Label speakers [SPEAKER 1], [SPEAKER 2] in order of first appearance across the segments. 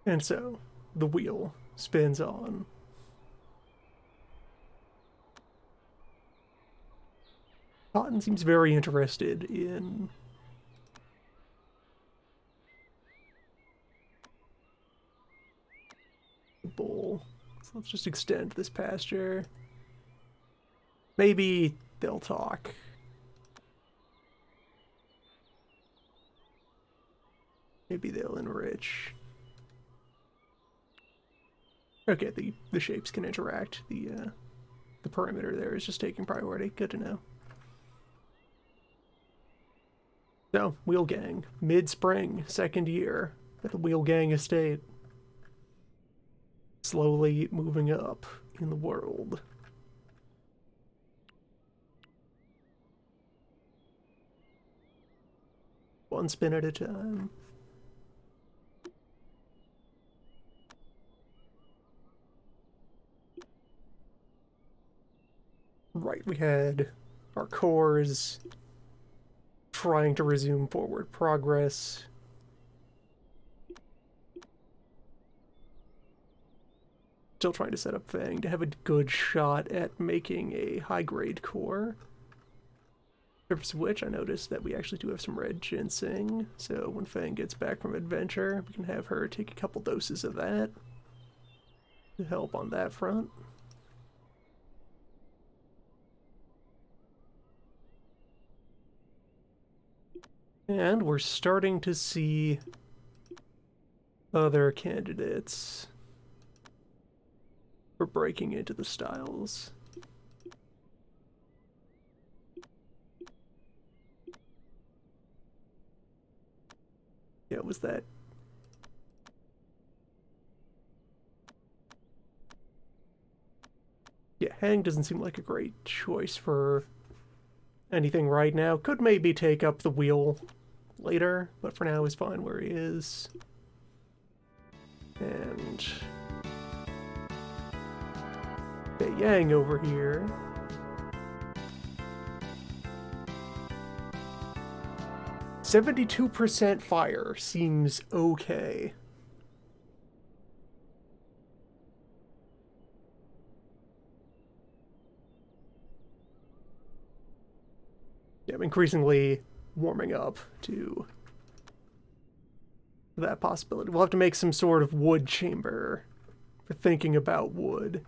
[SPEAKER 1] And so the wheel spins on. Cotton seems very interested in the bull. So let's just extend this pasture. Maybe they'll talk. Maybe they'll enrich. Okay, the shapes can interact. The perimeter there is just taking priority. Good to know. So, Wheel Gang, mid-spring, second year at the Wheel Gang estate. Slowly moving up in the world. One spin at a time. Right, we had our cores trying to resume forward progress. Still trying to set up Fang to have a good shot at making a high-grade core. Purpose of which I noticed that we actually do have some red ginseng, so when Fang gets back from adventure, we can have her take a couple doses of that to help on that front. And we're starting to see other candidates for breaking into the styles. Yeah, was that? Yeah, Hang doesn't seem like a great choice for anything right now. Could maybe take up the wheel later, but for now he's fine where he is. And Bei Yang over here. 72% fire seems okay. Yeah, I'm increasingly warming up to that possibility. We'll have to make some sort of wood chamber for thinking about wood.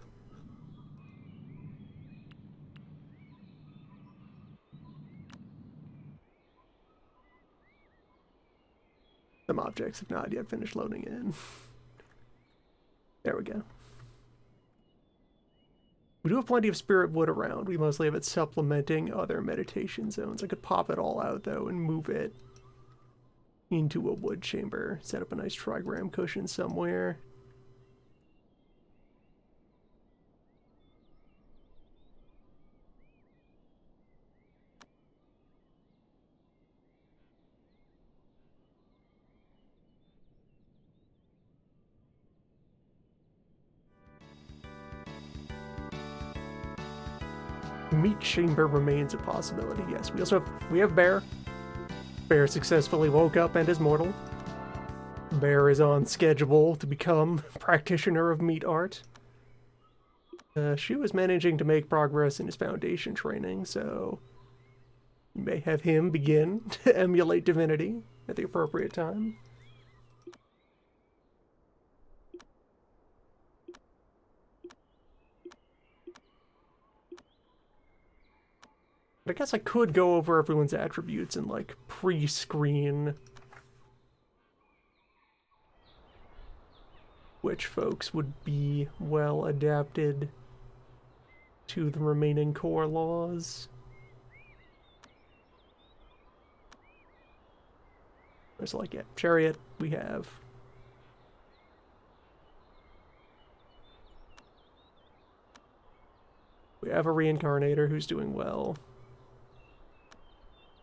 [SPEAKER 1] Some objects have not yet finished loading in. There we go. We do have plenty of spirit wood around. We mostly have it supplementing other meditation zones. I could pop it all out, though, and move it into a wood chamber. Set up a nice trigram cushion somewhere. Meat chamber remains a possibility. Yes, we have Bear. Bear successfully woke up and is mortal. Bear is on schedule to become practitioner of meat art. Shu is managing to make progress in his foundation training, so you may have him begin to emulate divinity at the appropriate time. But I guess I could go over everyone's attributes and like pre-screen which folks would be well adapted to the remaining core laws. There's like, yeah, Chariot, we have. We have a Reincarnator who's doing well.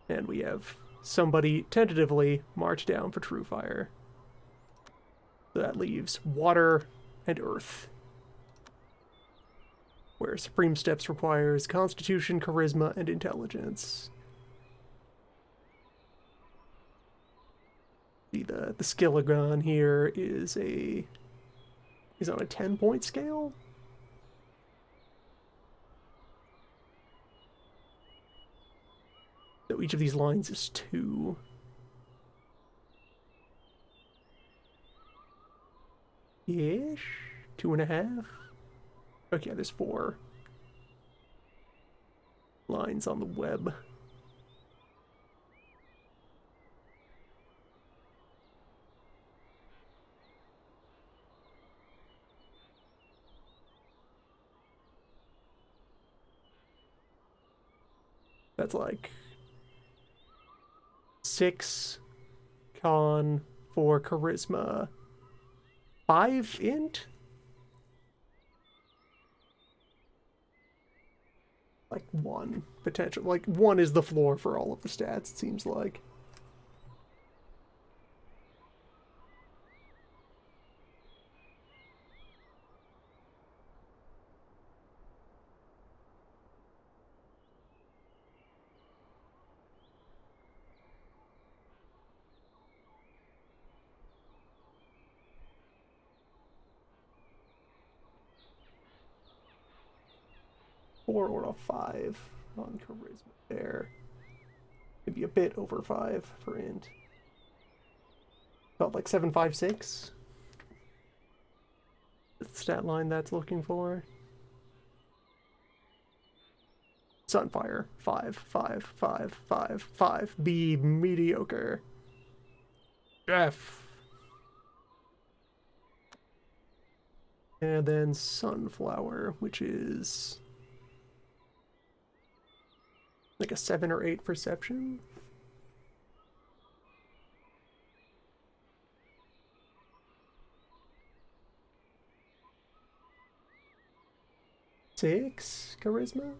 [SPEAKER 1] And we have somebody tentatively march down for True Fire. So that leaves Water and Earth, where Supreme Steps requires Constitution, Charisma, and Intelligence. see the Skilligon here is on a 10-point scale. So each of these lines is 2. Ish? 2.5? Okay, there's 4 lines on the web. That's like 6 con, 4 charisma, 5 int? Like 1 potential. Like 1 is the floor for all of the stats, it seems like. Four or a 5 on charisma there. Maybe a bit over 5 for int. Felt like 756. The stat line that's looking for. Sunfire, 5, 5, 5, 5, 5. Be mediocre. F. And then Sunflower, which is like a 7 or 8 perception. Six charisma?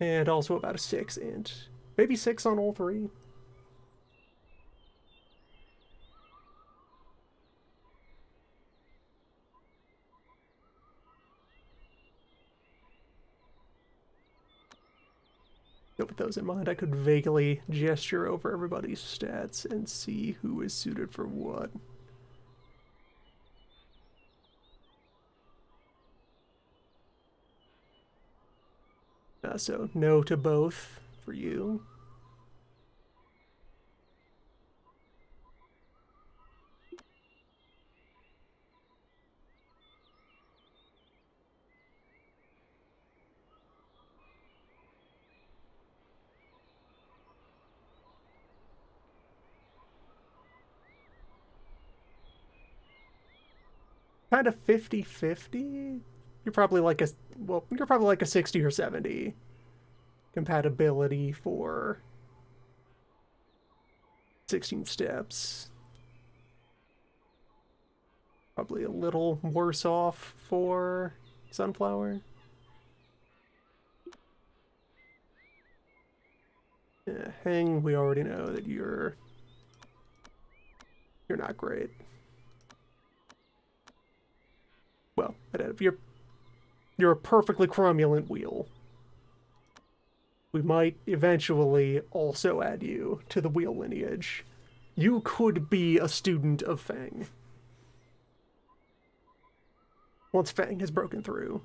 [SPEAKER 1] And also about a 6 int. Maybe 6 on all 3. So with those in mind, I could vaguely gesture over everybody's stats and see who is suited for what. So no to both for you. Kind of 50-50. You're probably like a 60 or 70 compatibility for 16 steps. Probably a little worse off for Sunflower. Yeah, Hang, we already know that you're not great. Well, you're a perfectly cromulent wheel. We might eventually also add you to the wheel lineage. You could be a student of Fang. Once Fang has broken through.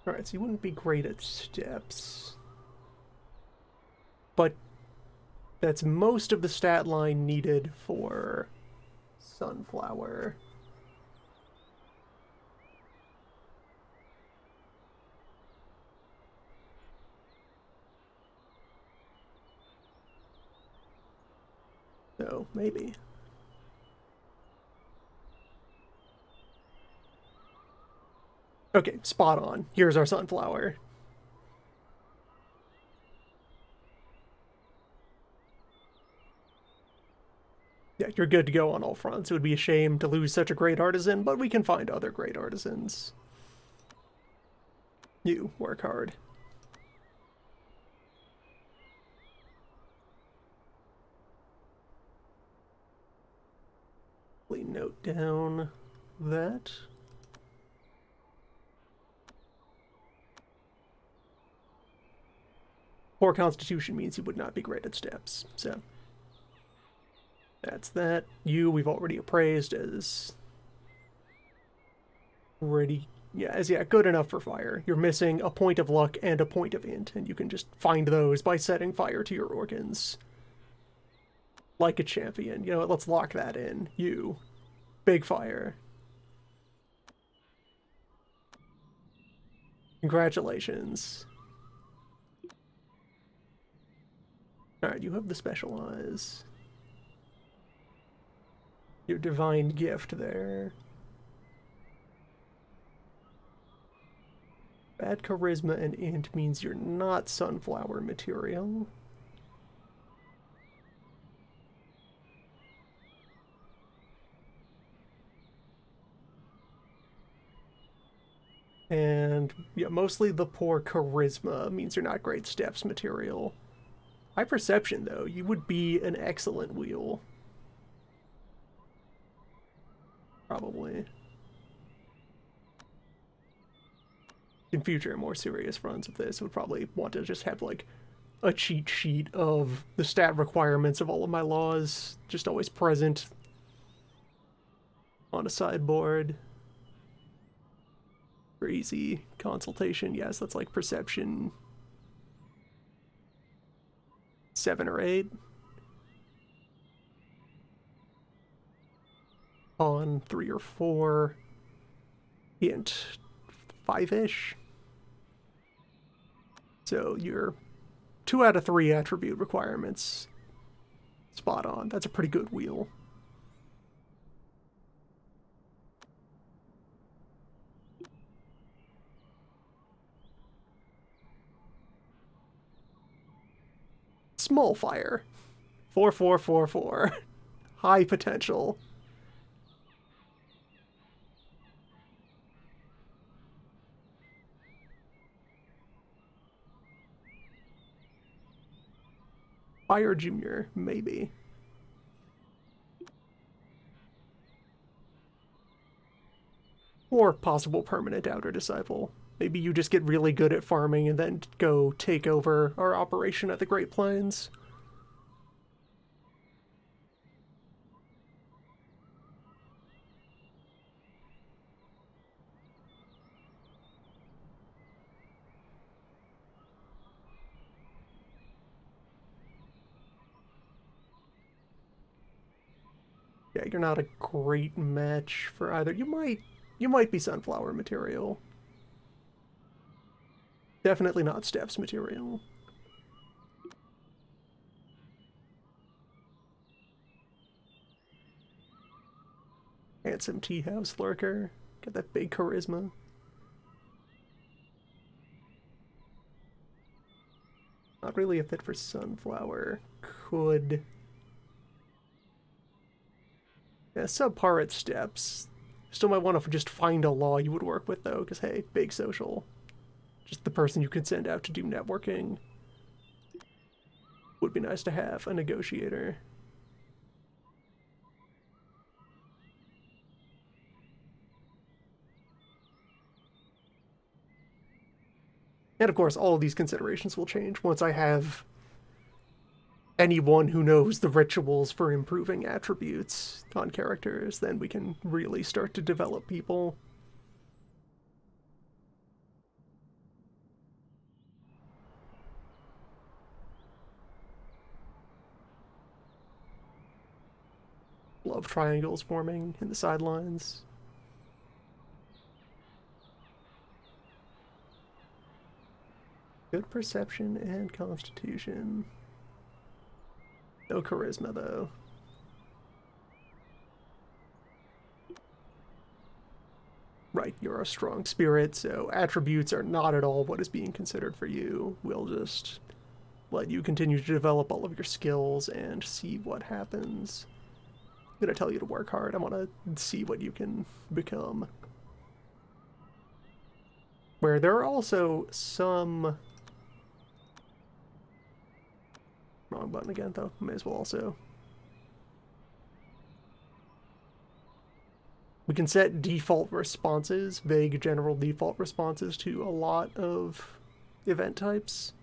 [SPEAKER 1] Alright, so you wouldn't be great at steps. But that's most of the stat line needed for Sunflower. So, maybe. Okay, spot on. Here's our Sunflower. Yeah, yeah, you're good to go on all fronts. It would be a shame to lose such a great artisan, but we can find other great artisans. You work hard. Please note down that. Poor constitution means you would not be great at steps, so that's that. You, we've already appraised as pretty, yeah, good enough for fire. You're missing a point of luck and a point of int, and you can just find those by setting fire to your organs. Like a champion. You know what, let's lock that in. You. Big fire. Congratulations. Alright, you have the specialize. Your divine gift there. Bad charisma and int means you're not sunflower material. And yeah, mostly the poor charisma means you're not great steps material. High perception, though, you would be an excellent wheel. Probably. In future, more serious runs of this would probably want to just have, like, a cheat sheet of the stat requirements of all of my laws, just always present on a sideboard. For easy consultation, yes, that's like perception 7 or 8. On 3 or 4. Int 5-ish. So you're 2 out of 3 attribute requirements. Spot on. That's a pretty good wheel. Small fire. 4-4-4-4. High potential. Fire Junior, maybe. Or possible permanent Outer Disciple. Maybe you just get really good at farming and then go take over our operation at the Great Plains. Yeah, you're not a great match for either. You might be sunflower material. Definitely not steps material. Handsome tea house lurker. Got that big charisma. Not really a fit for sunflower. Could. Yeah, subpar at steps. Still might want to just find a law you would work with, though, because, hey, big social. Just the person you can send out to do networking. Would be nice to have a negotiator. And of course, all of these considerations will change once I have anyone who knows the rituals for improving attributes on characters. Then we can really start to develop people. Love triangles forming in the sidelines. Good perception and constitution. No charisma, though. Right, you're a strong spirit, so attributes are not at all what is being considered for you. We'll just let you continue to develop all of your skills and see what happens. gonna tell you to work hard. I want to see what you can become. Where there are also some... Wrong button again, though. May as well also... We can set default responses, vague general default responses to a lot of event types.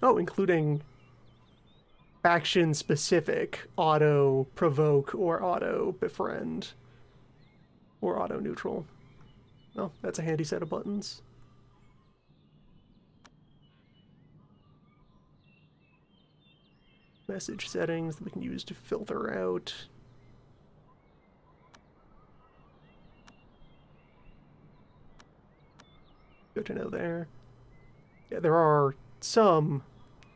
[SPEAKER 1] Oh, including faction-specific auto-provoke or auto-befriend or auto-neutral. Oh, that's a handy set of buttons. Message settings that we can use to filter out. Good to know there. Yeah, there are some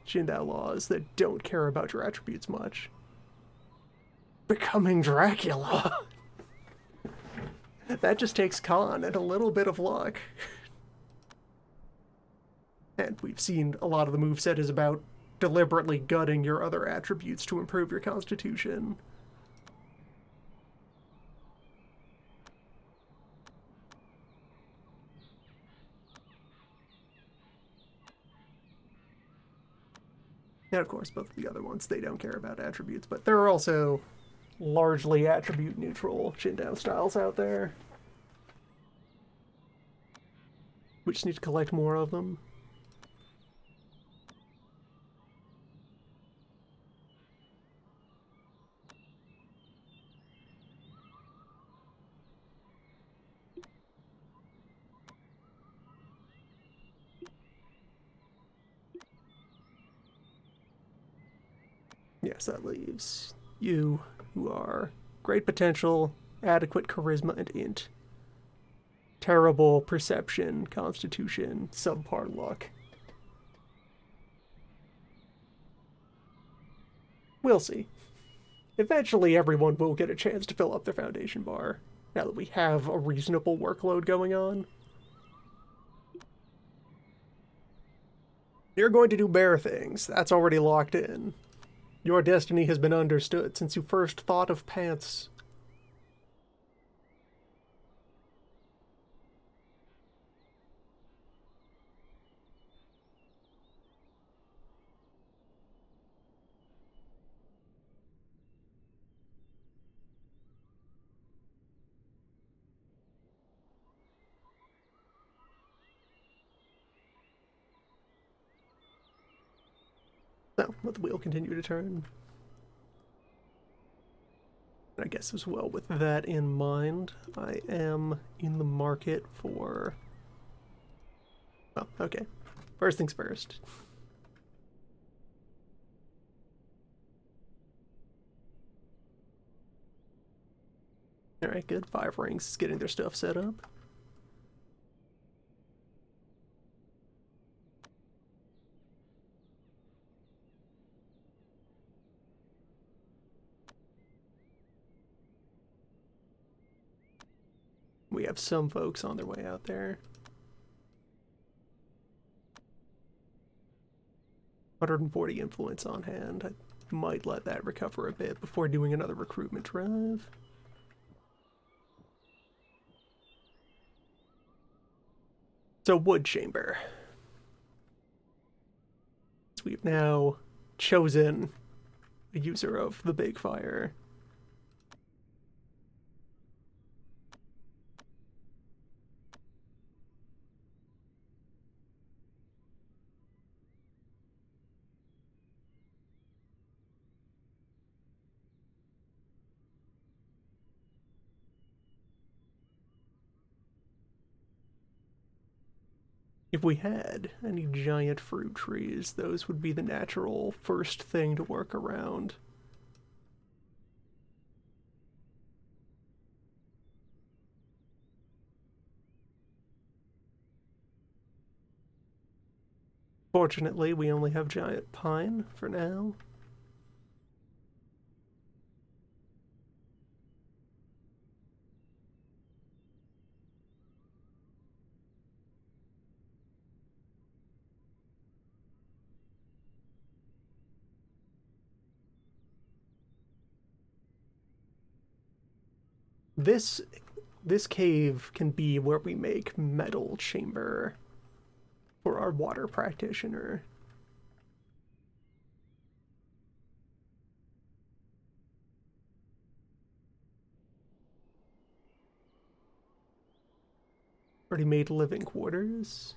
[SPEAKER 1] Jindal laws that don't care about your attributes much. Becoming Dracula. That just takes con and a little bit of luck. And we've seen a lot of the moveset is about deliberately gutting your other attributes to improve your constitution. And of course, both of the other ones, they don't care about attributes, but there are also largely attribute neutral Jindal styles out there. We just need to collect more of them. Yes, that leaves you, who are great potential, adequate charisma and int. Terrible perception, constitution, subpar luck. We'll see. Eventually, everyone will get a chance to fill up their foundation bar, now that we have a reasonable workload going on. You're going to do bear things. That's already locked in. Your destiny has been understood since you first thought of pants. So, let the wheel continue to turn. I guess as well, with that in mind, I am in the market for... Oh, okay. First things first. Alright, good. 5 rings is getting their stuff set up. We have some folks on their way out there. 140 influence on hand. I might let that recover a bit before doing another recruitment drive. So, Wood Chamber. We've now chosen a user of the Big Fire. If we had any giant fruit trees, those would be the natural first thing to work around. Fortunately, we only have giant pine for now. This this cave can be where we make metal chamber for our water practitioner. Already made living quarters.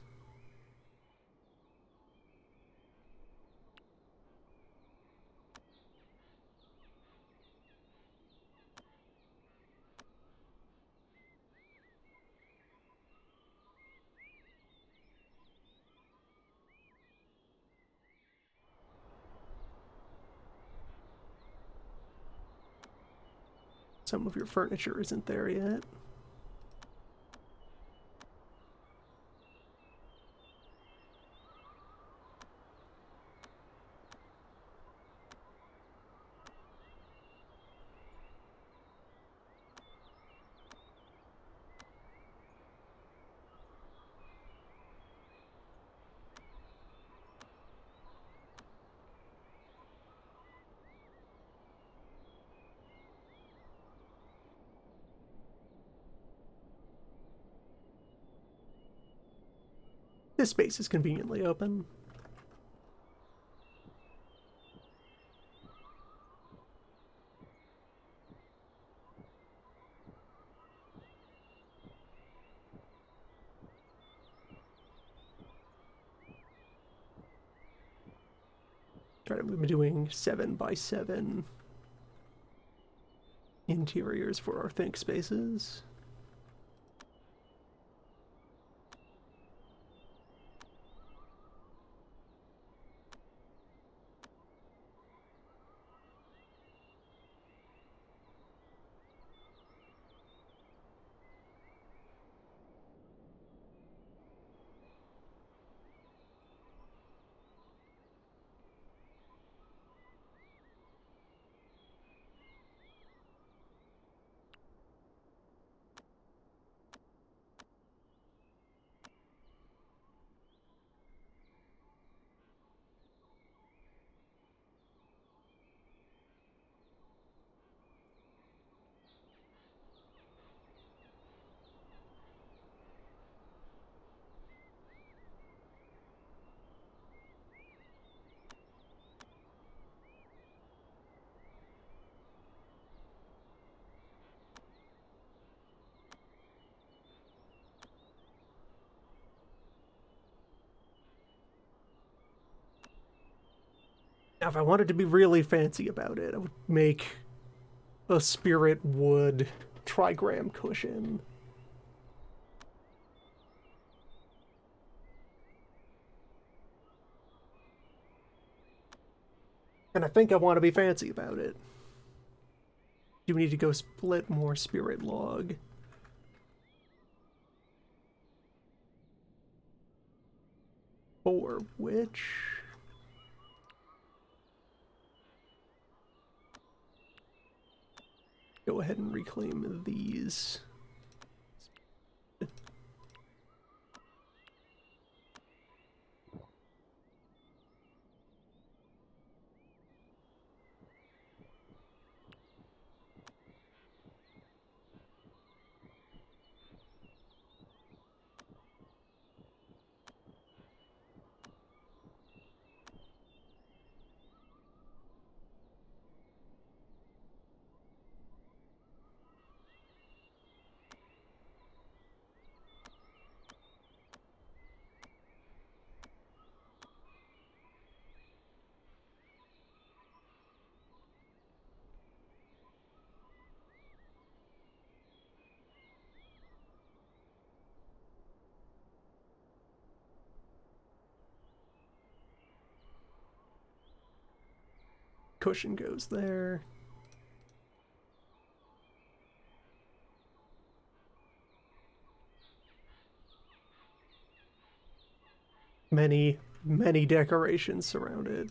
[SPEAKER 1] Some of your furniture isn't there yet. This space is conveniently open. We've been doing 7x7 interiors for our think spaces. Now, if I wanted to be really fancy about it, I would make a spirit wood trigram cushion. And I think I want to be fancy about it. Do we need to go split more spirit log? For which... go ahead and reclaim these. Cushion goes there. Many, many decorations surround it.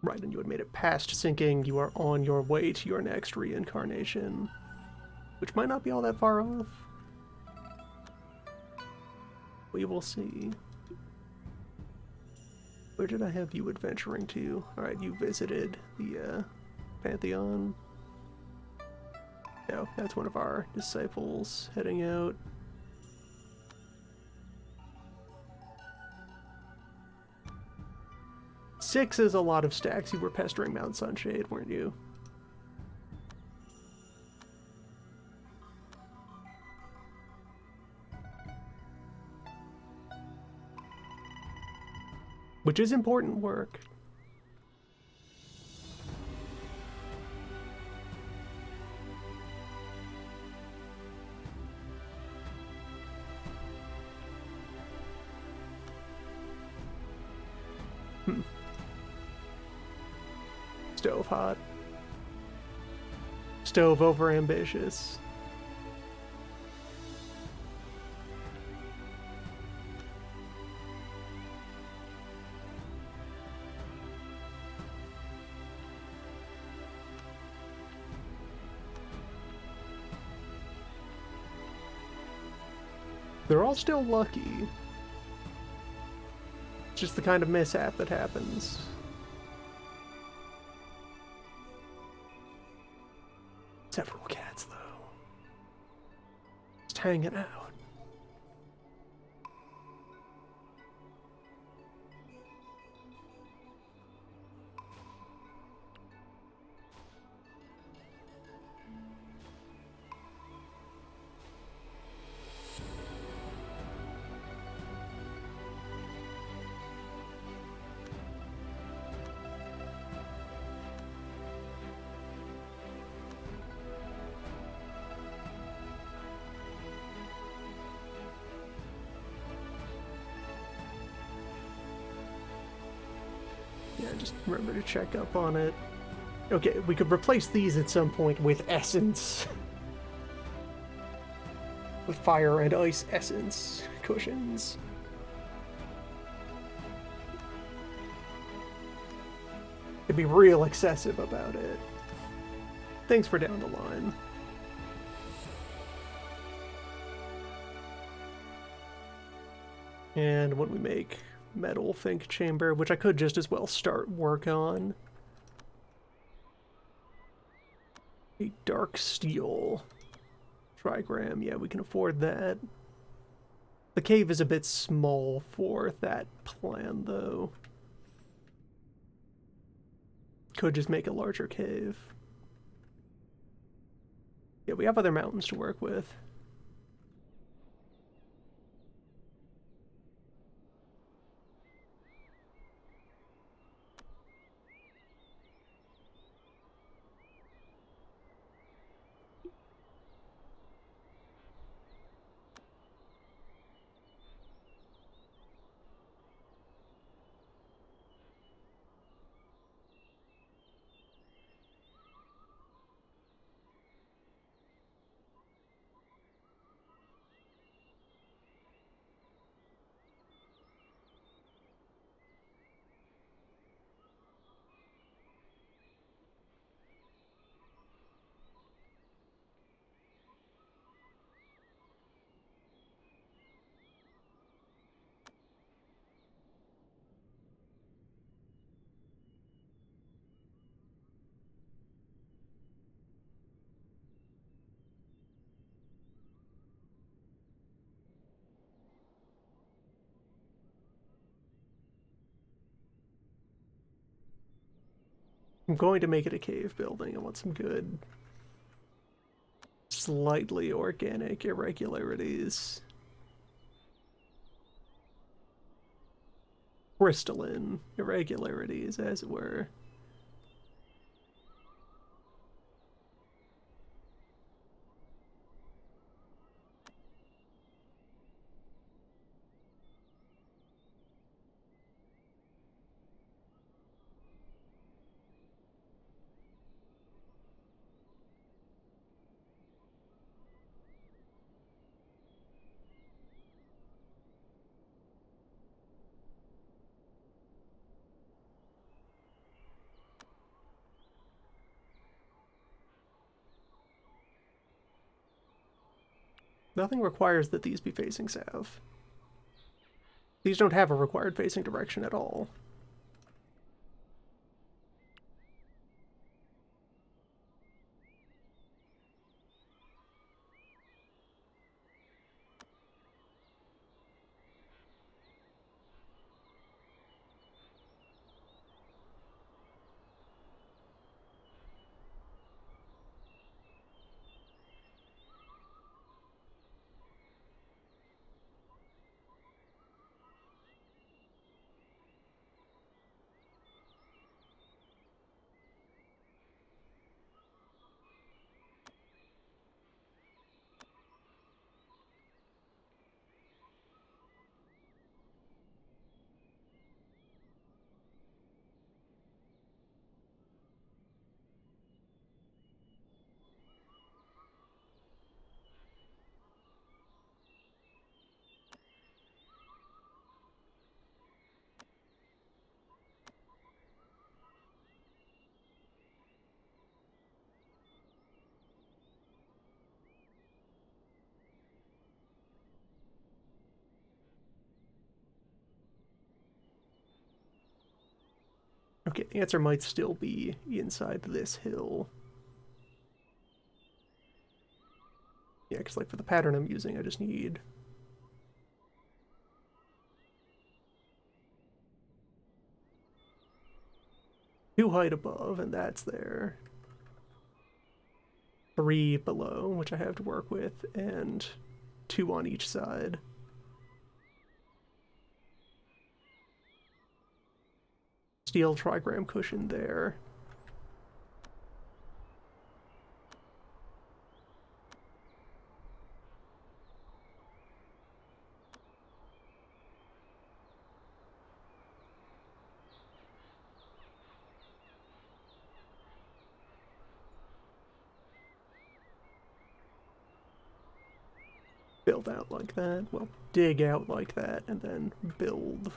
[SPEAKER 1] Right, and you had made it past sinking. You are on your way to your next reincarnation, which might not be all that far off. We will see. Where did I have you adventuring to? Alright, you visited the Pantheon. No, that's one of our disciples heading out. Six is a lot of stacks. You were pestering Mount Sunshade, weren't you? Which is important work. Stove hot. Stove over ambitious. They're all still lucky. It's just the kind of mishap that happens. Several cats, though. Just hanging out. Yeah, just remember to check up on it. Okay, we could replace these at some point with essence. With fire and ice essence cushions. It'd be real excessive about it. Thanks for down the line. And when we make metal think chamber, which I could just as well start work on. A dark steel trigram, yeah, we can afford that. The cave is a bit small for that plan, though. Could just make a larger cave. Yeah, we have other mountains to work with. I'm going to make it a cave building. I want some good, slightly organic irregularities. Crystalline irregularities, as it were. Nothing requires that these be facing south. These don't have a required facing direction at all. Okay, the answer might still be inside this hill. Yeah, because like for the pattern I'm using, I just need... two height above, and that's there. 3 below, which I have to work with, and 2 on each side. Steel trigram cushion there. Build out like that. Well, dig out like that, and then build.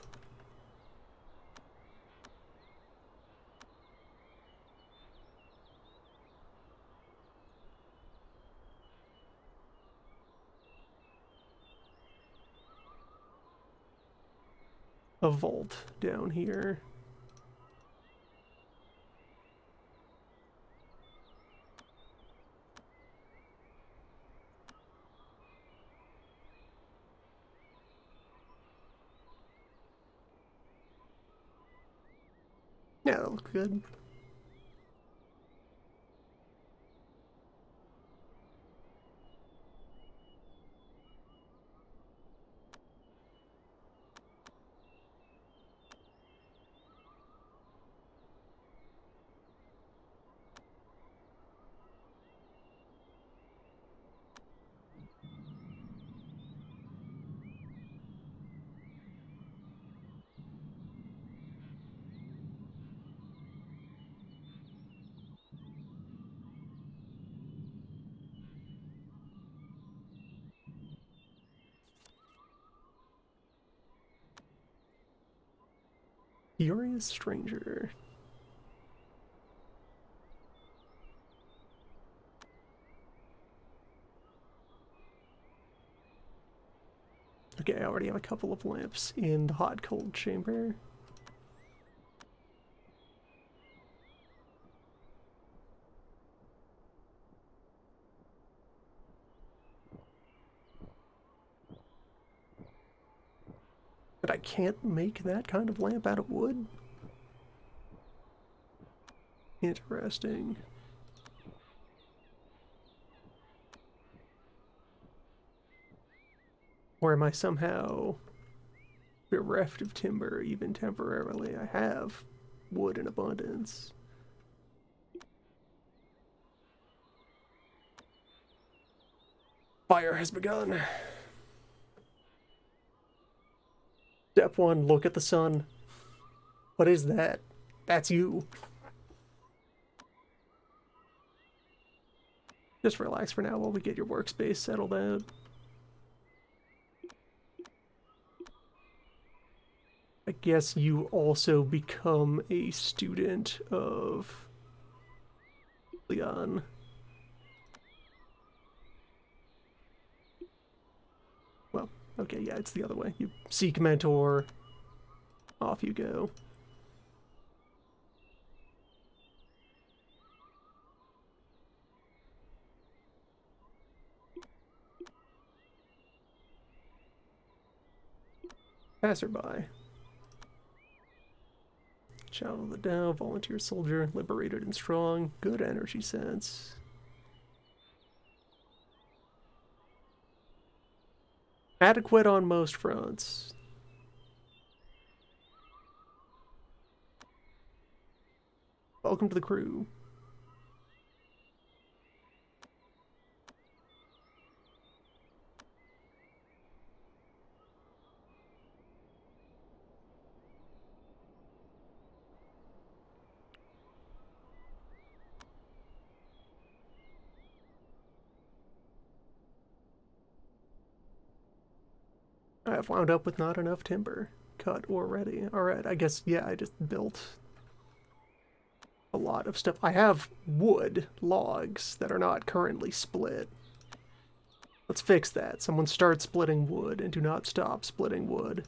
[SPEAKER 1] A vault down here. Yeah, that looks good. Furious Stranger. Okay, I already have a couple of lamps in the hot cold chamber. But I can't make that kind of lamp out of wood? Interesting. Or am I somehow bereft of timber, even temporarily? I have wood in abundance. Fire has begun. Step 1, look at the sun. What is that? That's you. Just relax for now while we get your workspace settled out. I guess you also become a student of Leon. Okay, yeah, it's the other way. You seek mentor, off you go. Passerby. Child of the Dow, volunteer soldier, liberated and strong, good energy sense. Adequate on most fronts. Welcome to the crew. I've wound up with not enough timber. Cut or ready. Alright, I guess, yeah, I just built a lot of stuff. I have wood logs that are not currently split. Let's fix that. Someone start splitting wood and do not stop splitting wood.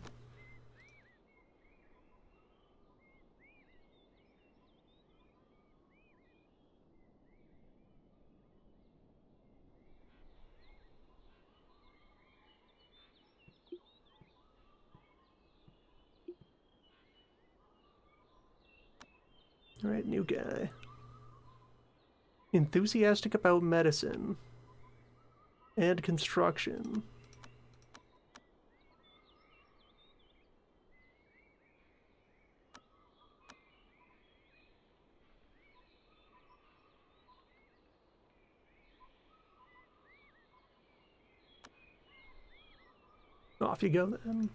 [SPEAKER 1] Alright, new guy. Enthusiastic about medicine and construction. Off you go then.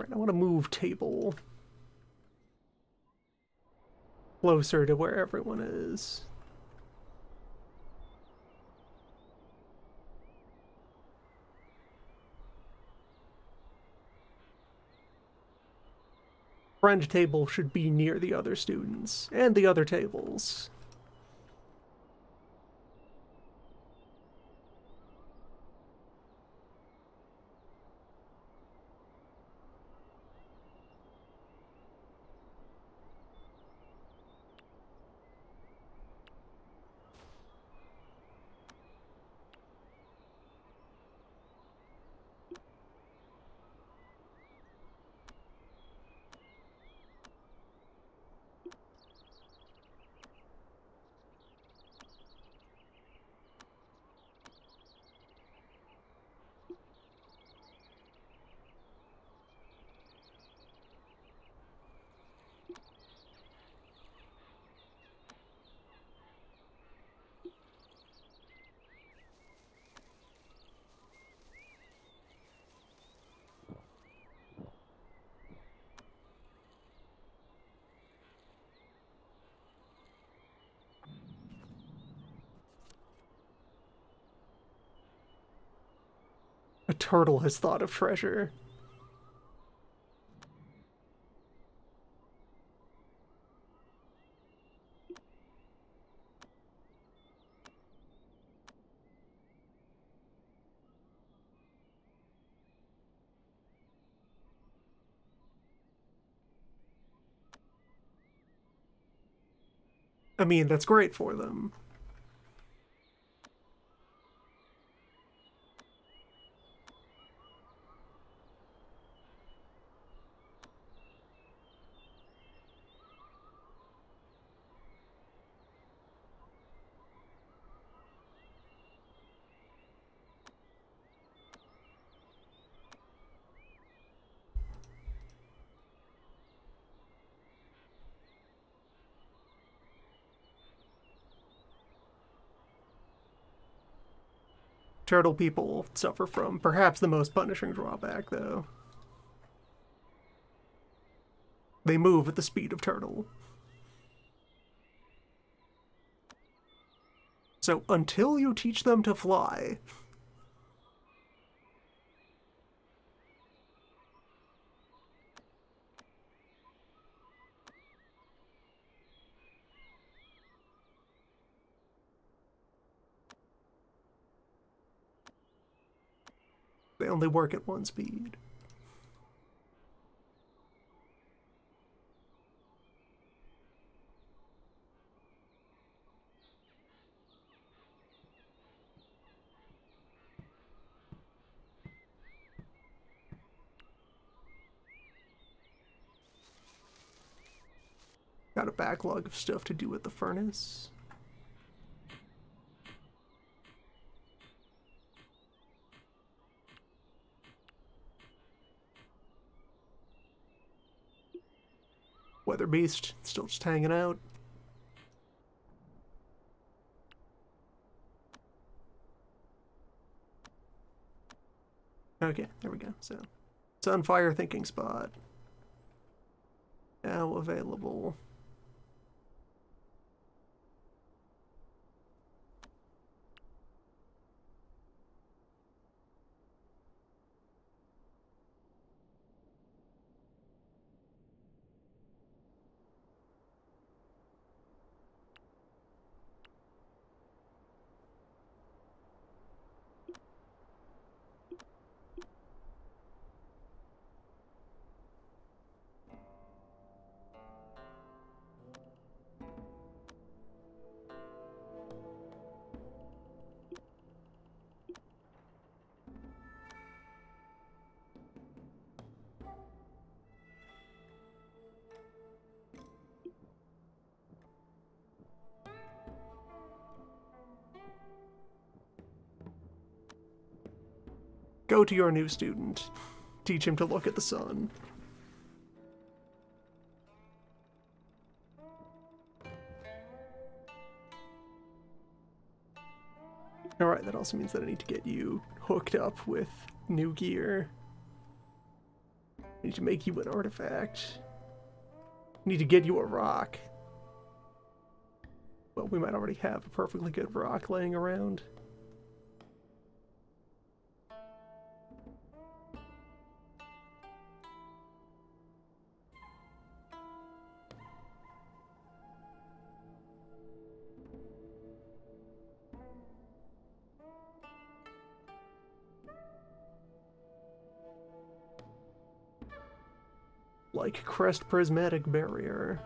[SPEAKER 1] Right, I want to move table closer to where everyone is. Friend table should be near the other students and the other tables. A turtle has thought of treasure. I mean, that's great for them. Turtle people suffer from perhaps the most punishing drawback, though. They move at the speed of turtle. So until you teach them to fly, They only work at one speed. Got a backlog of stuff to do with the furnace. Weather Beast, still just hanging out. Okay, there we go. So, Sunfire Thinking Spot. Now available. Go to your new student. Teach him to look at the sun. Alright, that also means that I need to get you hooked up with new gear. I need to make you an artifact. I need to get you a rock. Well, we might already have a perfectly good rock laying around. Like Crest Prismatic Barrier.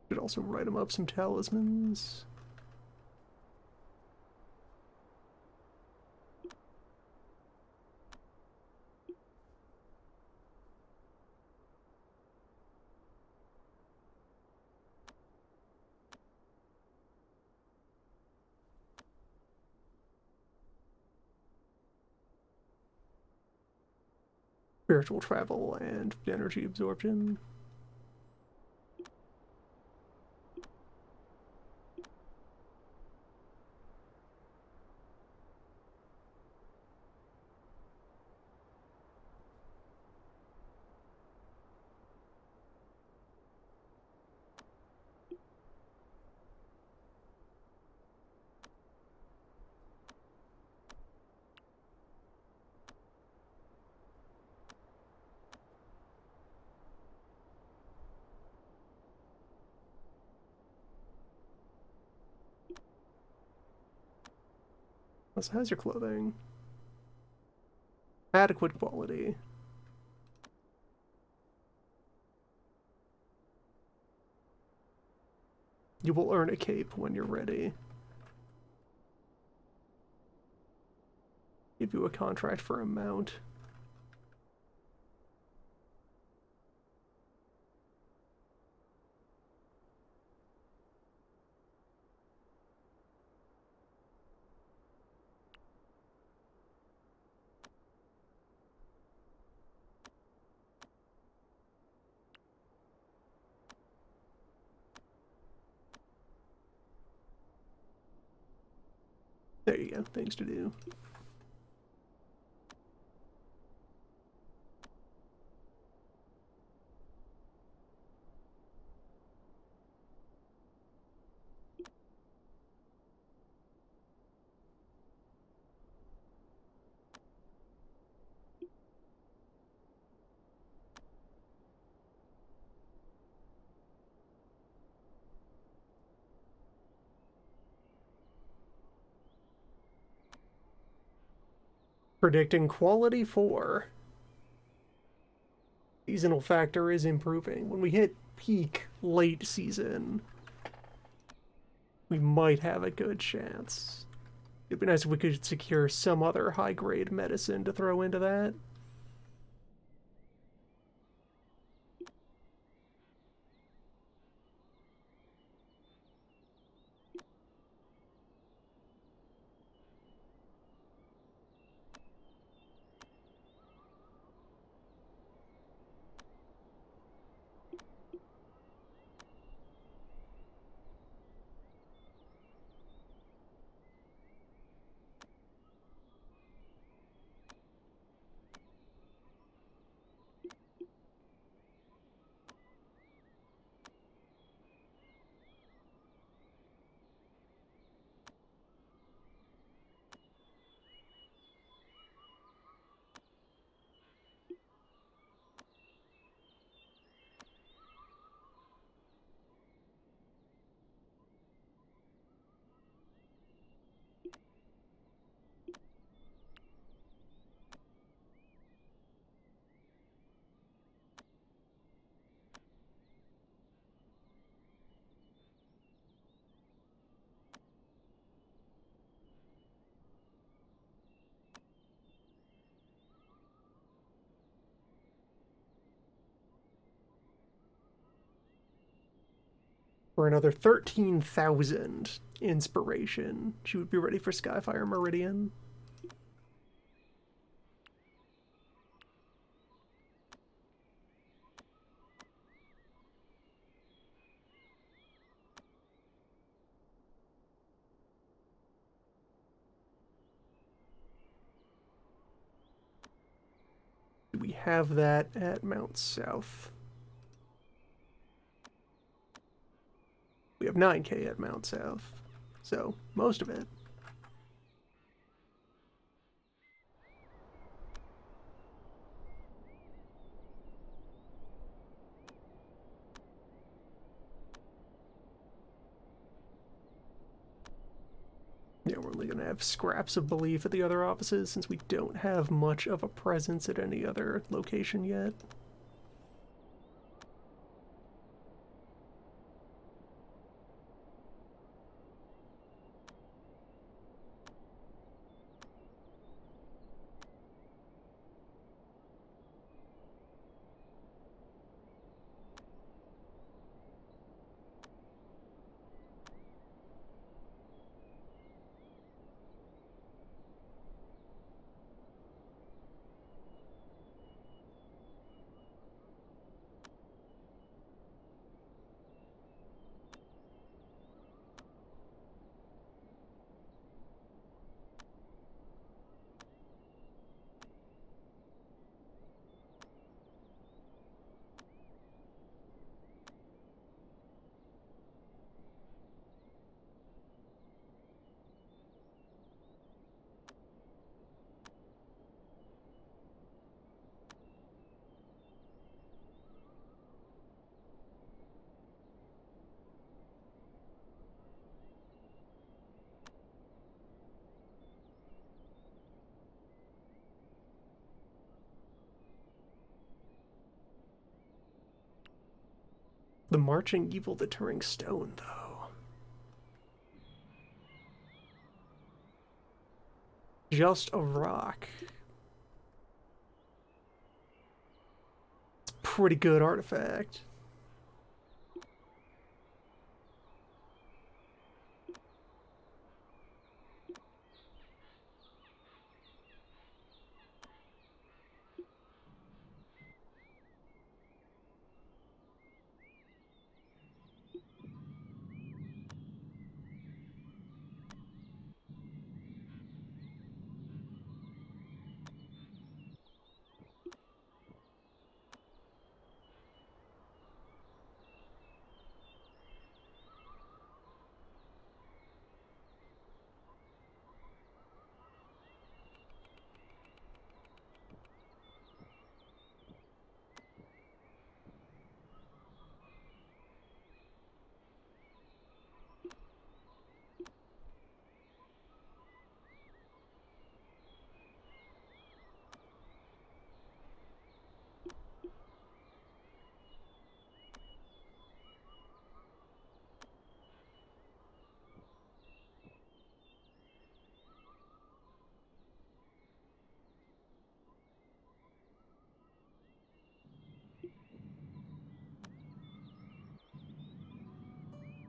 [SPEAKER 1] Should also write him up some talismans. Spiritual travel and energy absorption. So how's your clothing? Adequate quality. You will earn a cape when you're ready. Give you a contract for a mount. There you go, things to do. Predicting quality 4. Seasonal factor is improving. When we hit peak late season, we might have a good chance. It'd be nice if we could secure some other high-grade medicine to throw into that. For another 13,000 inspiration, she would be ready for Skyfire Meridian. Do we have that at Mount South? We have 9k at Mount South, so most of it. Yeah, we're only going to have scraps of belief at the other offices since we don't have much of a presence at any other location yet. The Marching Evil Deterring Stone, though. Just a rock. It's a pretty good artifact.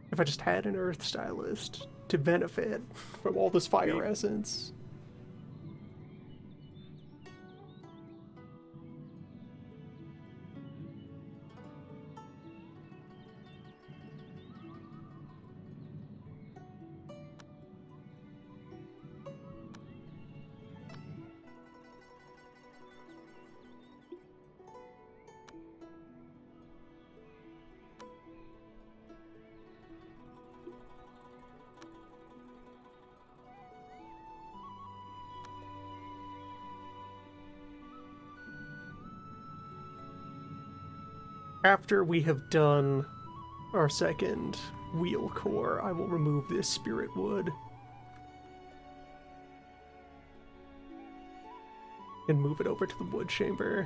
[SPEAKER 1] If I just had an Earth Stylist to benefit from all this fire essence. After we have done our second wheel core, I will remove this spirit wood and move it over to the wood chamber.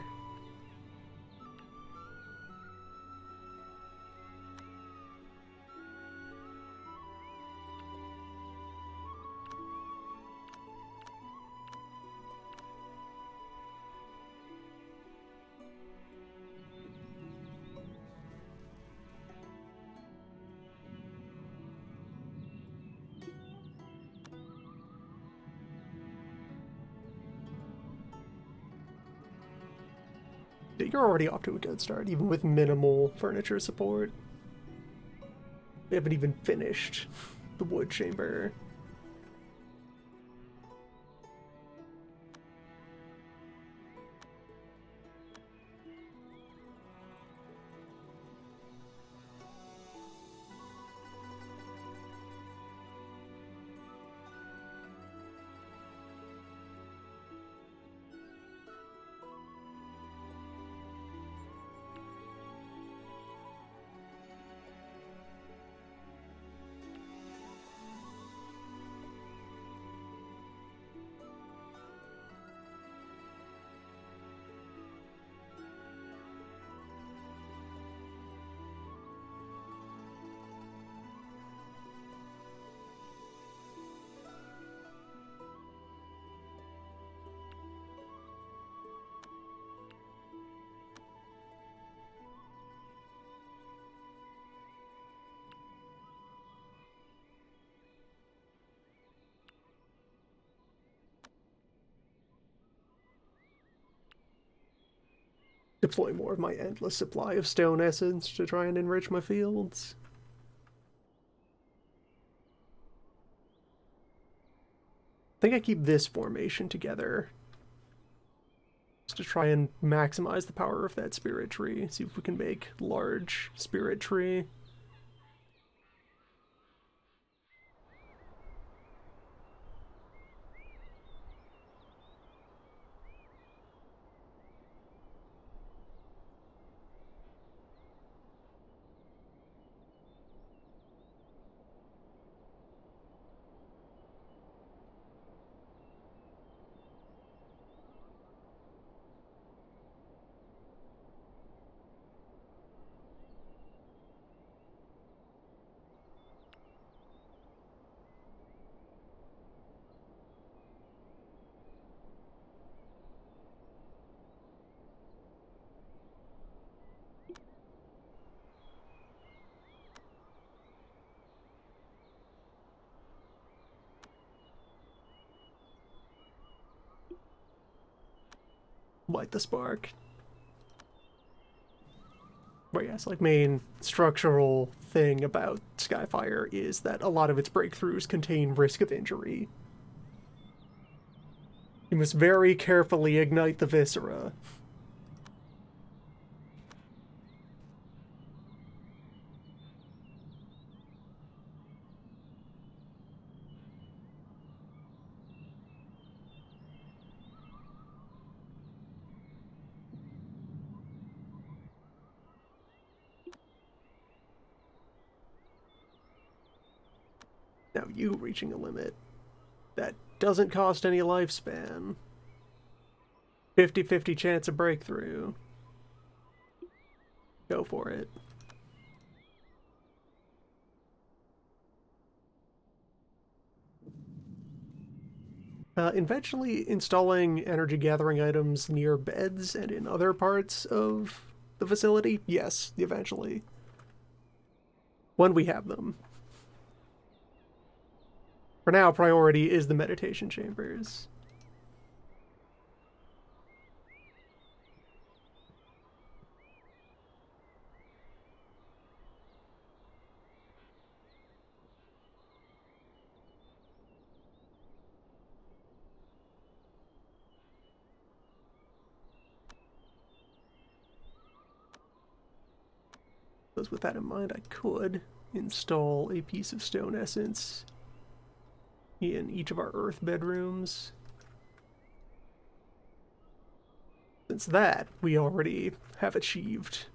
[SPEAKER 1] You're already off to a good start, even with minimal furniture support. We haven't even finished the wood chamber. Deploy more of my endless supply of stone essence to try and enrich my fields. I think I keep this formation together just to try and maximize the power of that spirit tree. See if we can make large spirit tree. light the spark. But yes, like, main structural thing about Skyfire is that a lot of its breakthroughs contain risk of injury. You must very carefully ignite the viscera. Now you reaching a limit that doesn't cost any lifespan. 50-50 chance of breakthrough. Go for it. Eventually installing energy gathering items near beds and in other parts of the facility? Yes, eventually. When we have them. For now, priority is the meditation chambers. Because with that in mind, I could install a piece of stone essence in each of our earth bedrooms. Since that we already have achieved.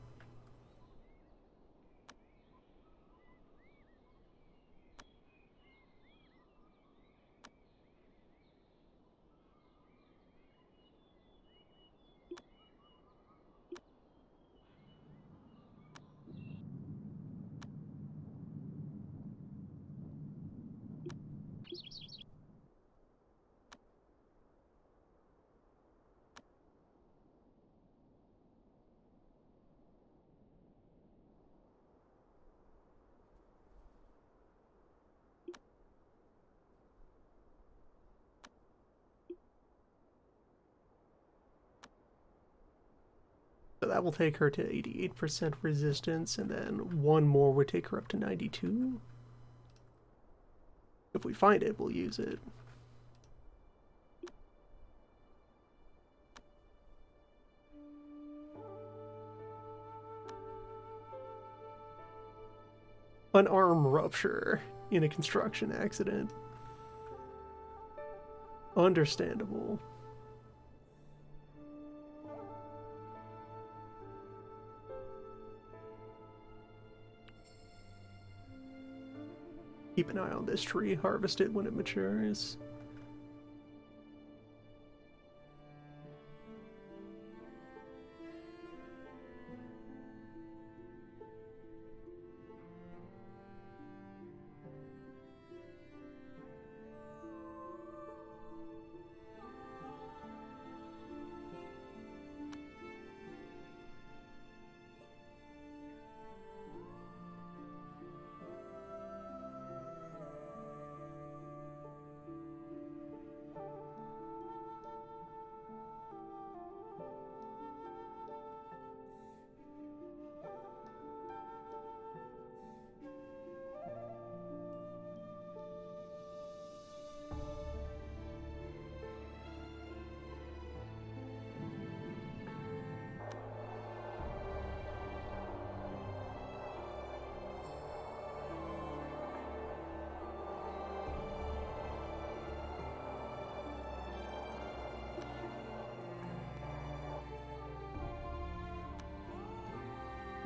[SPEAKER 1] So that will take her to 88% resistance, and then one more would take her up to 92. If we find it, we'll use it. An arm rupture in a construction accident. Understandable. Keep an eye on this tree, harvest it when it matures.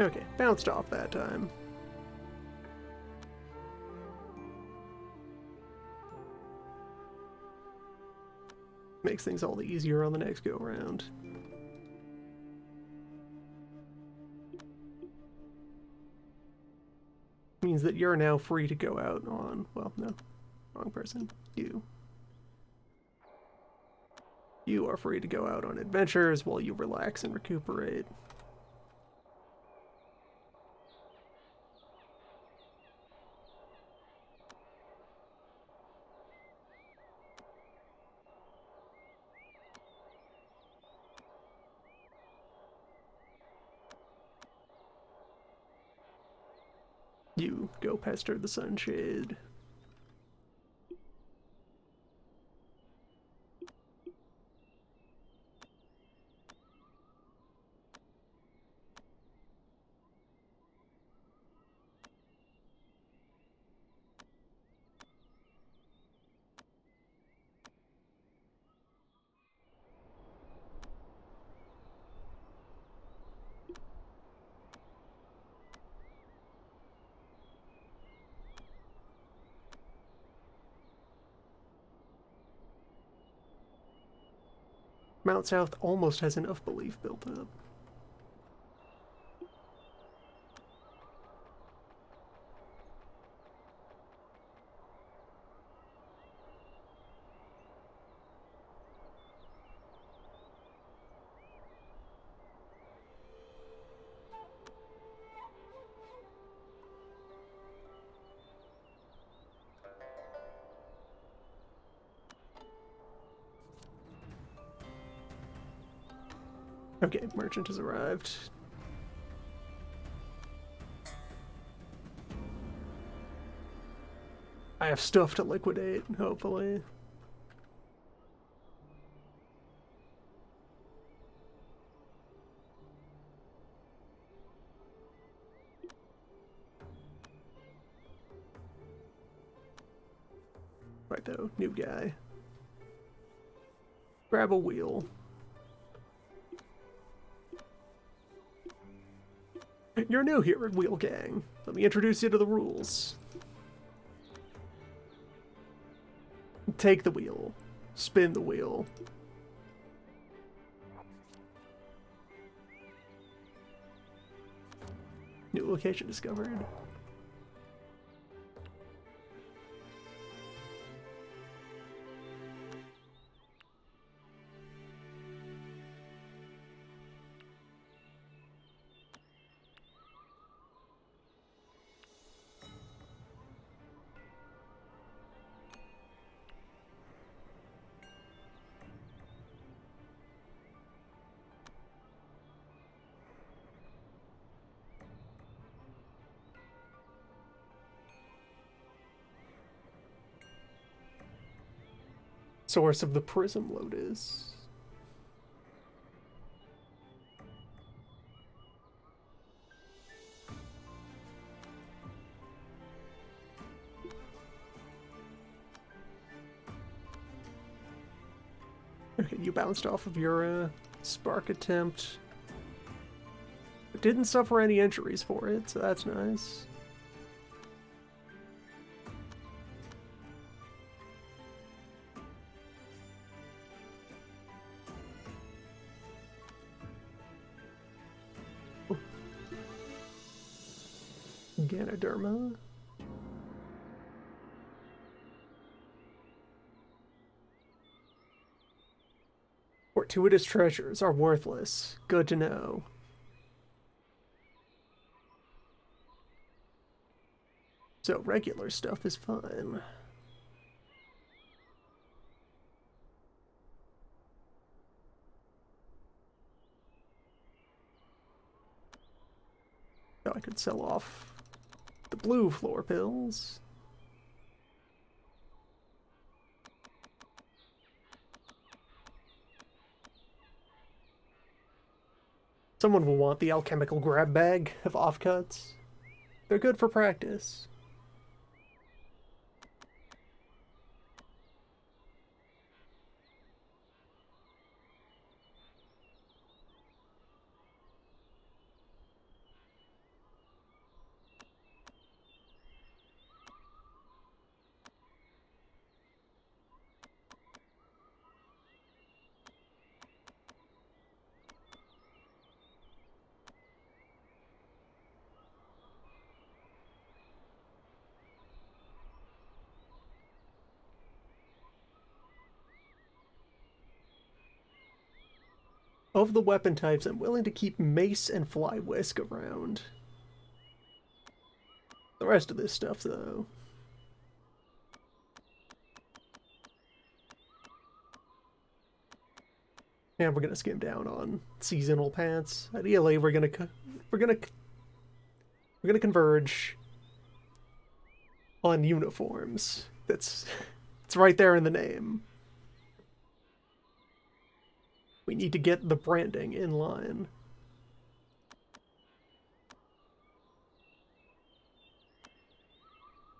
[SPEAKER 1] Okay, bounced off that time. Makes things all the easier on the next go round. Means that you're now free to go out on, well, no, wrong person. You are free to go out on adventures while you relax and recuperate. You go pester the Sunshade. Mount South almost has enough belief built up. Okay, merchant has arrived. I have stuff to liquidate, hopefully. Right though, new guy. Grab a wheel. You're new here at Wheel Gang. Let me introduce you to the rules. Take the wheel. Spin the wheel. New location discovered. Source of the prism lotus. Okay, you bounced off of your spark attempt. But didn't suffer any injuries for it, so that's nice. Ganoderma. Fortuitous treasures are worthless. Good to know. So regular stuff is fine. So I could sell off the blue floor pills. Someone will want the alchemical grab bag of offcuts. They're good for practice. Of the weapon types, I'm willing to keep mace and fly whisk around. The rest of this stuff, though. And we're gonna skim down on seasonal pants. Ideally, we're gonna converge on uniforms. It's right there in the name. We need to get the branding in line.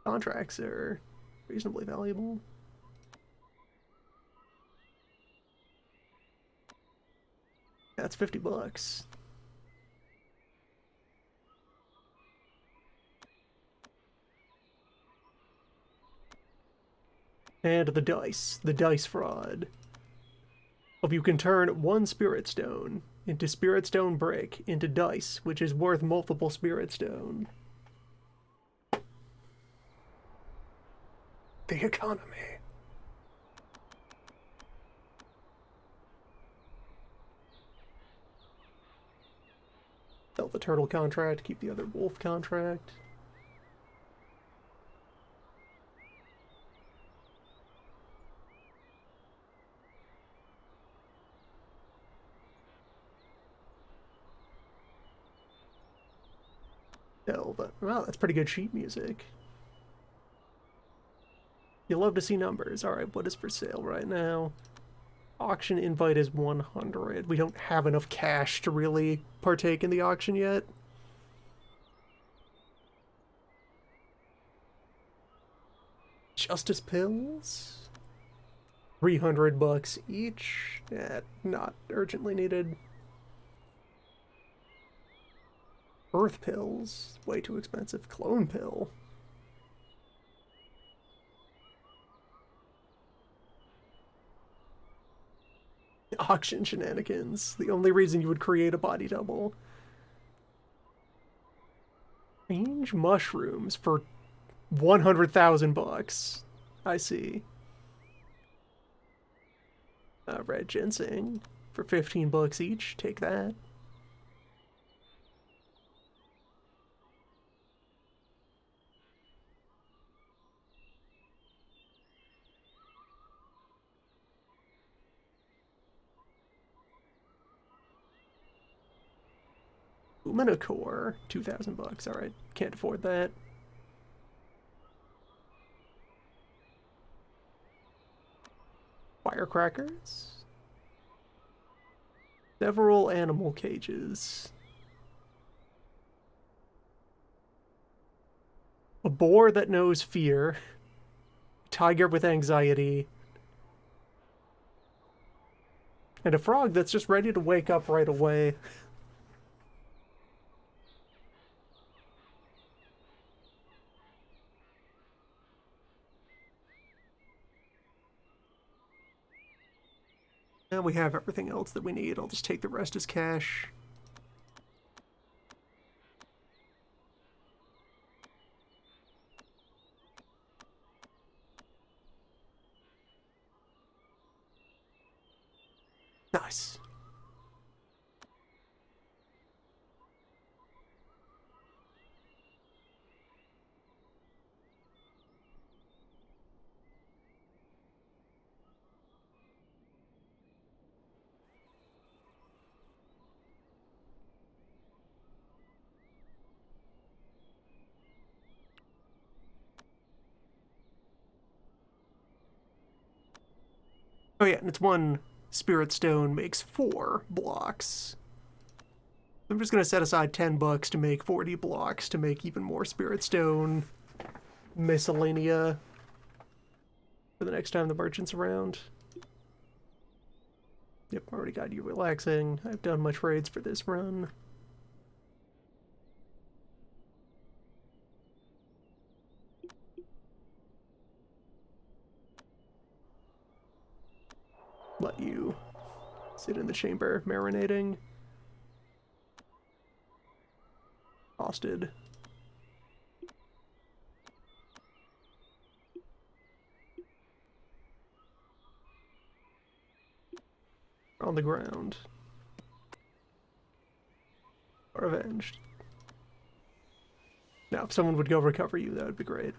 [SPEAKER 1] Contracts are reasonably valuable. That's $50. And the dice fraud. If you can turn one spirit stone into spirit stone brick into dice, which is worth multiple spirit stone. The economy. Sell the turtle contract, keep the other wolf contract. Sell the... Wow, that's pretty good sheet music. You love to see numbers. Alright, what is for sale right now? Auction invite is 100. We don't have enough cash to really partake in the auction yet. Justice pills? $300 each? Not urgently needed. Earth pills? Way too expensive. Clone pill? Auction shenanigans. The only reason you would create a body double. Strange mushrooms for 100,000 bucks. I see. Red ginseng for 15 bucks each. Take that. Luminicore, 2,000 bucks. All right, can't afford that. Firecrackers. Several animal cages. A boar that knows fear. Tiger with anxiety. And a frog that's just ready to wake up right away. And we have everything else that we need. I'll just take the rest as cash. Nice. Oh yeah, and it's one spirit stone makes 4 blocks. I'm just gonna set aside 10 bucks to make 40 blocks to make even more spirit stone miscellanea for the next time the merchant's around. Yep, already got you relaxing. I've done my trades for this run. Let you sit in the chamber marinating. Hosted. On the ground. Or avenged. Now, if someone would go recover you, that would be great.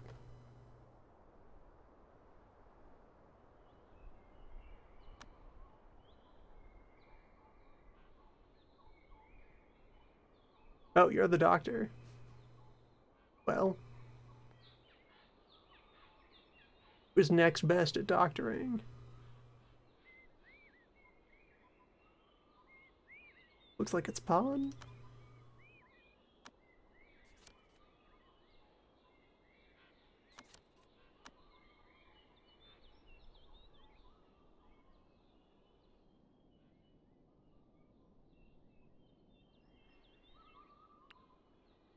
[SPEAKER 1] Oh, you're the doctor. Well, Who's next best at doctoring? Looks like it's Pawn.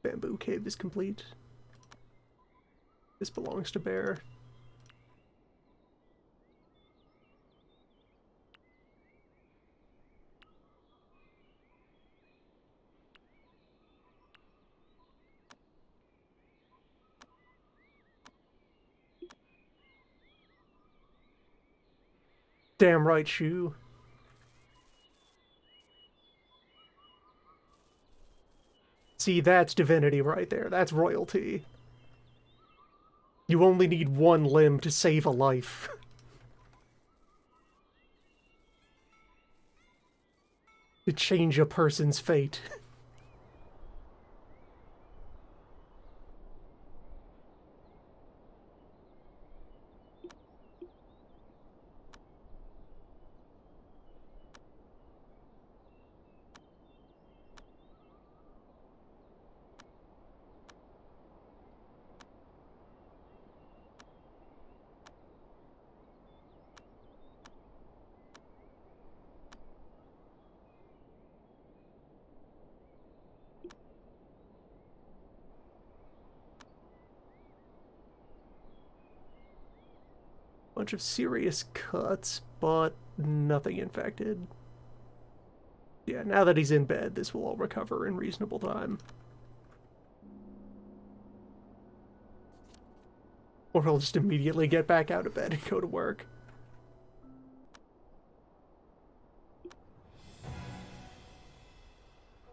[SPEAKER 1] Bamboo cave is complete. This belongs to Bear. Damn right, Shu. See, that's divinity right there. That's royalty. You only need one limb to save a life. To change a person's fate. Bunch of serious cuts, but nothing infected. Yeah, now that he's in bed, this will all recover in reasonable time. Or he'll just immediately get back out of bed and go to work.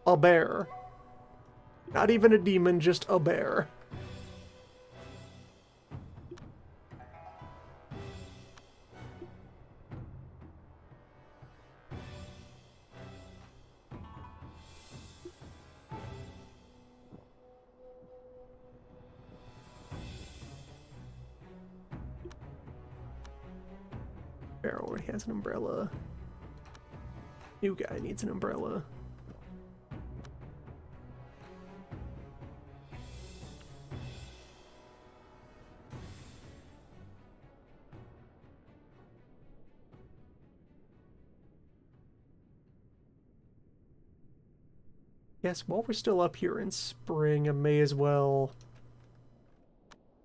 [SPEAKER 1] A bear. Not even a demon, just a bear. Bear already has an umbrella. New guy needs an umbrella. Yes, while we're still up here in spring, I may as well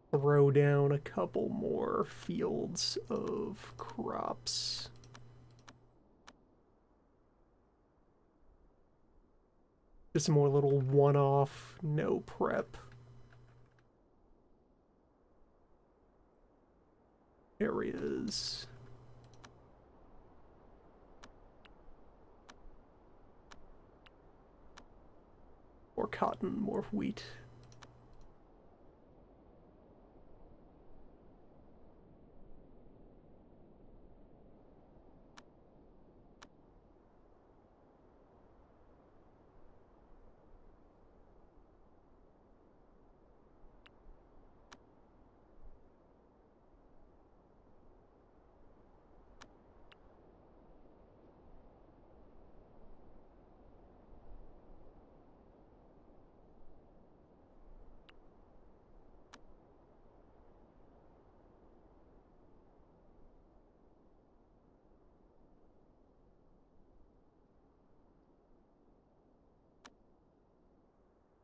[SPEAKER 1] throw down a couple more fields of crops. Just some more little one-off, no prep areas. More cotton, more wheat.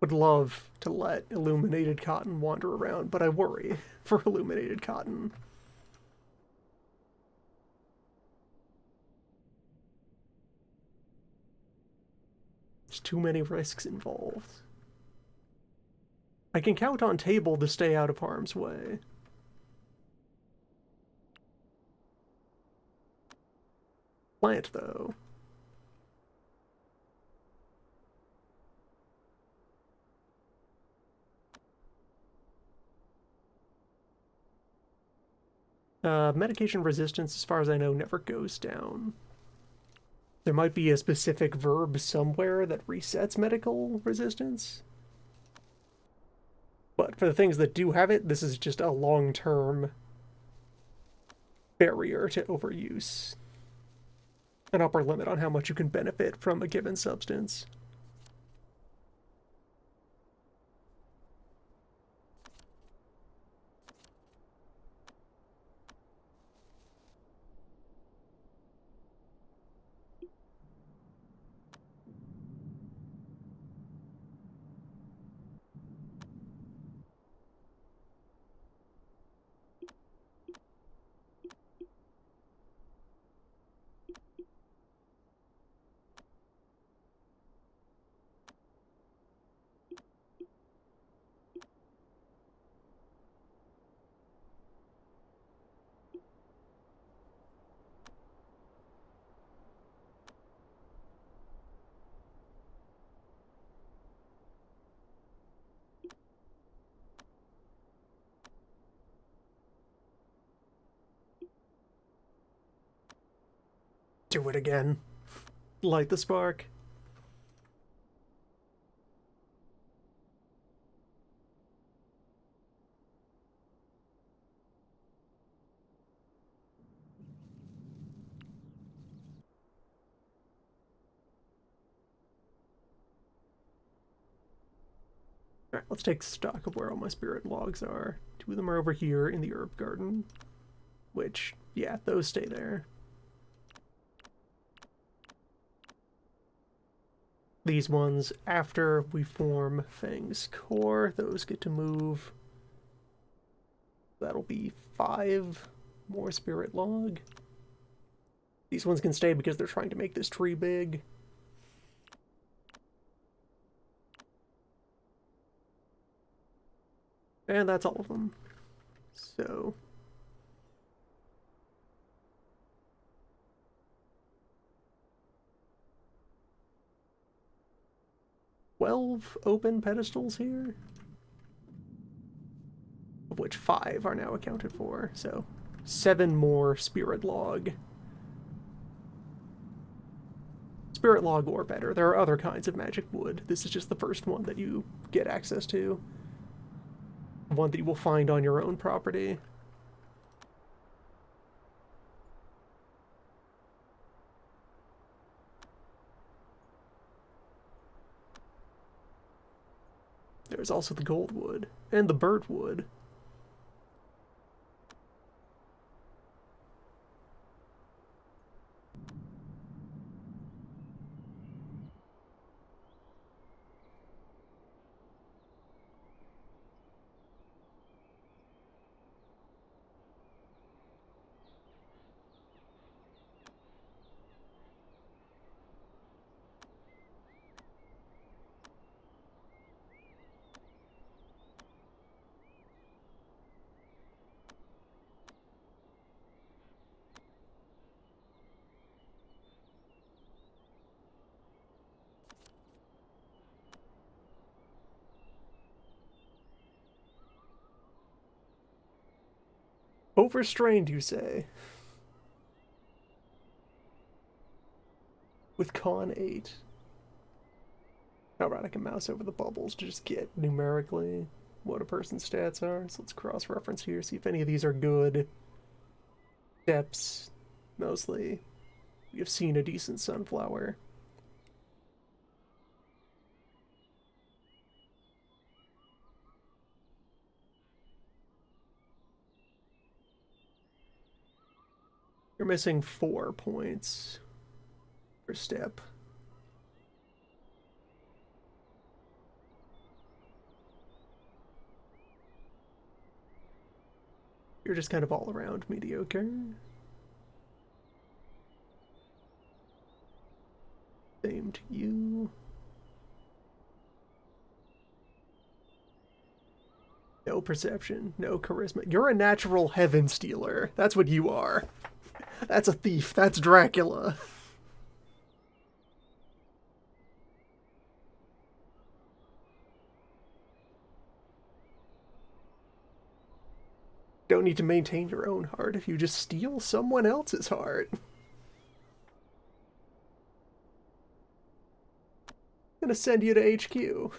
[SPEAKER 1] Would love to let illuminated cotton wander around, but I worry for illuminated cotton. There's too many risks involved. I can count on Table to stay out of harm's way. Plant, though. Medication resistance, as far as I know, never goes down. There might be a specific verb somewhere that resets medical resistance. But for the things that do have it, this is just a long-term barrier to overuse. An upper limit on how much you can benefit from a given substance. Do it again. Light the spark. Alright, let's take stock of where all my spirit logs are. 2 of them are over here in the herb garden. Which, yeah, those stay there. These ones, after we form Fang's core, those get to move. That'll be 5 more spirit log. These ones can stay because they're trying to make this tree big. And that's all of them. So... 12 open pedestals here, of which 5 are now accounted for, so 7 more spirit log. Spirit log or better. There are other kinds of magic wood. This is just the first one that you get access to. One that you will find on your own property. There's also the gold wood and the bird wood. Overstrained, you say? With con 8. Alright, I can mouse over the bubbles to just get numerically what a person's stats are. So let's cross-reference here, see if any of these are good. Depths, mostly. We have seen a decent sunflower. You're missing 4 points per step. You're just kind of all around mediocre. Same to you. No perception, no charisma. You're a natural heaven stealer. That's what you are. That's a thief. That's Dracula. Don't need to maintain your own heart if you just steal someone else's heart. I'm gonna send you to HQ. You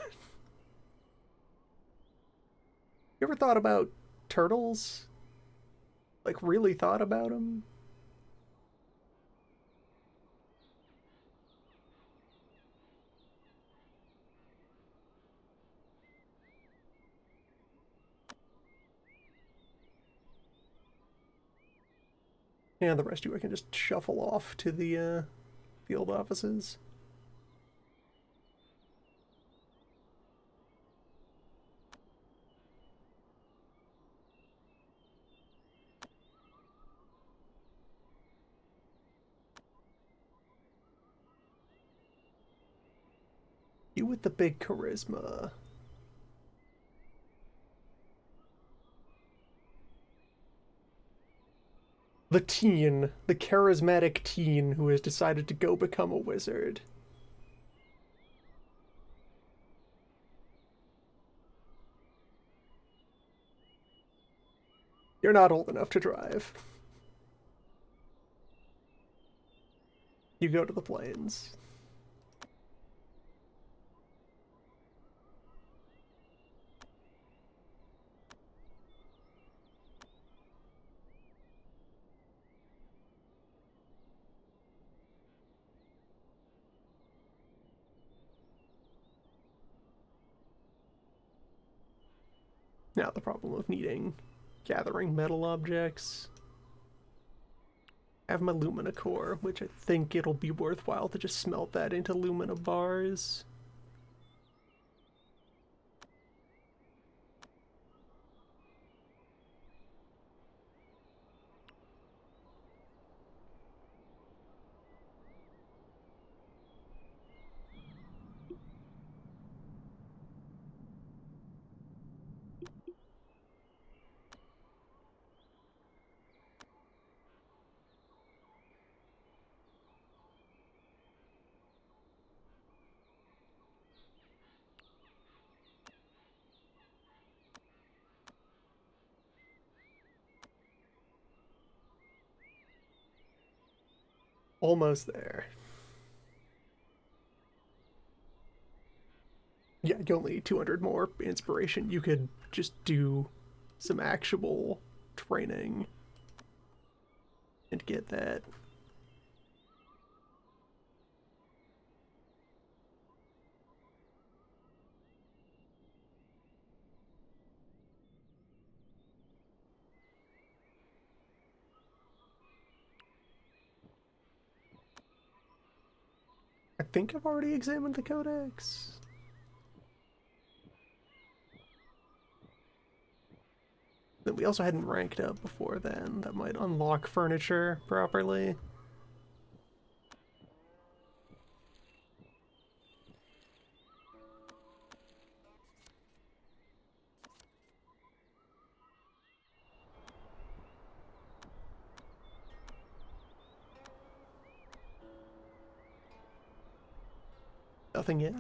[SPEAKER 1] ever thought about turtles? Like, really thought about them. And the rest of you I can just shuffle off to the field offices. You with the big charisma. The teen, the charismatic teen who has decided to go become a wizard. You're not old enough to drive. You go to the plains. Now the problem of gathering metal objects. I have my Lumina core, which I think it'll be worthwhile to just smelt that into Lumina bars. Almost there. Yeah, you only need 200 more inspiration. You could just do some actual training and get that. I think I've already examined the codex. That we also hadn't ranked up before then. That might unlock furniture properly. Nothing yet.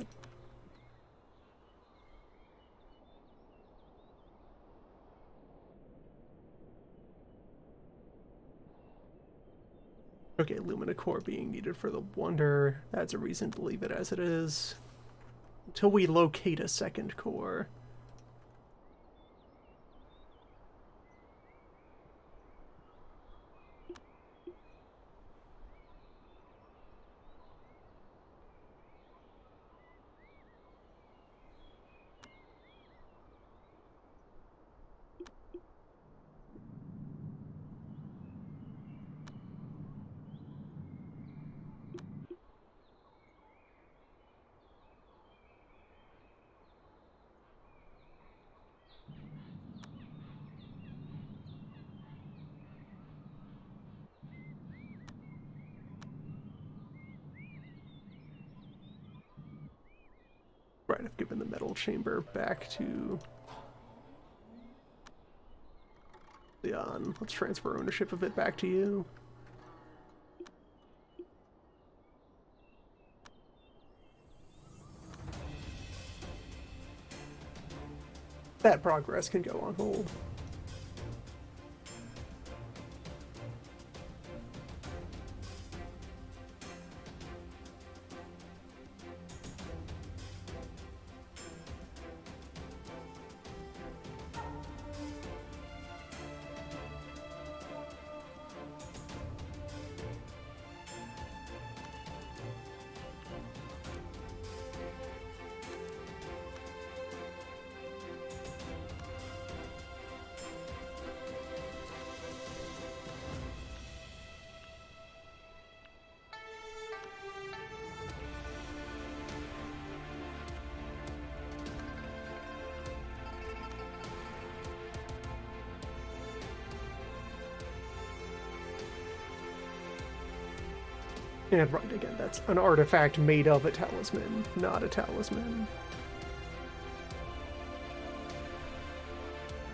[SPEAKER 1] Okay, Lumina core being needed for the wonder. That's a reason to leave it as it is. Until we locate a second core. Right, I've given the metal chamber back to Leon. Let's transfer ownership of it back to you. That progress can go on hold. And right, again, that's an artifact made of a talisman, not a talisman.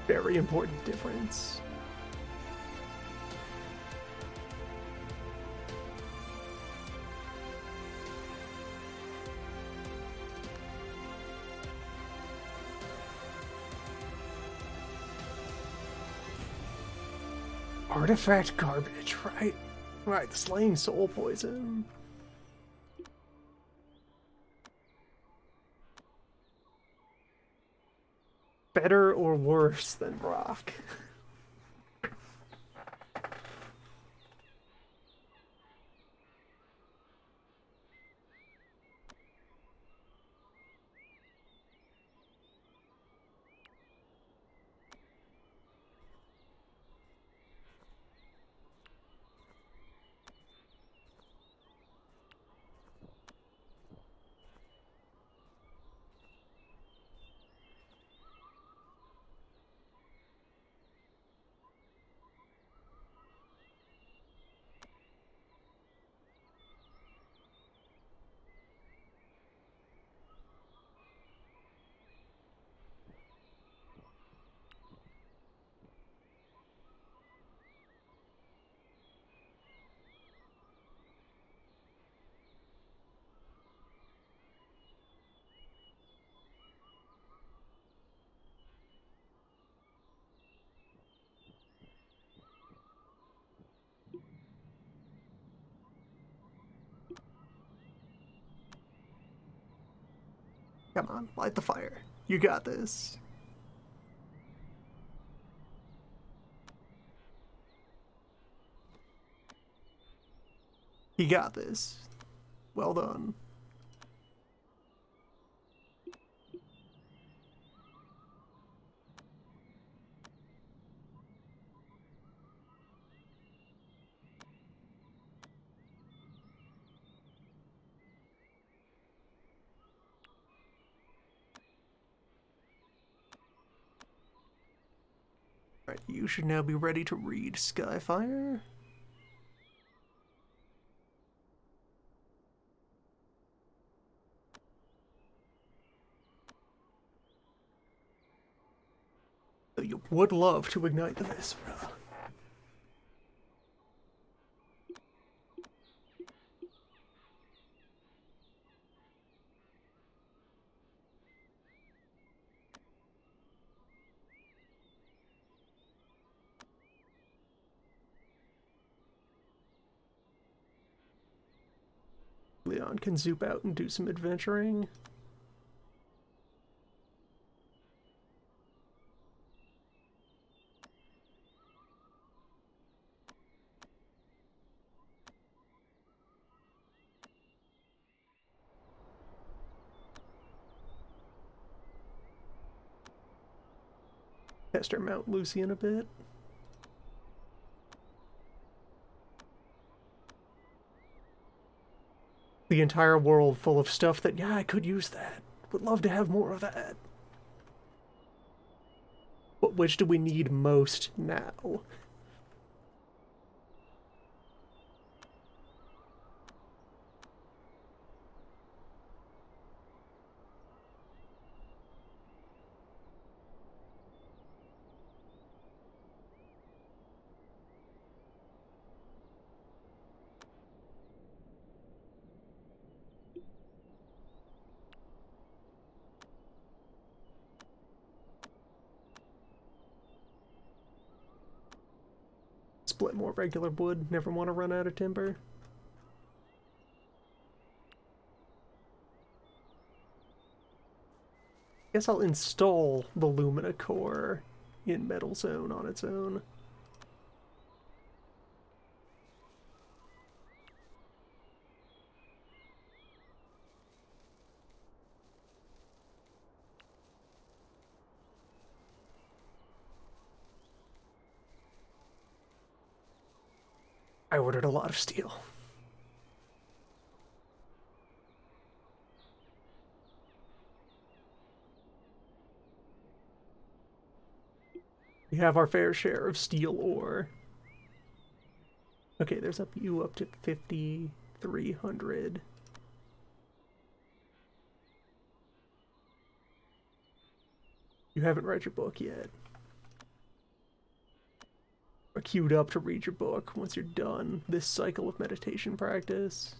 [SPEAKER 1] Very important difference. Artifact garbage, right? Right, the Slaying Soul Poison. Better or worse than rock? Come on, light the fire. You got this. You got this. Well done. Right, you should now be ready to read Skyfire. So you would love to ignite the Viscera. Leon can zoop out and do some adventuring. Test our Mount Lucian a bit. The entire world full of stuff that, yeah, I could use that. Would love to have more of that. But which do we need most now? Split more regular wood, never want to run out of timber. Guess I'll install the Lumina Core in Metal Zone on its own. I ordered a lot of steel. We have our fair share of steel ore. Okay, there's you up to 50, 300. You haven't read your book yet. Or queued up to read your book once you're done this cycle of meditation practice.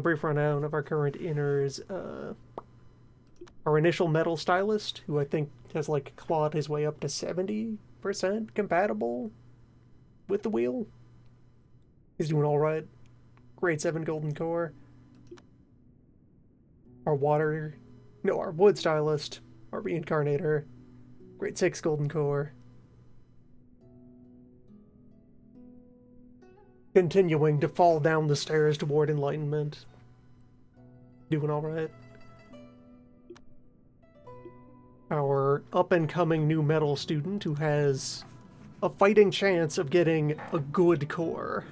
[SPEAKER 1] Brief rundown of our current inners. Our initial metal stylist, who I think has like clawed his way up to 70% compatible with the wheel. He's doing all right. Grade 7 golden core. Our wood stylist, our reincarnator, grade 6 golden core. Continuing to fall down the stairs toward enlightenment. Doing all right. Our up-and-coming new metal student who has a fighting chance of getting a good core.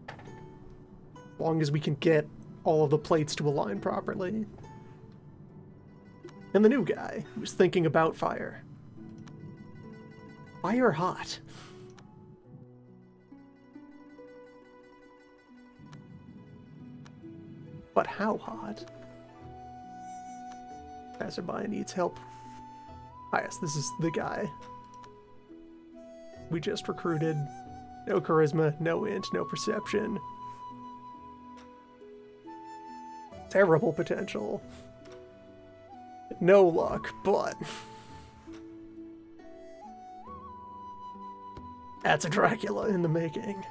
[SPEAKER 1] As long as we can get all of the plates to align properly. And the new guy who's thinking about fire. Fire hot. But how hot? Passerby needs help. Ah, yes, this is the guy. We just recruited. No charisma, no int, no perception. Terrible potential. No luck, but... that's a Dracula in the making.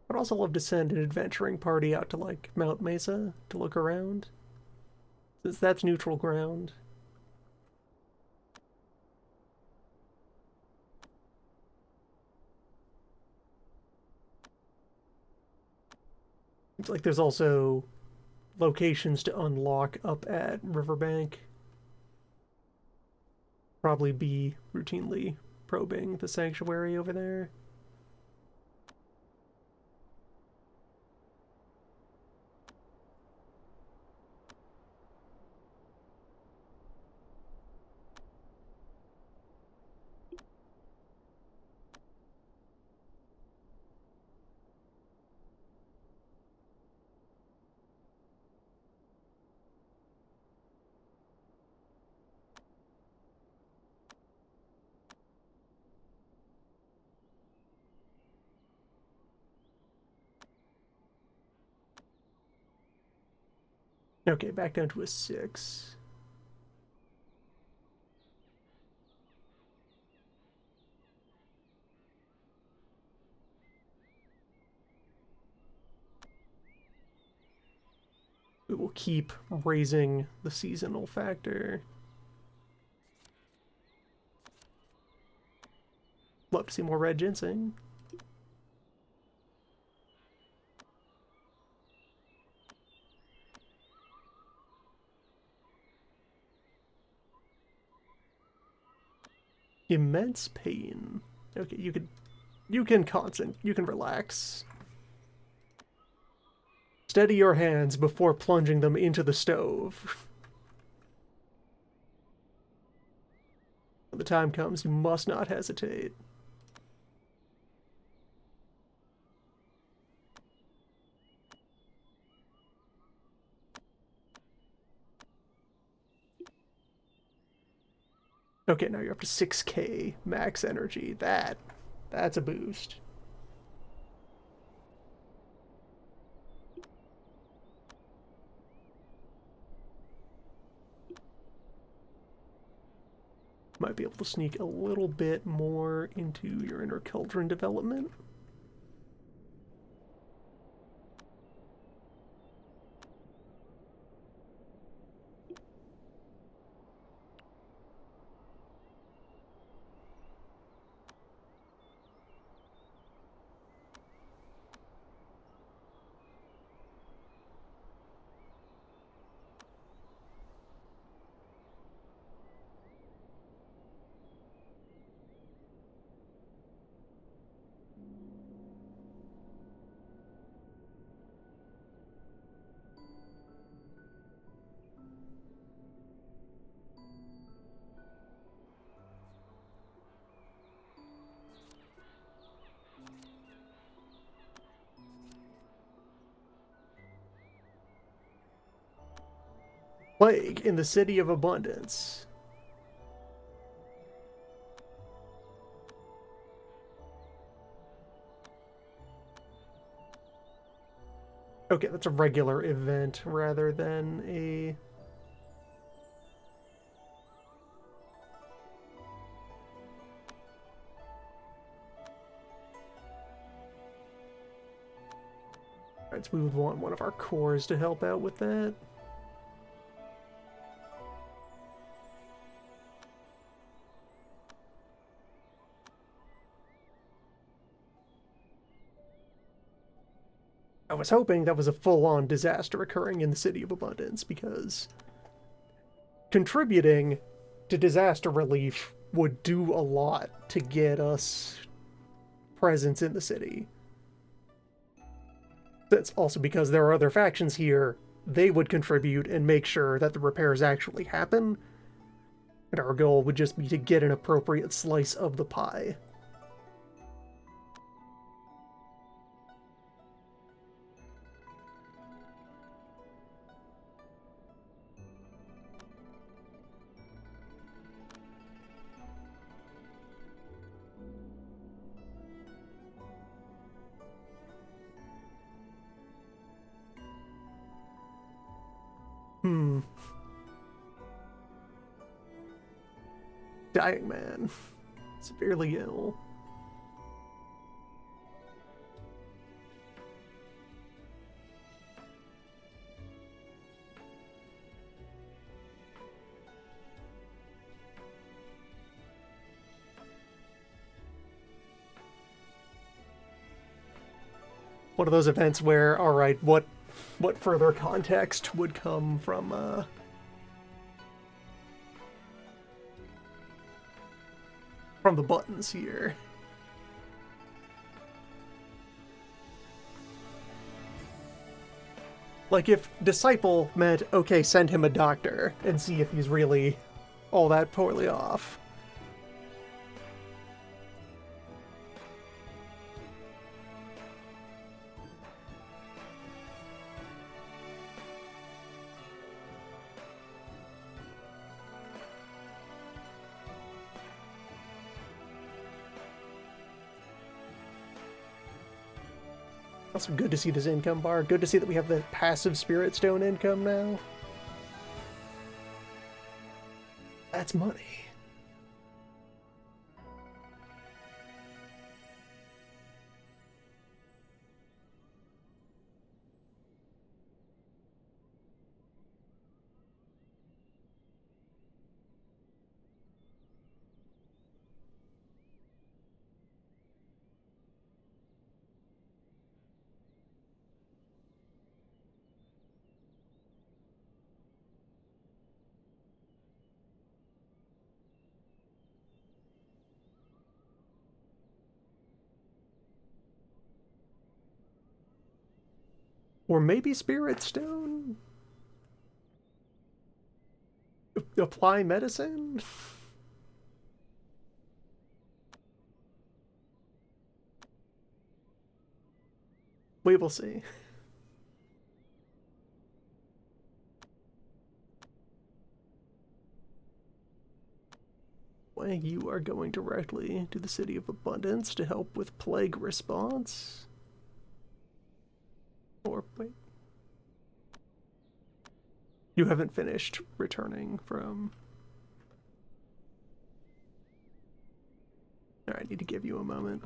[SPEAKER 1] I'd also love to send an adventuring party out to, like, Mount Mesa to look around. Since that's neutral ground. It's like there's also locations to unlock up at Riverbank. Probably be routinely probing the sanctuary over there. Okay, back down to a 6. We will keep raising the seasonal factor. Love to see more red ginseng. Immense pain. Okay, you can relax. Steady your hands before plunging them into the stove. When the time comes, you must not hesitate. Okay, now you're up to 6k max energy. That's a boost. Might be able to sneak a little bit more into your inner cauldron development. Plague in the City of Abundance. Okay, that's a regular event rather than a... Alright, so we would want one of our cores to help out with that. I was hoping that was a full-on disaster occurring in the City of Abundance, because contributing to disaster relief would do a lot to get us presence in the city. That's also because there are other factions here. They would contribute and make sure that the repairs actually happen, and our goal would just be to get an appropriate slice of the pie. Dying man. Severely ill. One of those events where, alright, what further context would come from the buttons here? Like, if disciple meant, okay, send him a doctor and see if he's really all that poorly off. Also good to see this income bar. Good to see that we have the passive Spirit Stone income now. That's money. Or maybe Spirit Stone? Apply medicine? We will see. Well, you are going directly to the City of Abundance to help with plague response. Or wait. You haven't finished returning from... Alright, I need to give you a moment.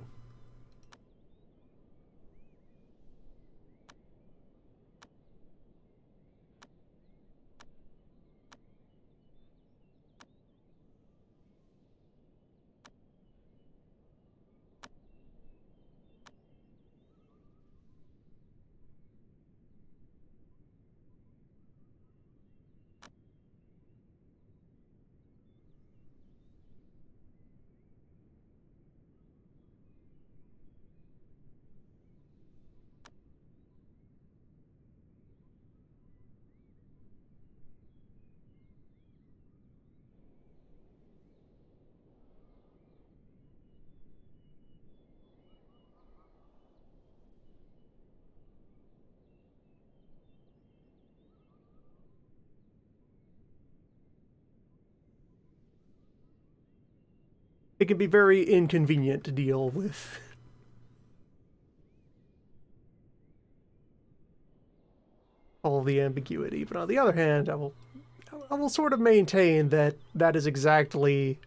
[SPEAKER 1] It can be very inconvenient to deal with all the ambiguity, but on the other hand, I will sort of maintain that that is exactly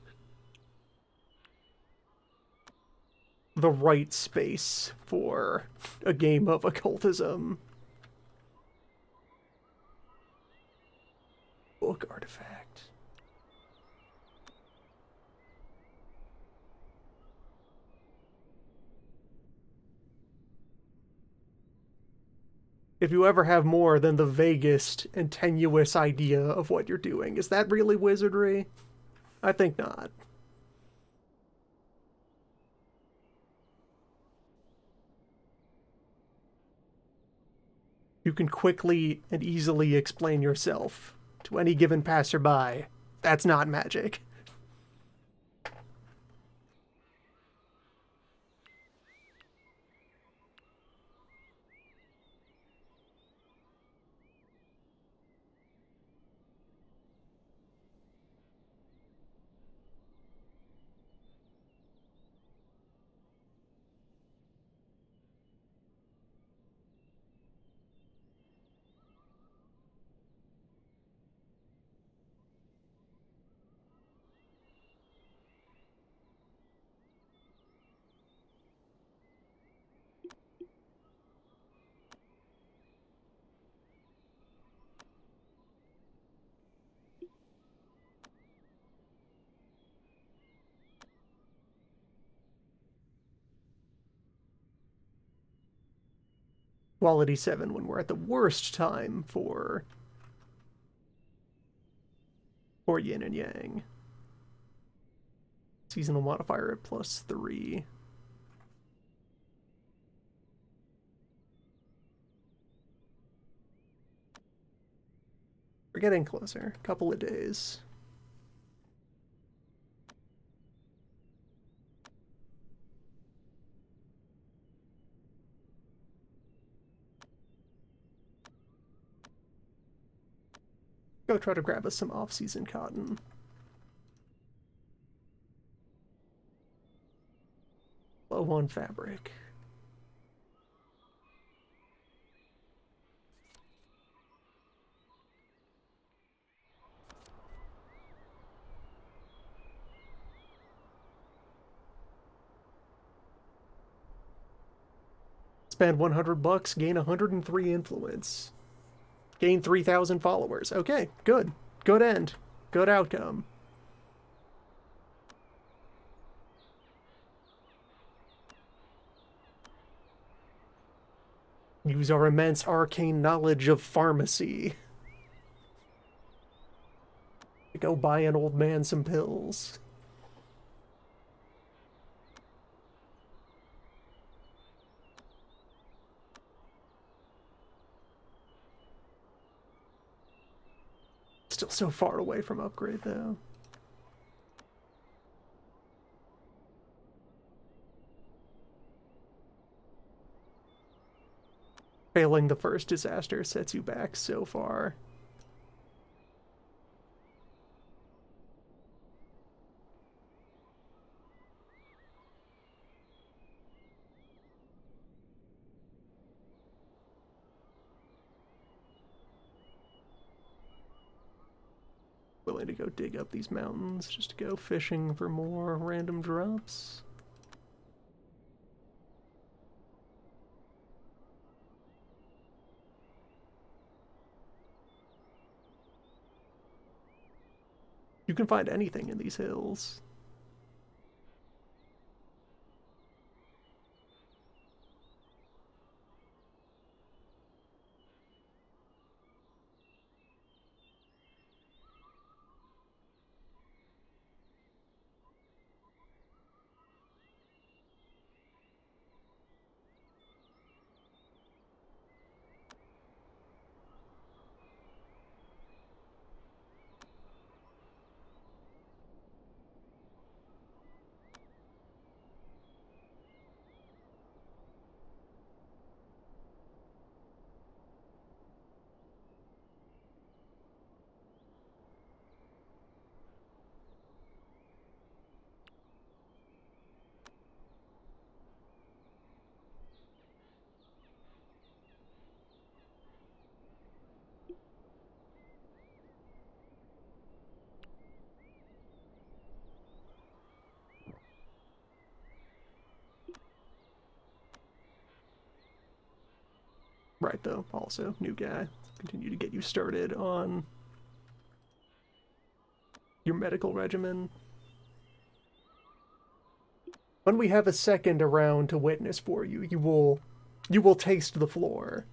[SPEAKER 1] the right space for a game of occultism. Book artifact. If you ever have more than the vaguest and tenuous idea of what you're doing, is that really wizardry? I think not. You can quickly and easily explain yourself to any given passerby. That's not magic. Quality 7 when we're at the worst time for yin and yang. Seasonal modifier at +3. We're getting closer. Couple of days. Go try to grab us some off-season cotton. Low on fabric. Spend $100, gain 103 influence. Gain 3,000 followers. Okay, good. Good end. Good outcome. Use our immense arcane knowledge of pharmacy. Go buy an old man some pills. Still so far away from upgrade, though. Failing the first disaster sets you back so far. Willing to go dig up these mountains just to go fishing for more random drops. You can find anything in these hills. Right, though, also, new guy. Continue to get you started on your medical regimen. When we have a second around to witness for you, you will taste the floor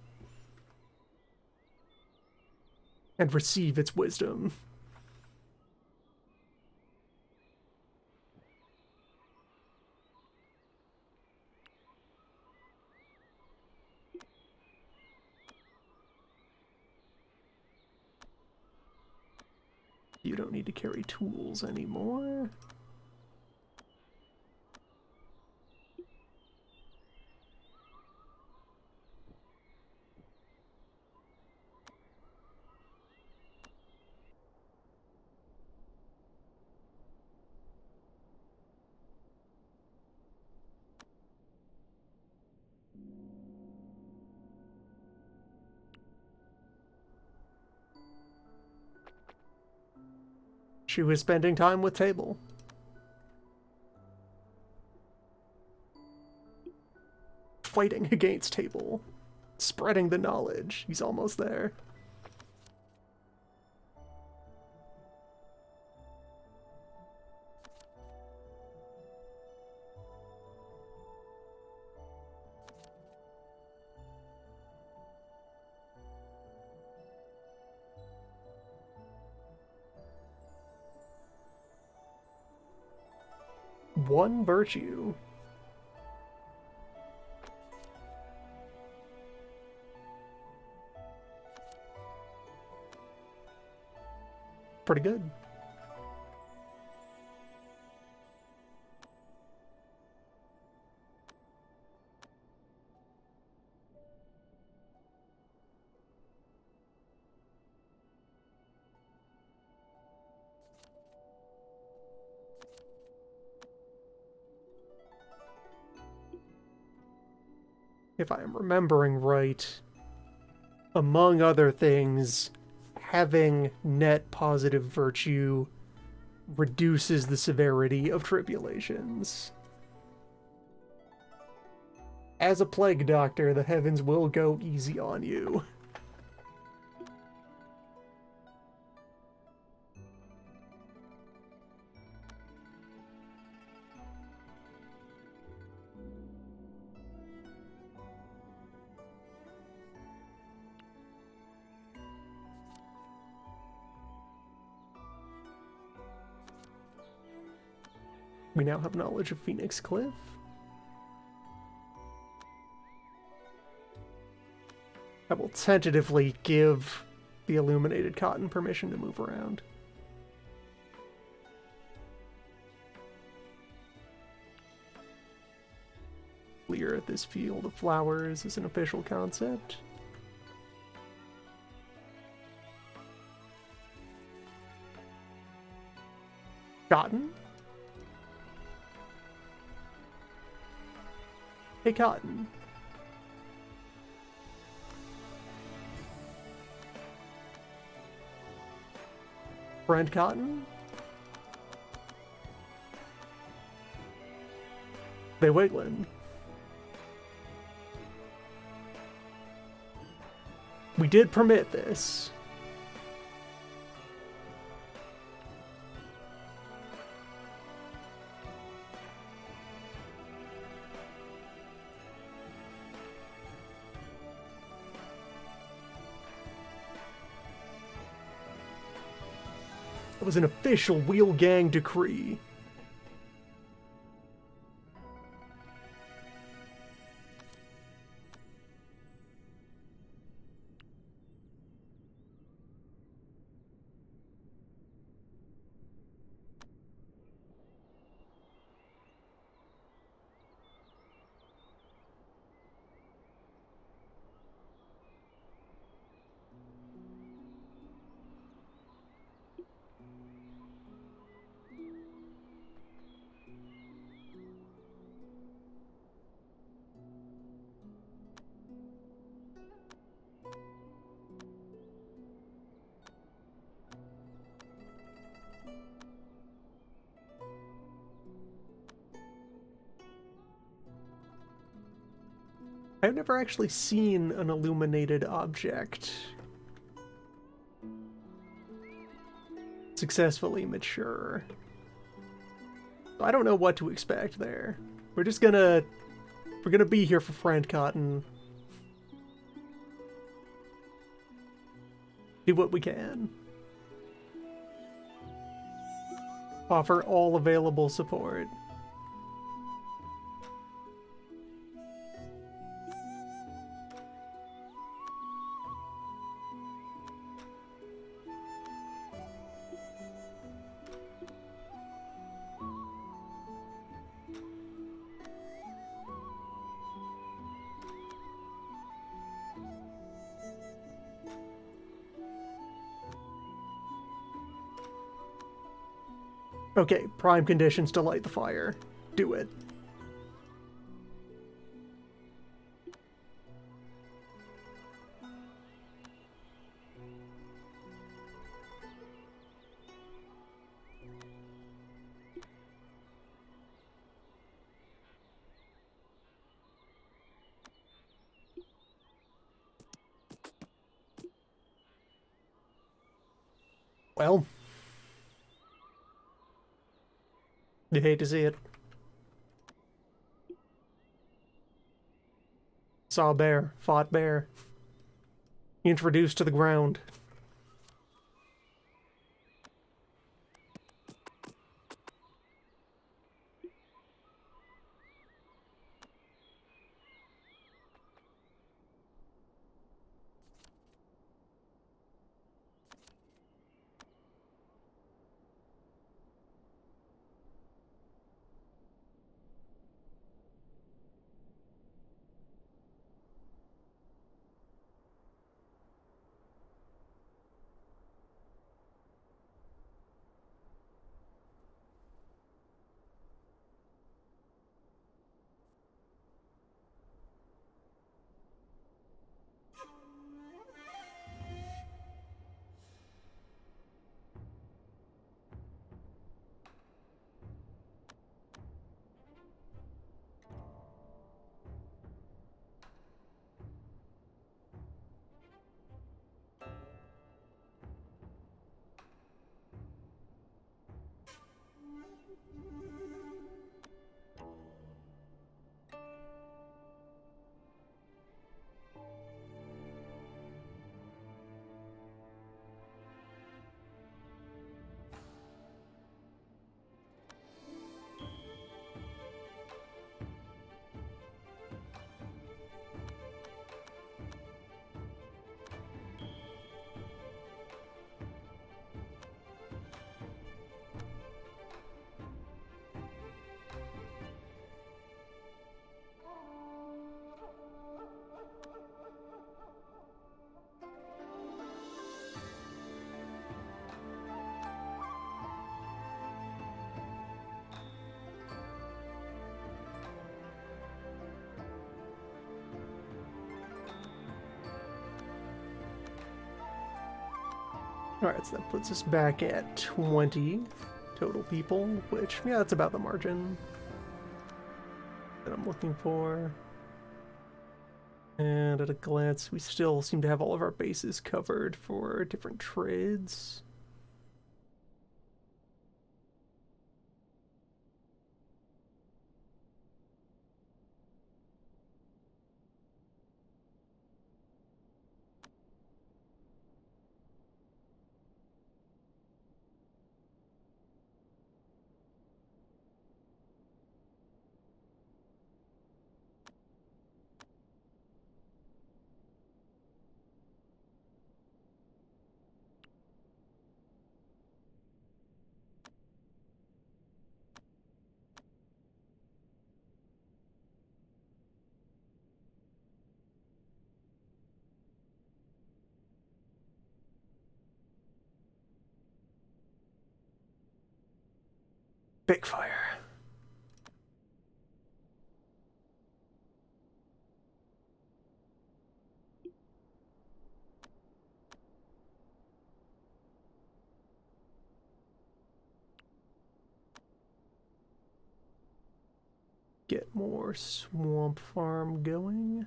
[SPEAKER 1] and receive its wisdom. You don't need to carry tools anymore. She was spending time with Table. Fighting against Table. Spreading the knowledge. He's almost there. One virtue. Pretty good. If I am remembering right, among other things, having net positive virtue reduces the severity of tribulations. As a plague doctor, the heavens will go easy on you. We now have knowledge of Phoenix Cliff. I will tentatively give the Illuminated Cotton permission to move around. Clear at this field of flowers is an official concept. Cotton? Hey, Cotton. Friend Cotton? They Wigglin. We did permit this. was an official Wheel Gang decree. I've never actually seen an illuminated object successfully mature. I don't know what to expect there. We're gonna be here for Friend Cotton. Do what we can. Offer all available support. Okay, prime conditions to light the fire. Do it. Well, you hate to see it. Saw bear, fought bear. Introduced to the ground. Alright, so that puts us back at 20 total people, which, yeah, that's about the margin that I'm looking for. And at a glance, we still seem to have all of our bases covered for different trades. Big fire. Get more swamp farm going.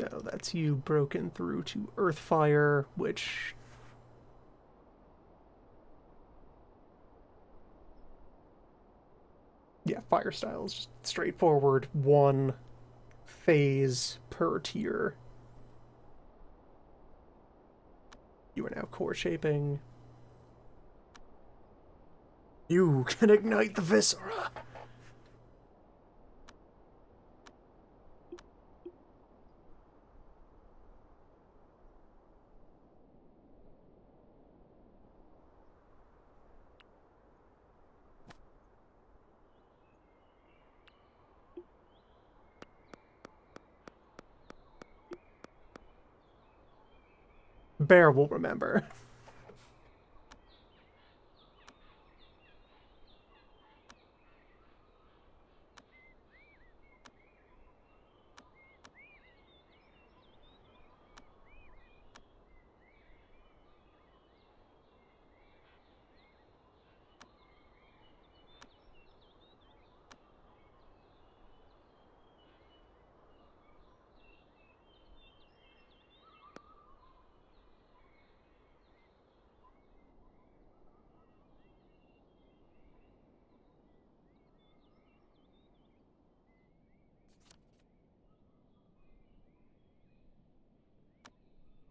[SPEAKER 1] So that's you broken through to Earthfire, which... Yeah, fire style is just straightforward, one phase per tier. You are now core shaping. You can ignite the viscera. Bear will remember.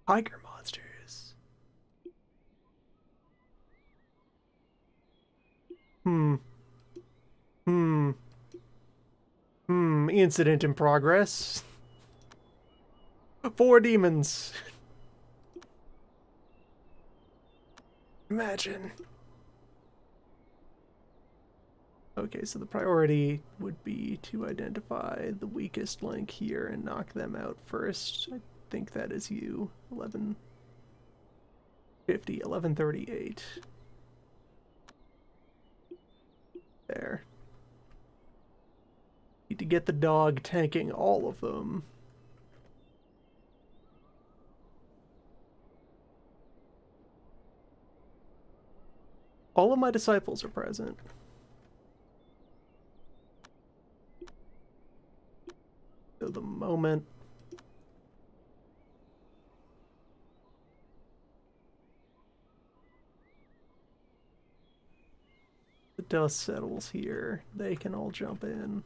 [SPEAKER 1] Tiger monsters. Hmm. Hmm. Incident in progress. 4 demons. Imagine. Okay, so the priority would be to identify the weakest link here and knock them out first. I think that is you. 1150, 1138. There. Need to get the dog tanking all of them. All of my disciples are present. So the moment the dust settles here, they can all jump in.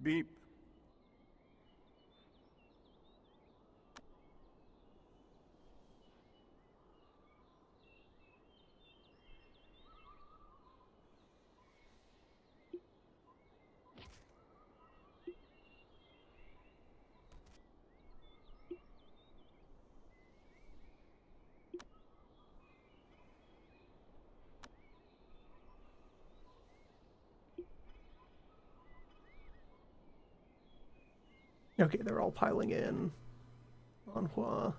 [SPEAKER 2] Beep.
[SPEAKER 1] Okay, they're all piling in on Hua.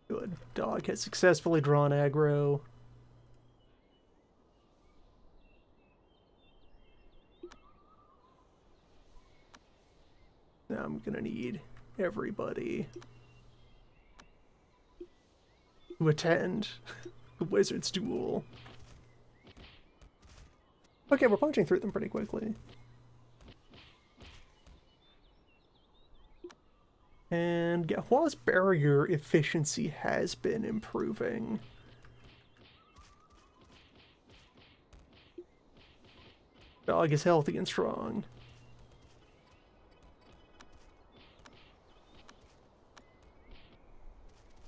[SPEAKER 1] Good. Dog has successfully drawn aggro. Now I'm gonna need everybody to attend the Wizard's Duel. Okay, we're punching through them pretty quickly. And Gahua's barrier efficiency has been improving. Dog is healthy and strong.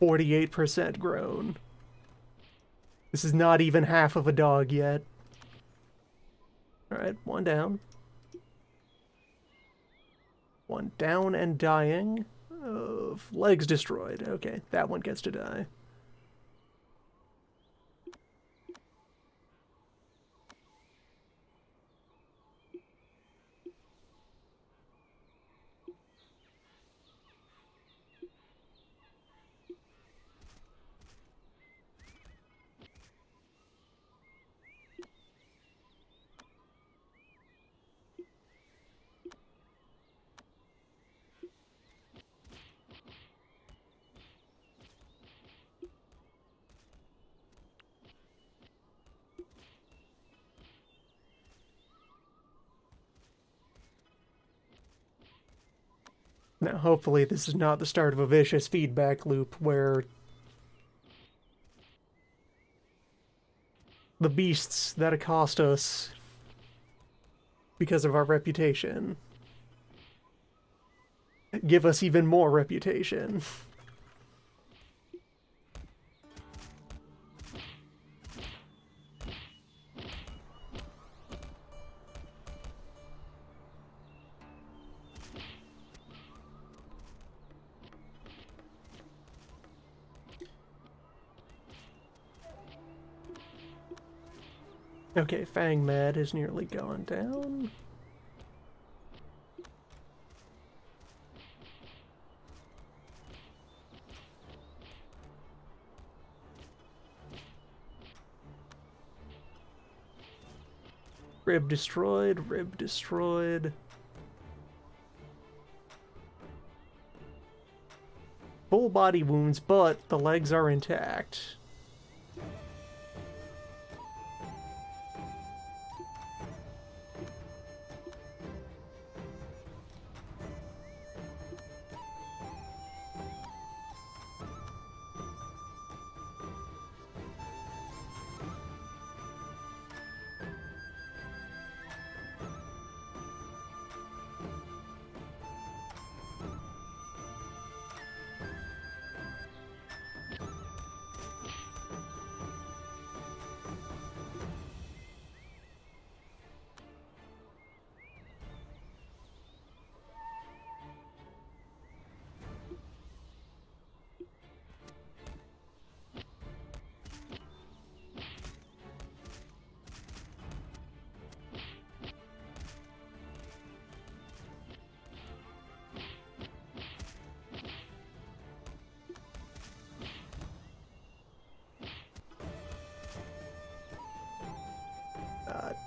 [SPEAKER 1] %48 grown. This is not even half of a dog yet. Alright, one down. One down and dying. Of legs destroyed. Okay, that one gets to die. Now, hopefully this is not the start of a vicious feedback loop where the beasts that accost us because of our reputation give us even more reputation. Okay, Fang Mad has nearly gone down. Rib destroyed, rib destroyed. Full body wounds, but the legs are intact.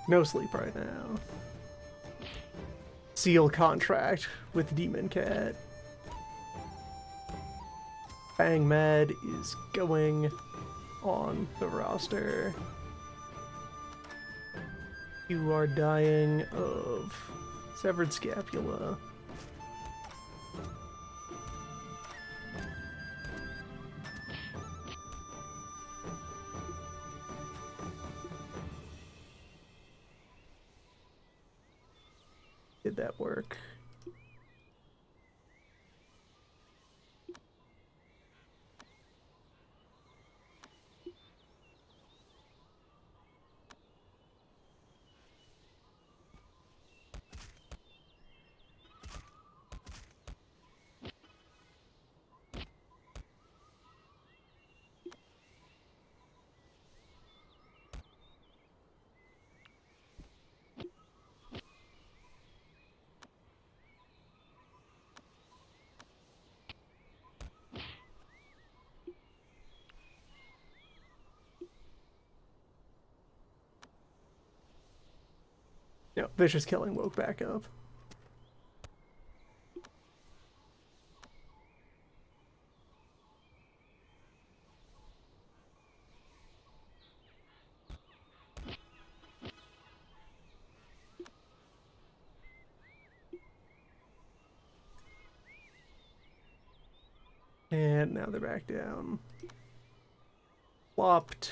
[SPEAKER 1] No sleep right now. Seal contract with Demon Cat. Fang Mad is going on the roster. You are dying of severed scapula. Did that work? No, Vicious Killing woke back up. And now they're back down. Flopped.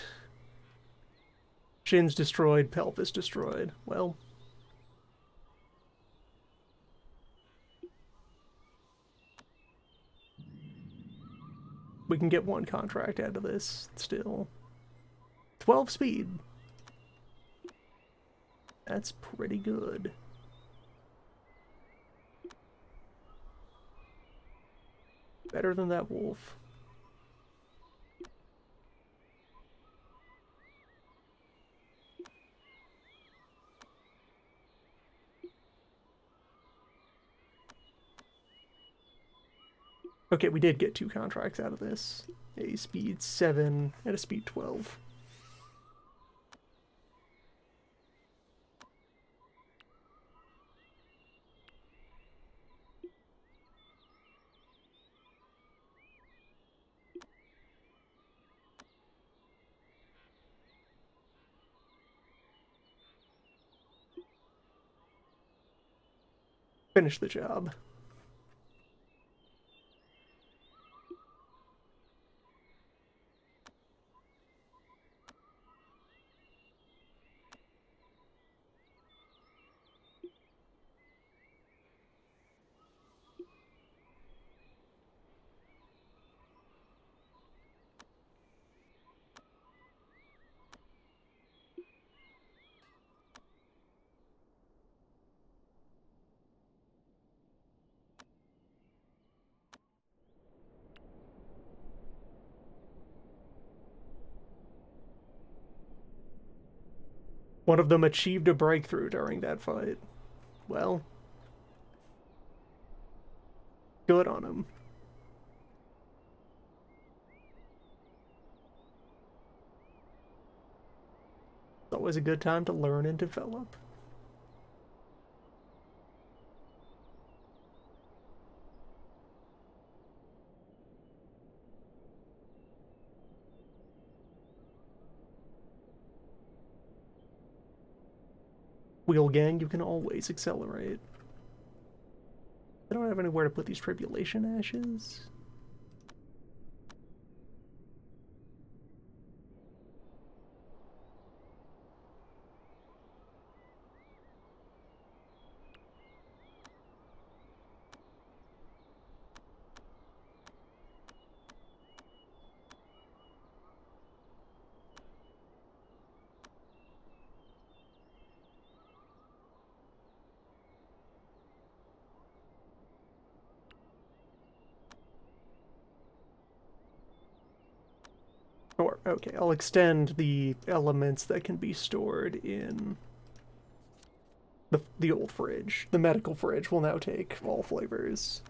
[SPEAKER 1] Shin's destroyed, pelvis destroyed. Well, we can get one contract out of this still. 12 speed. That's pretty good. Better than that wolf. Okay, we did get 2 contracts out of this. A speed 7 and a speed 12. Finish the job. One of them achieved a breakthrough during that fight. Well, good on him. It's always a good time to learn and develop. Wheel gang, you can always accelerate. I don't have anywhere to put these tribulation ashes. Sure, okay, I'll extend the elements that can be stored in the old fridge. The medical fridge will now take all flavors.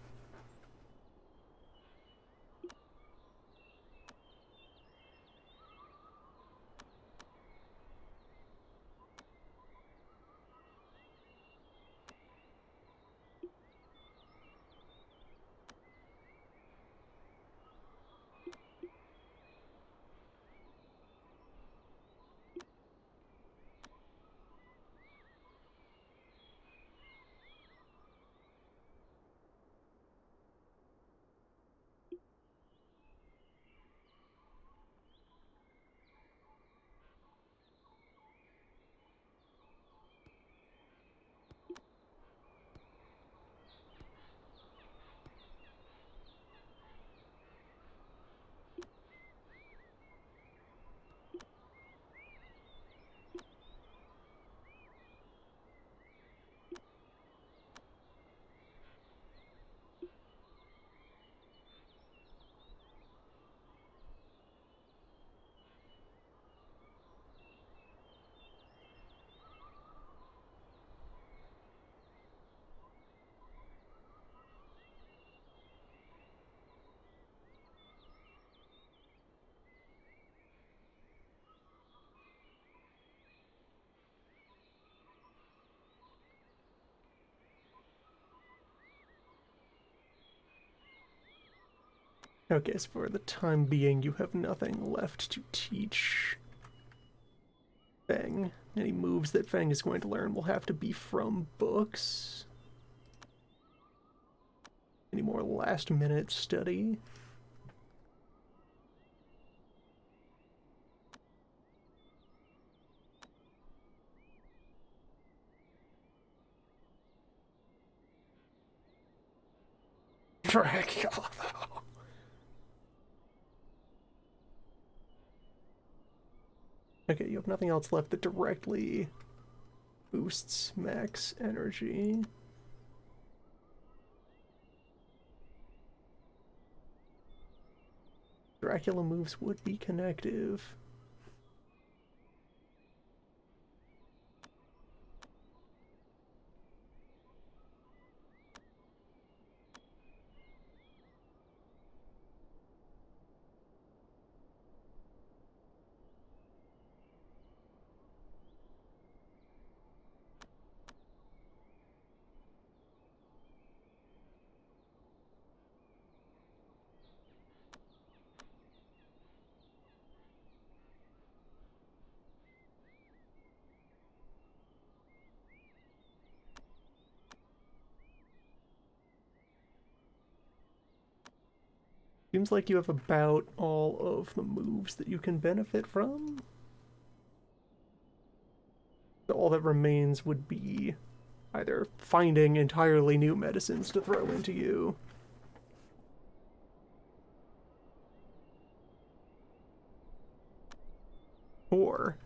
[SPEAKER 1] Okay, so for the time being, you have nothing left to teach Feng. Any moves that Feng is going to learn will have to be from books. Any more last-minute study? Dracula, though. Okay, you have nothing else left that directly boosts max energy. Dracula moves would be connective. Seems like you have about all of the moves that you can benefit from. So all that remains would be either finding entirely new medicines to throw into you, or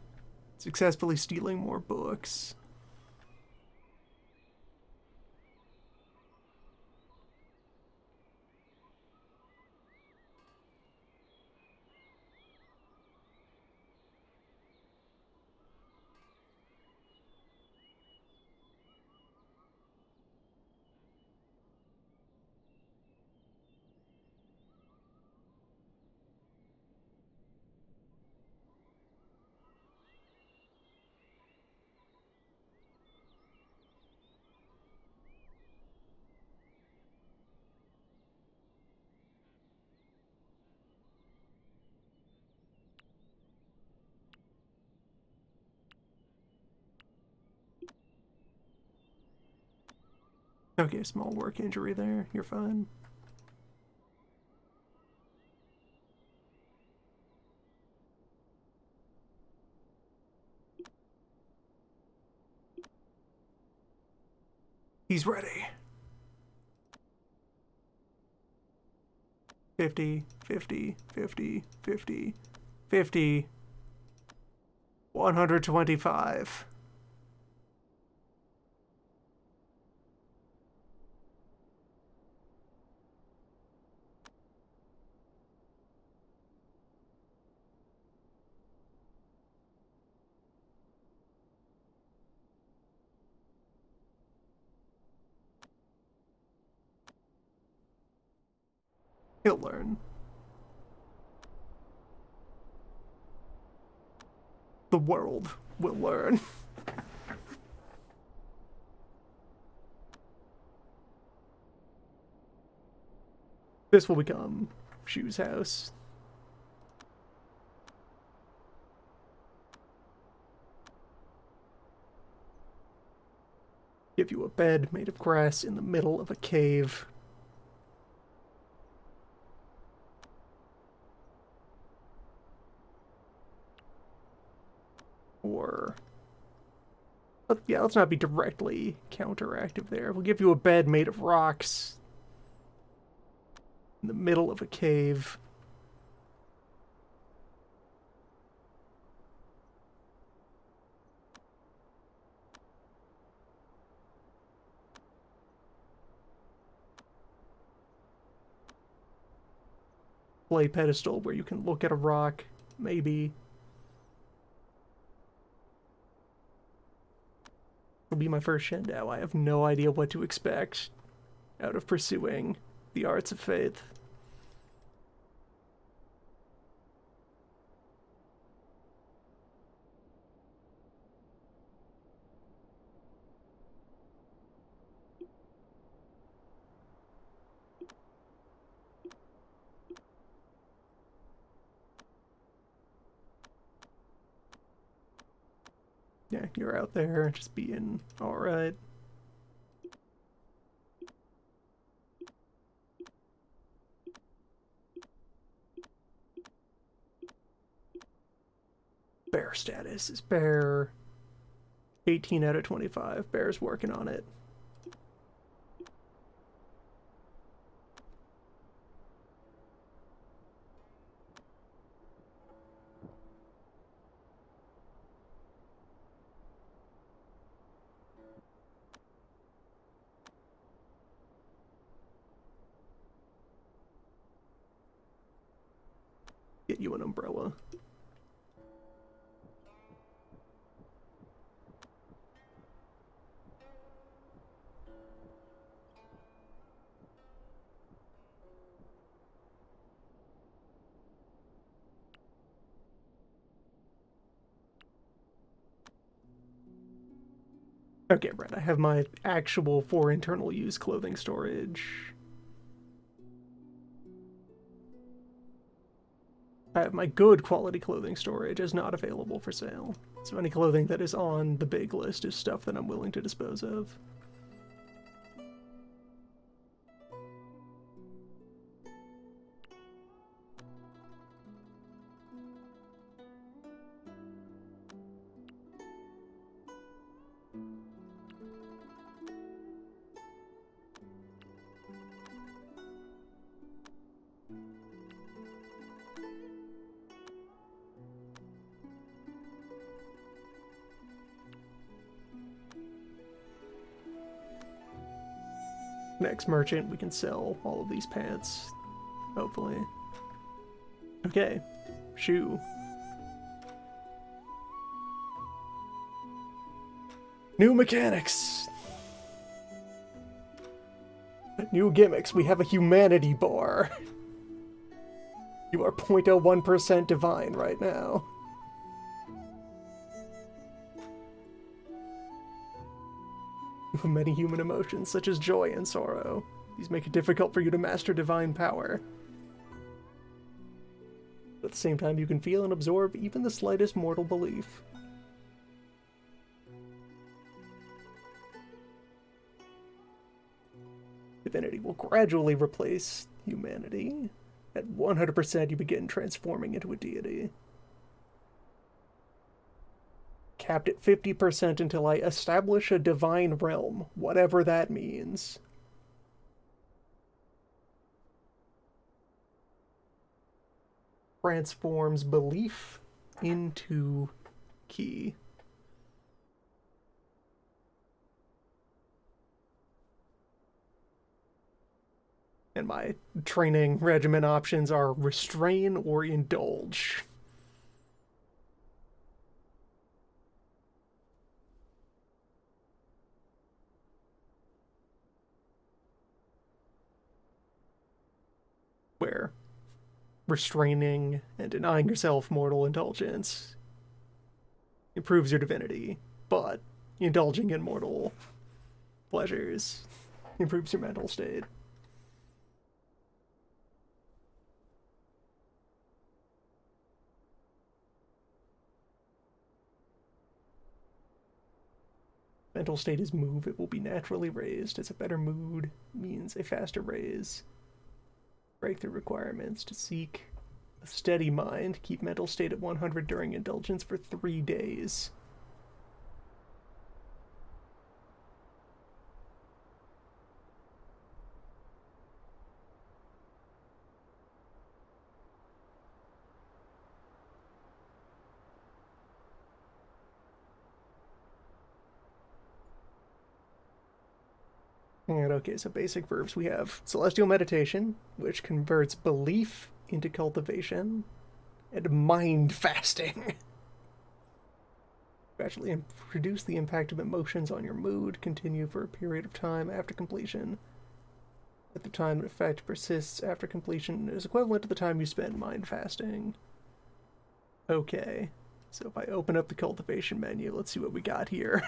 [SPEAKER 1] successfully stealing more books. Okay, small work injury there. You're fine. He's ready. 50, 50, 50, 50, 50, 125. He'll learn. The world will learn. This will become Shu's house. Give you a bed made of grass in the middle of a cave. Or... But yeah, let's not be directly counteractive there. We'll give you a bed made of rocks in the middle of a cave. Play pedestal where you can look at a rock, maybe. It'll be my first Shendao. I have no idea what to expect out of pursuing the arts of faith. Yeah, you're out there just being alright. Bear status is Bear. 18 out of 25. Bear's working on it. get you an umbrella. Okay, right, I have my actual for internal use clothing storage. I have my good quality clothing storage is not available for sale. So any clothing that is on the big list is stuff that I'm willing to dispose of. Next merchant, we can sell all of these pants. Hopefully. Okay. Shoe. New mechanics! New gimmicks. We have a humanity bar. You are 0.01% divine right now. You have many human emotions, such as joy and sorrow. These make it difficult for you to master divine power. But at the same time, you can feel and absorb even the slightest mortal belief. Divinity will gradually replace humanity. At 100%, you begin transforming into a deity. Capped at 50% until I establish a divine realm, whatever that means. Transforms belief into ki. And my training regimen options are restrain or indulge. Where restraining and denying yourself mortal indulgence improves your divinity, but indulging in mortal pleasures improves your mental state. Mental state is move. It will be naturally raised. As a better mood means a faster raise. Breakthrough requirements to seek a steady mind. Keep mental state at 100 during indulgence for 3 days. And okay, so basic verbs. We have celestial meditation, which converts belief into cultivation, and mind fasting. Gradually reduce the impact of emotions on your mood. Continue for a period of time after completion. At the time the effect persists after completion is equivalent to the time you spend mind fasting. Okay, so if I open up the cultivation menu, let's see what we got here.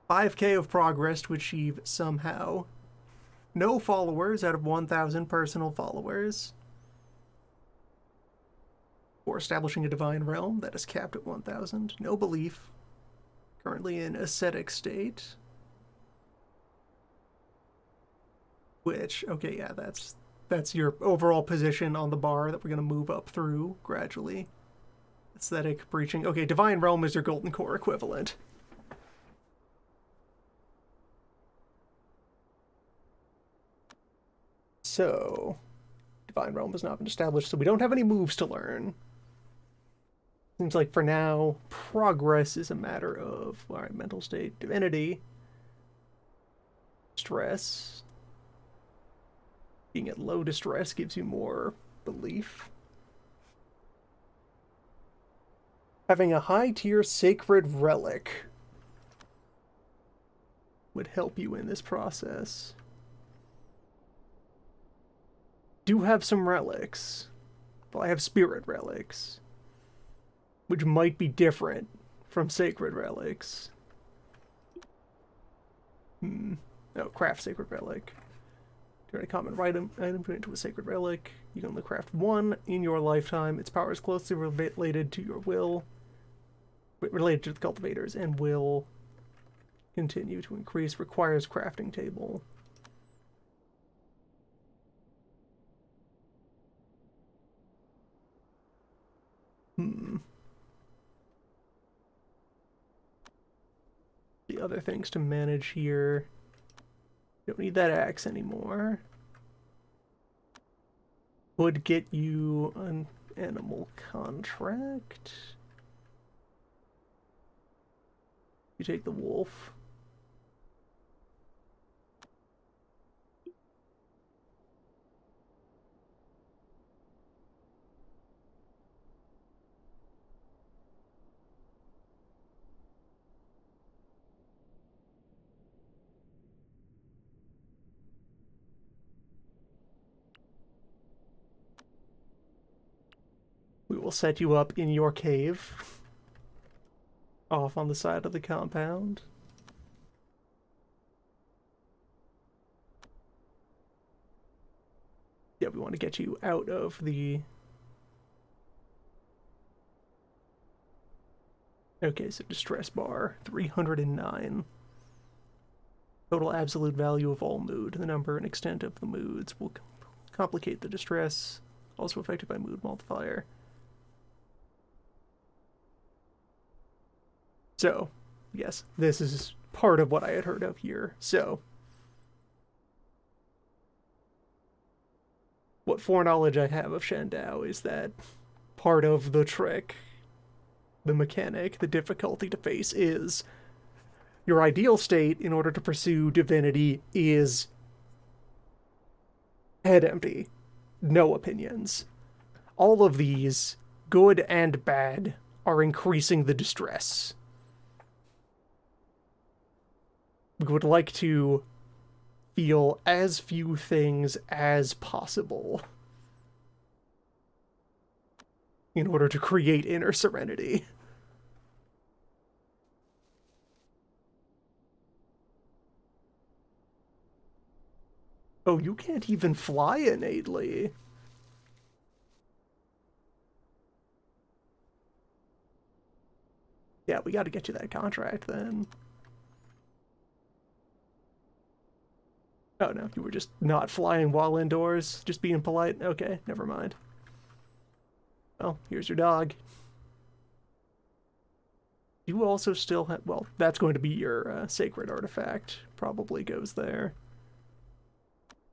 [SPEAKER 1] 5k of progress to achieve somehow. No followers out of 1,000 personal followers. For establishing a divine realm that is capped at 1,000. No belief. Currently in ascetic state. Which, okay, yeah, that's your overall position on the bar that we're going to move up through gradually. Aesthetic, preaching. Okay, divine realm is your golden core equivalent. So, divine realm has not been established, so we don't have any moves to learn. Seems like for now, progress is a matter of, alright, mental state, divinity, stress, Being at low distress gives you more belief. Having a high tier sacred relic would help you in this process. Do have some relics. Well, I have spirit relics, which might be different from sacred relics. Oh, craft sacred relic. Turn a common item into a sacred relic. You can only craft one in your lifetime. Its power is closely related to your will, related to the cultivators, and will continue to increase. Requires crafting table. The other things to manage here. Don't need that axe anymore. Would get you an animal contract. You take the wolf. We will set you up in your cave, off on the side of the compound. Yeah, we want to get you out of the... Okay, so distress bar, 309. Total absolute value of all mood. The number and extent of the moods will complicate the distress, also affected by mood multiplier. So, yes, this is part of what I had heard of here. So, what foreknowledge I have of Shandao is that part of the trick, the mechanic, the difficulty to face is your ideal state in order to pursue divinity is head empty, no opinions. All of these, good and bad, are increasing the distress. We would like to feel as few things as possible in order to create inner serenity. Oh, you can't even fly innately. Yeah, we got to get you that contract then. Oh no, you were just not flying while indoors, just being polite? Okay, never mind. Well, here's your dog. You also still have... Well, that's going to be your sacred artifact. Probably goes there.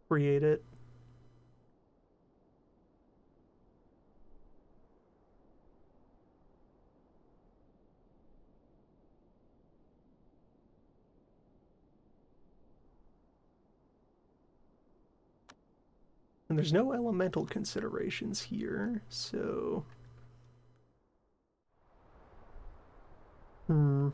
[SPEAKER 1] Create it. And there's no elemental considerations here, so... Hmm.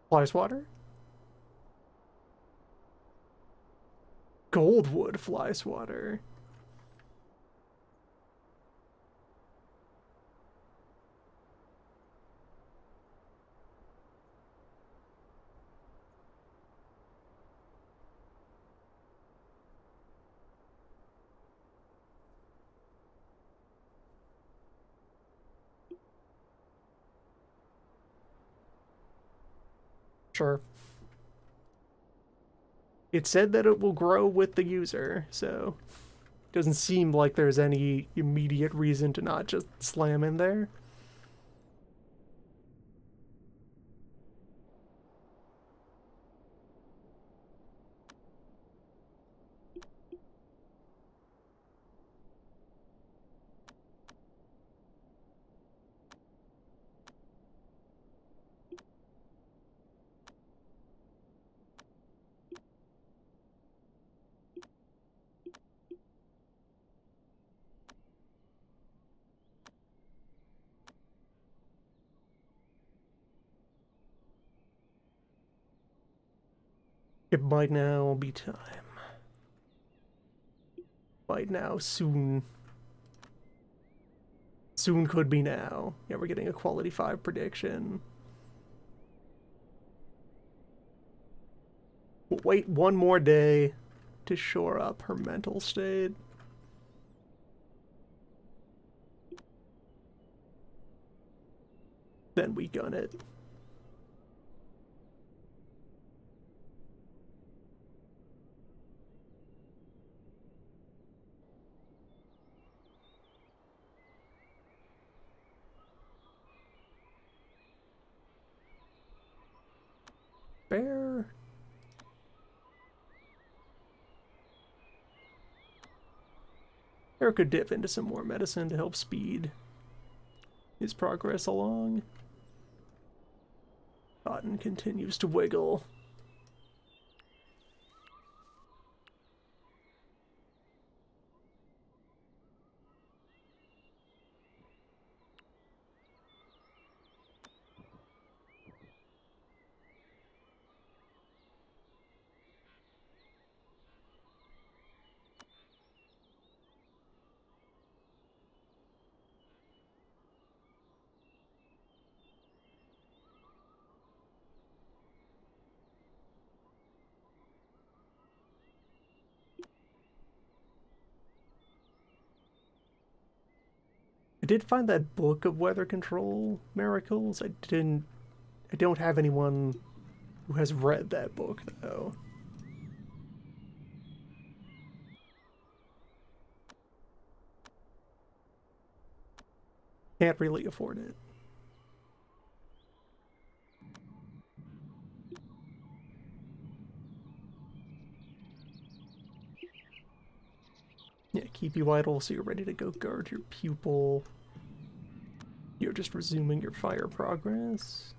[SPEAKER 1] Flyswatter? Goldwood Flyswatter. Sure. It said that it will grow with the user, so it doesn't seem like there's any immediate reason to not just slam in there. It might now be time. Might now, soon. Soon could be now. Yeah, we're getting a quality 5 prediction. We'll wait one more day to shore up her mental state. Then we gun it. Bear. Bear could dip into some more medicine to help speed his progress along. Cotton continues to wiggle. I did find that book of weather control miracles. I don't have anyone who has read that book though. Can't really afford it. Yeah, keep you idle so you're ready to go guard your pupil. You're just resuming your fire progress.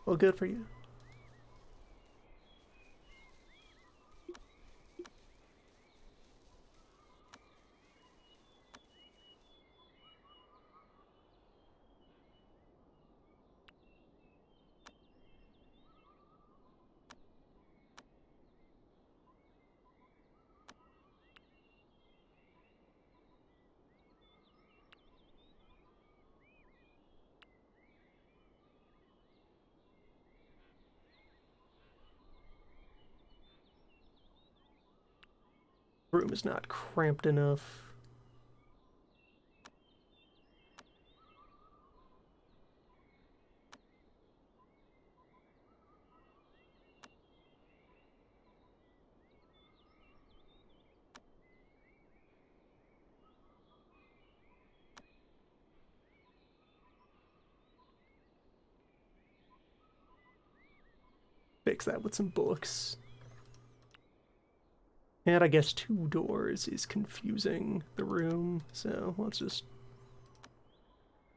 [SPEAKER 1] Well, good for you. Room is not cramped enough. Fix that with some books. And I guess 2 doors is confusing the room, so let's just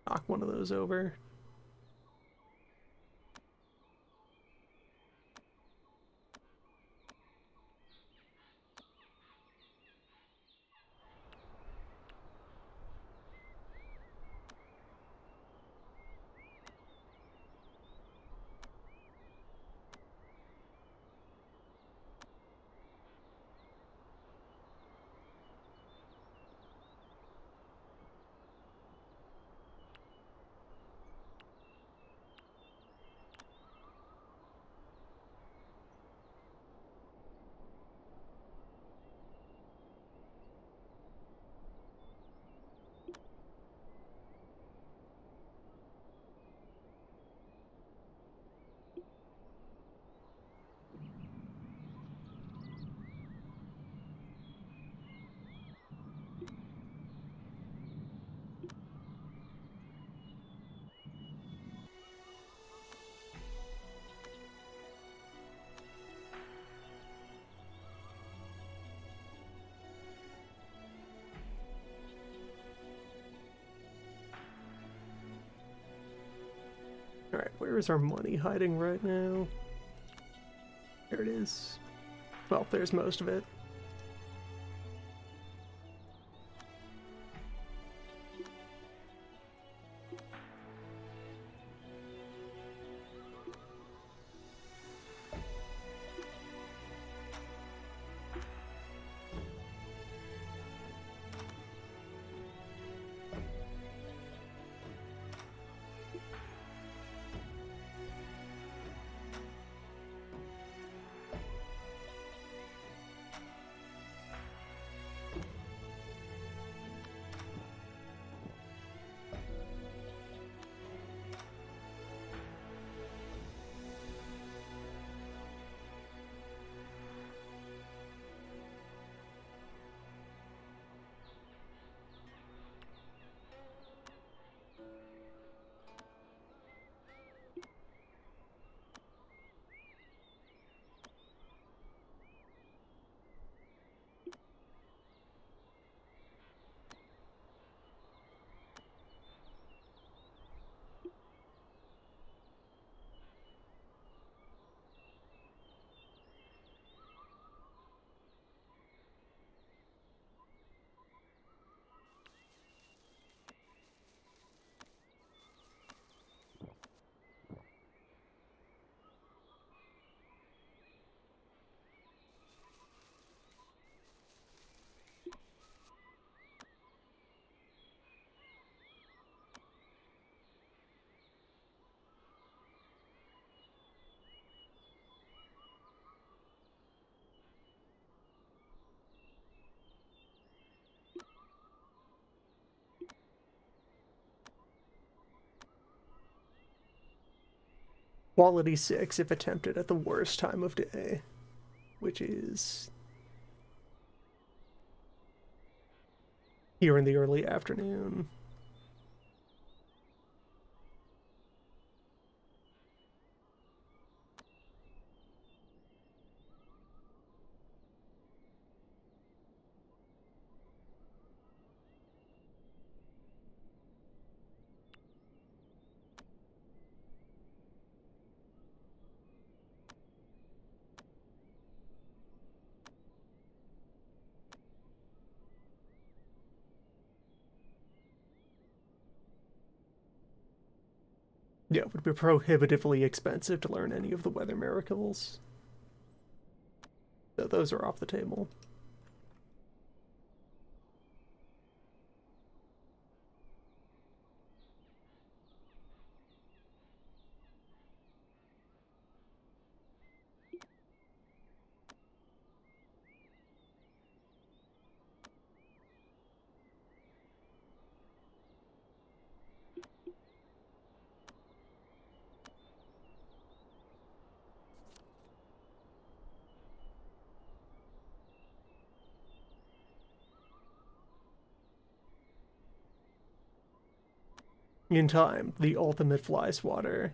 [SPEAKER 1] knock one of those over. Alright, where is our money hiding right now? There it is. Well, there's most of it. Quality 6 if attempted at the worst time of day, which is here in the early afternoon. Yeah, it would be prohibitively expensive to learn any of the weather miracles. So those are off the table. In time, the ultimate fly swatter.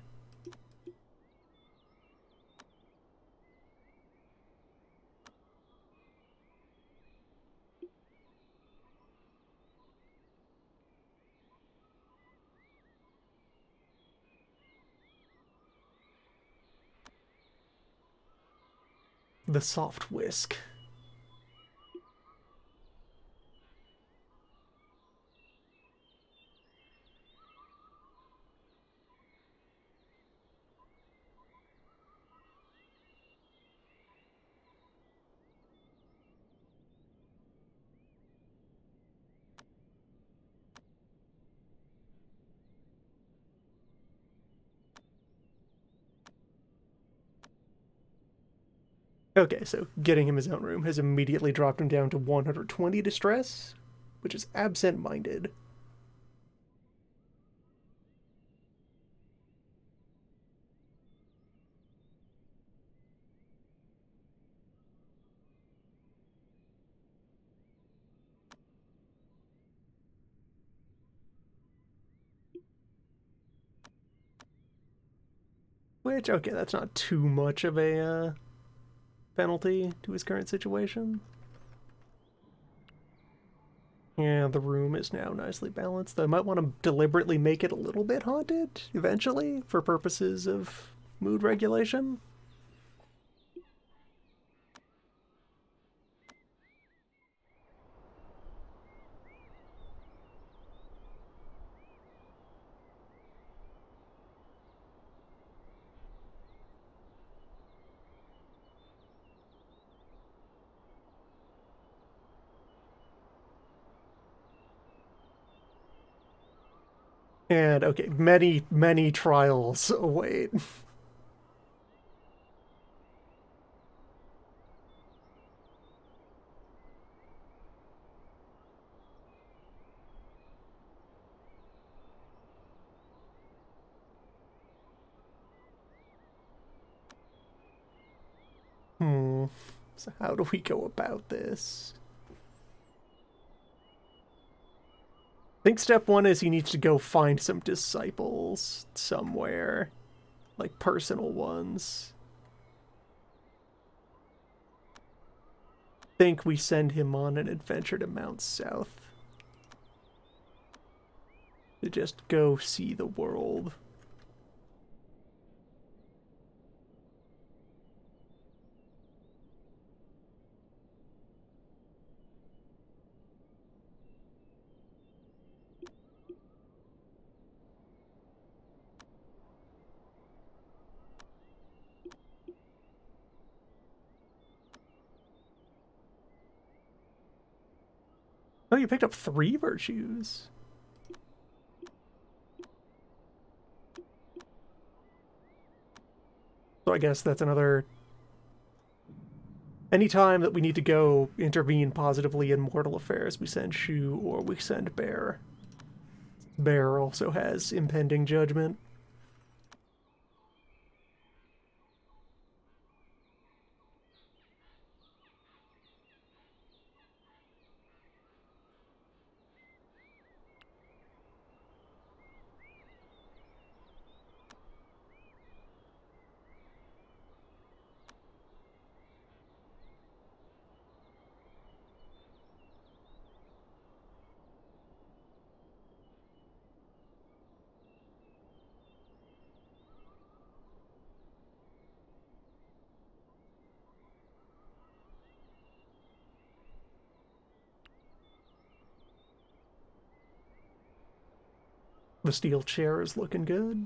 [SPEAKER 1] The soft whisk. Okay, so getting him his own room has immediately dropped him down to 120 distress, which is absent-minded. Which, okay, that's not too much of a penalty to his current situation. Yeah, the room is now nicely balanced. I might want to deliberately make it a little bit haunted eventually for purposes of mood regulation. And okay, many trials await. Hmm. So how do we go about this? I think step one is he needs to go find some disciples somewhere, like personal ones. I think we send him on an adventure to Mount South to just go see the world. Oh, you picked up 3 virtues. So I guess that's another. Anytime that we need to go intervene positively in mortal affairs, we send Shu or we send Bear. Bear also has impending judgment. The steel chair is looking good.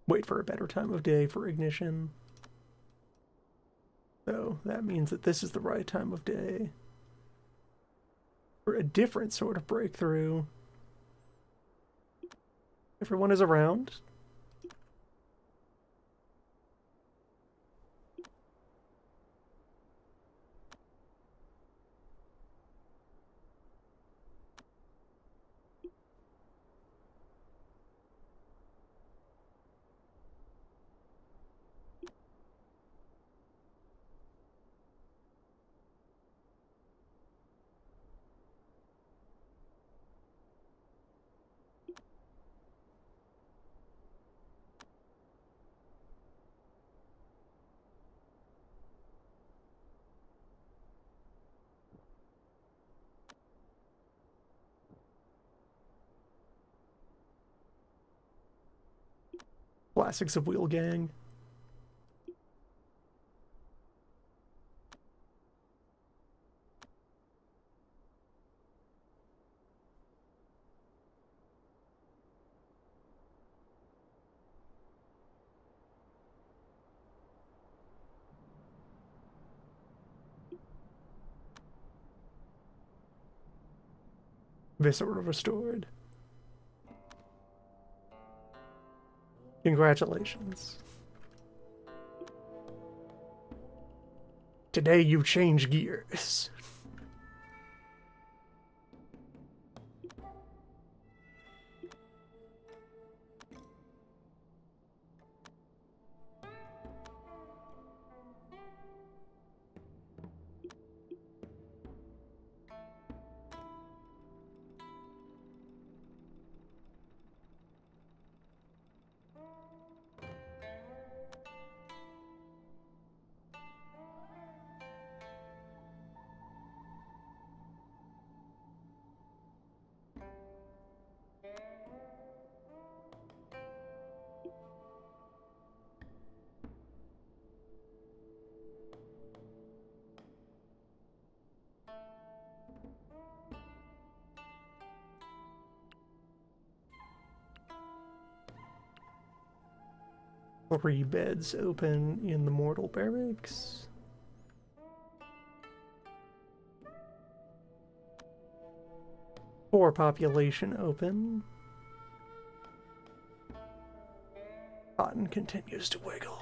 [SPEAKER 1] Wait for a better time of day for ignition. So that means that this is the right time of day for a different sort of breakthrough. Everyone is around. Classics of Wheel Gang. Viscera restored. Congratulations. Today you change gears. 3 beds open in the mortal barracks. 4 population open. Cotton continues to wiggle.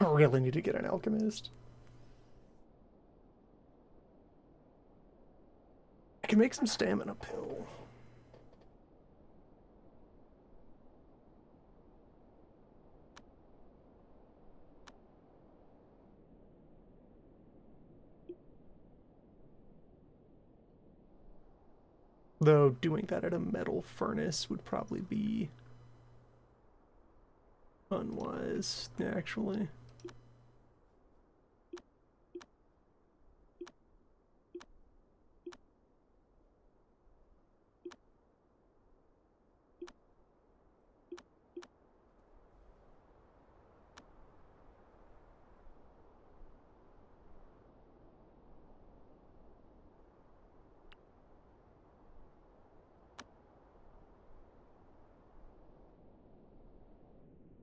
[SPEAKER 1] I really need to get an alchemist. I can make some stamina pill. Though doing that at a metal furnace would probably be unwise, actually.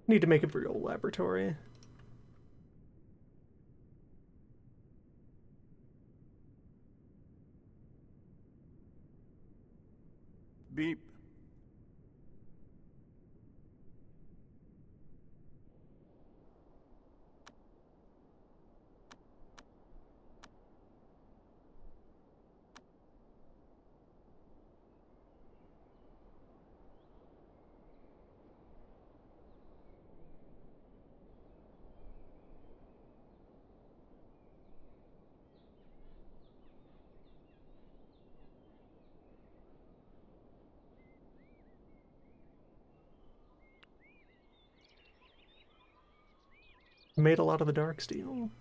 [SPEAKER 1] Need to make a real laboratory.
[SPEAKER 2] Beep.
[SPEAKER 1] Made a lot of the dark steel.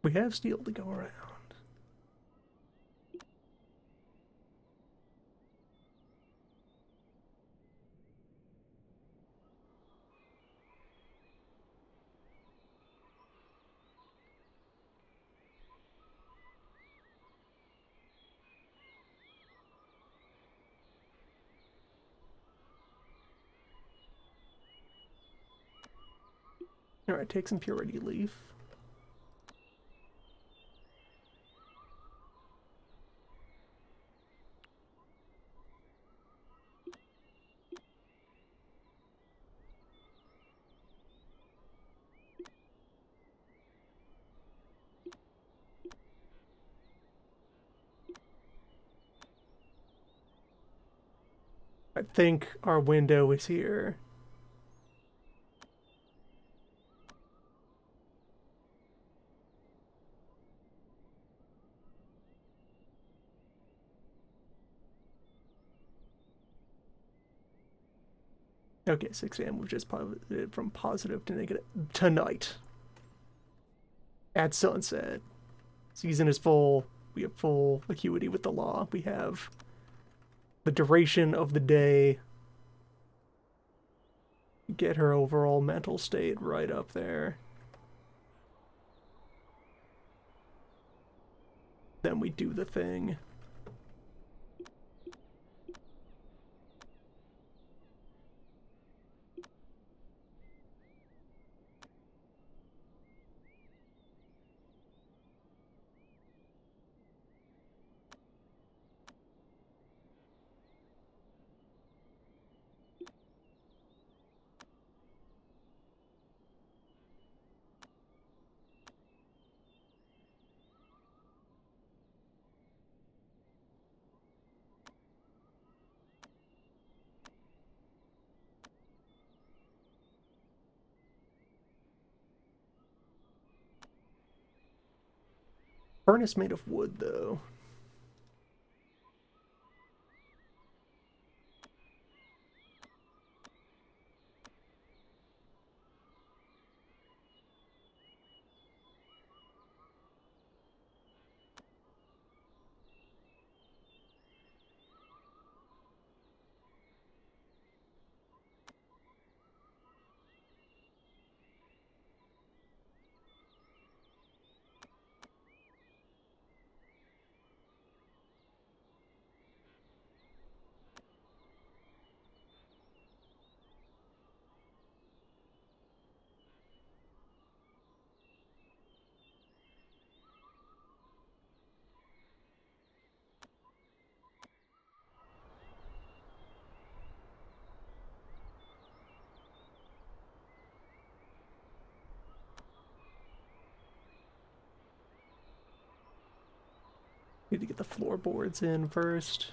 [SPEAKER 1] We have steel to go around. Alright, take some purity leaf. I think our window is here. Okay, 6 a.m. We've just pivoted from positive to negative. Tonight. At sunset. Season is full. We have full acuity with the law. We have the duration of the day. Get her overall mental state right up there. Then we do the thing. Furnace made of wood, though. Need to get the floorboards in first.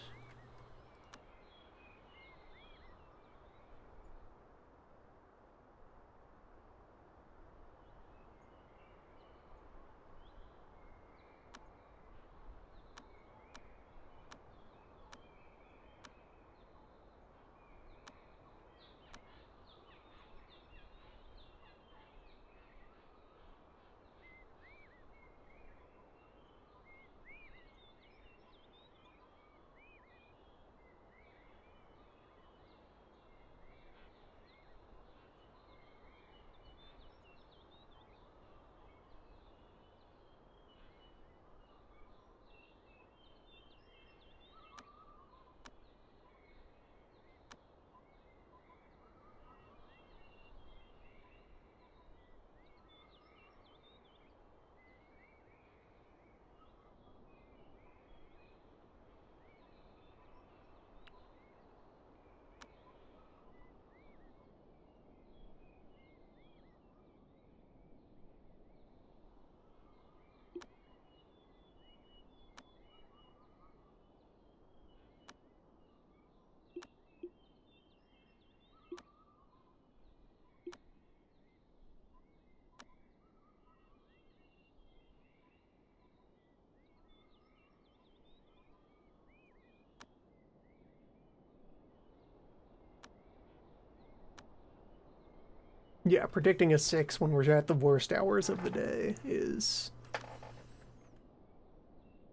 [SPEAKER 1] Yeah, predicting a 6 when we're at the worst hours of the day is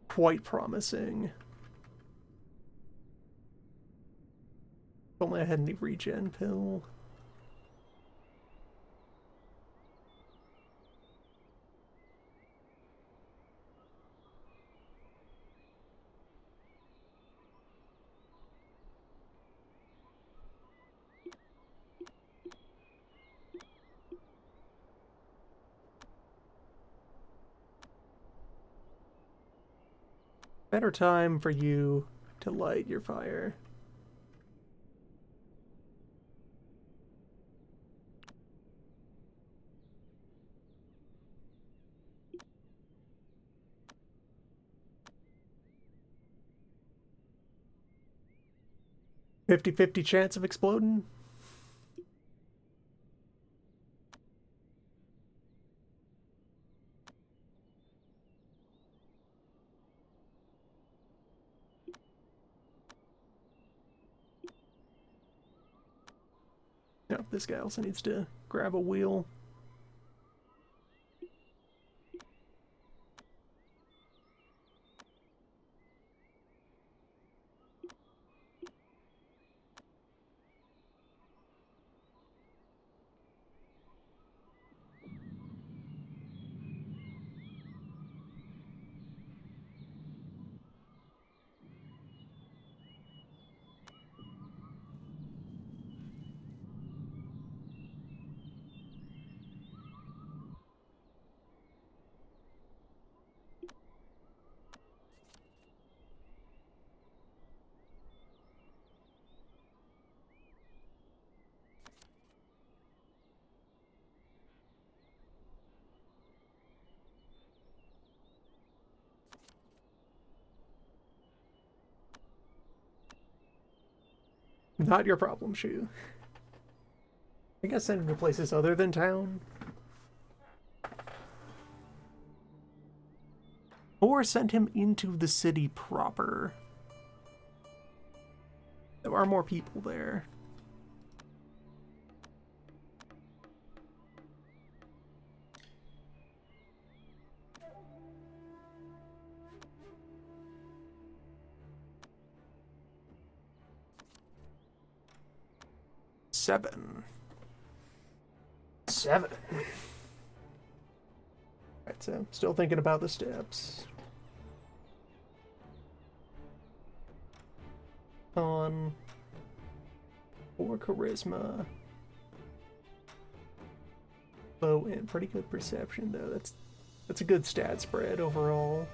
[SPEAKER 1] quite promising. Only I had any regen pill. Better time for you to light your fire. Fifty-50 chance of exploding. No, this guy also needs to grab a wheel. Not your problem, Shu. I guess send him to places other than town. Or send him into the city proper. There are more people there. Seven. Alright, so still thinking about the steps. On 4 charisma. Low and pretty good perception though. That's a good stat spread overall.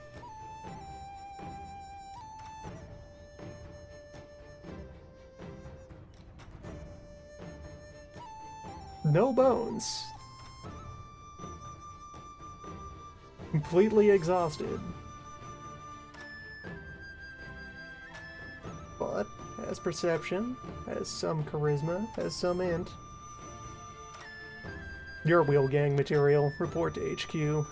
[SPEAKER 1] No bones. Completely exhausted. But has perception, has some charisma, has some int. Your wheel gang material. Report to HQ.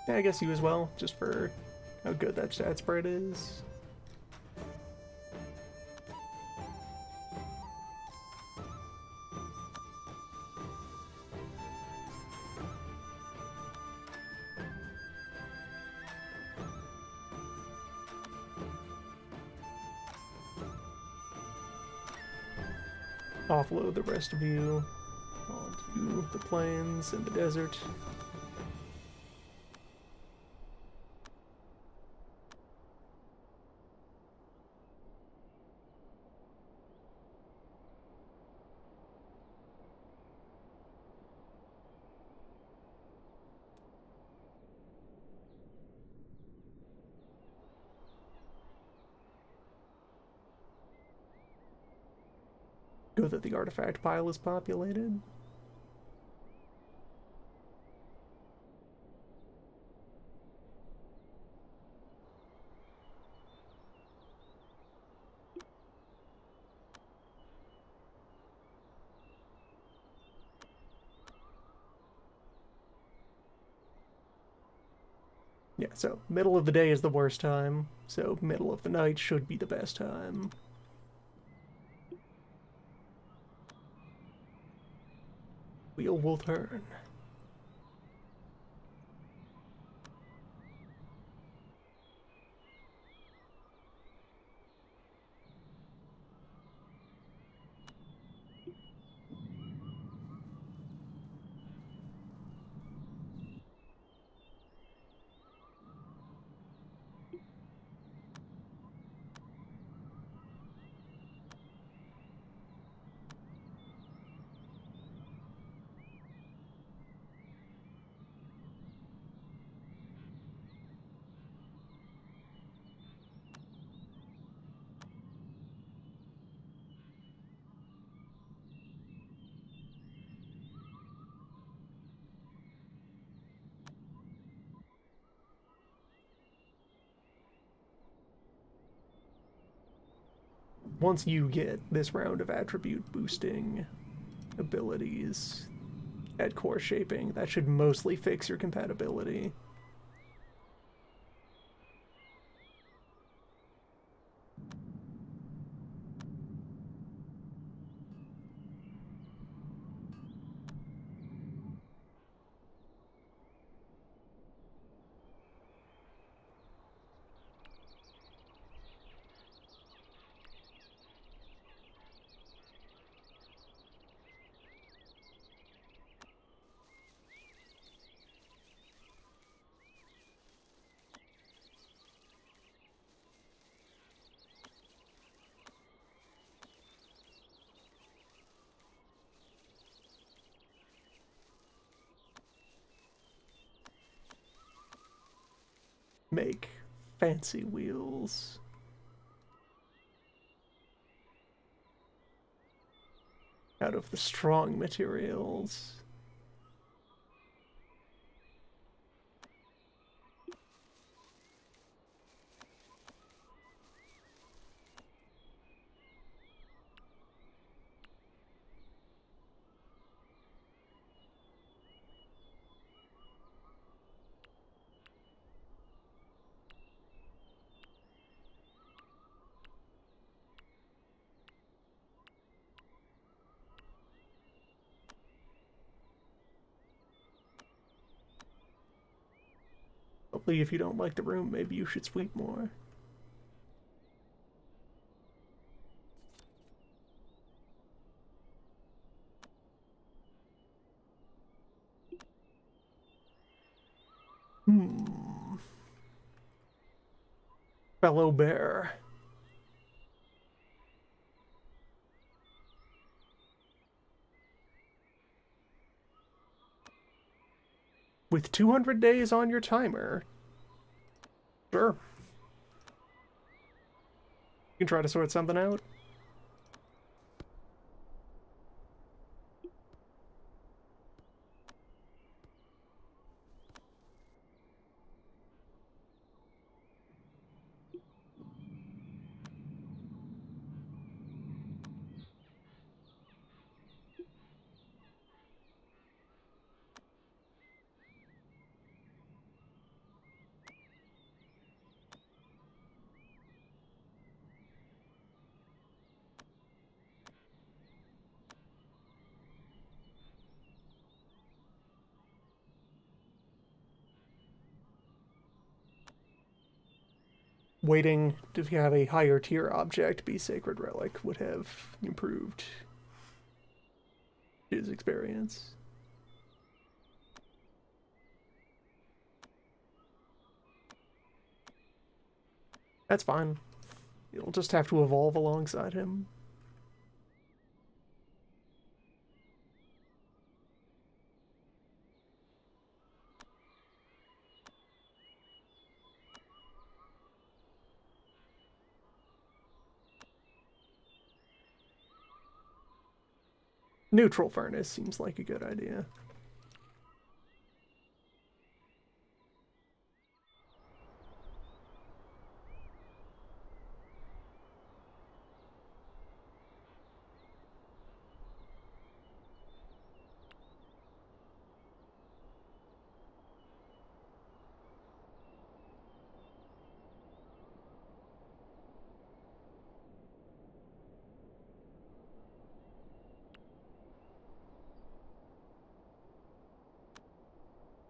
[SPEAKER 1] Yeah, I guess you as well, just for how good that stat spread is. Offload the rest of you onto the plains and the desert. Good that the artifact pile is populated. Yeah, so middle of the day is the worst time, so middle of the night should be the best time. Wheel will turn. once you get this round of attribute boosting abilities at core shaping, that should mostly fix your compatibility. Make fancy wheels. Out of the strong materials. Hopefully, if you don't like the room, maybe you should sweep more. Fellow bear. With 200 days on your timer. Sure. You can try to sort something out. Waiting to have a higher tier object be Sacred Relic would have improved his experience. That's fine. You'll just have to evolve alongside him. Neutral furnace seems like a good idea.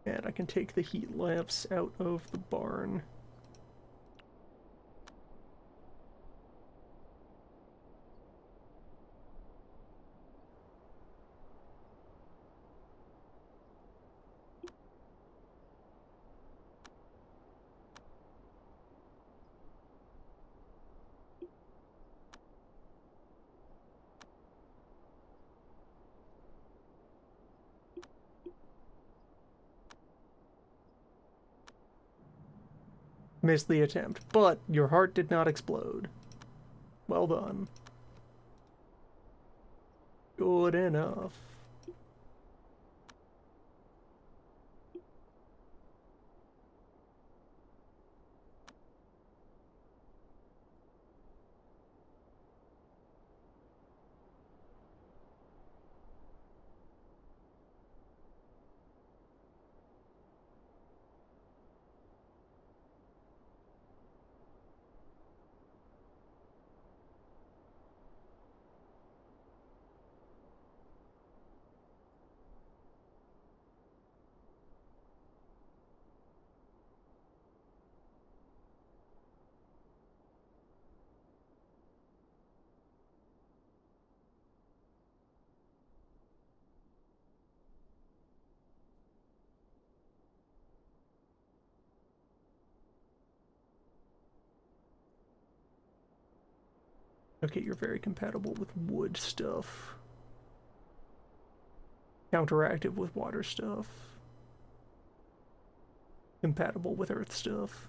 [SPEAKER 1] And I can take the heat lamps out of the barn. Missed the attempt, but your heart did not explode. Well done. Good enough. Okay, you're very compatible with wood stuff. Counteractive with water stuff. Compatible with earth stuff.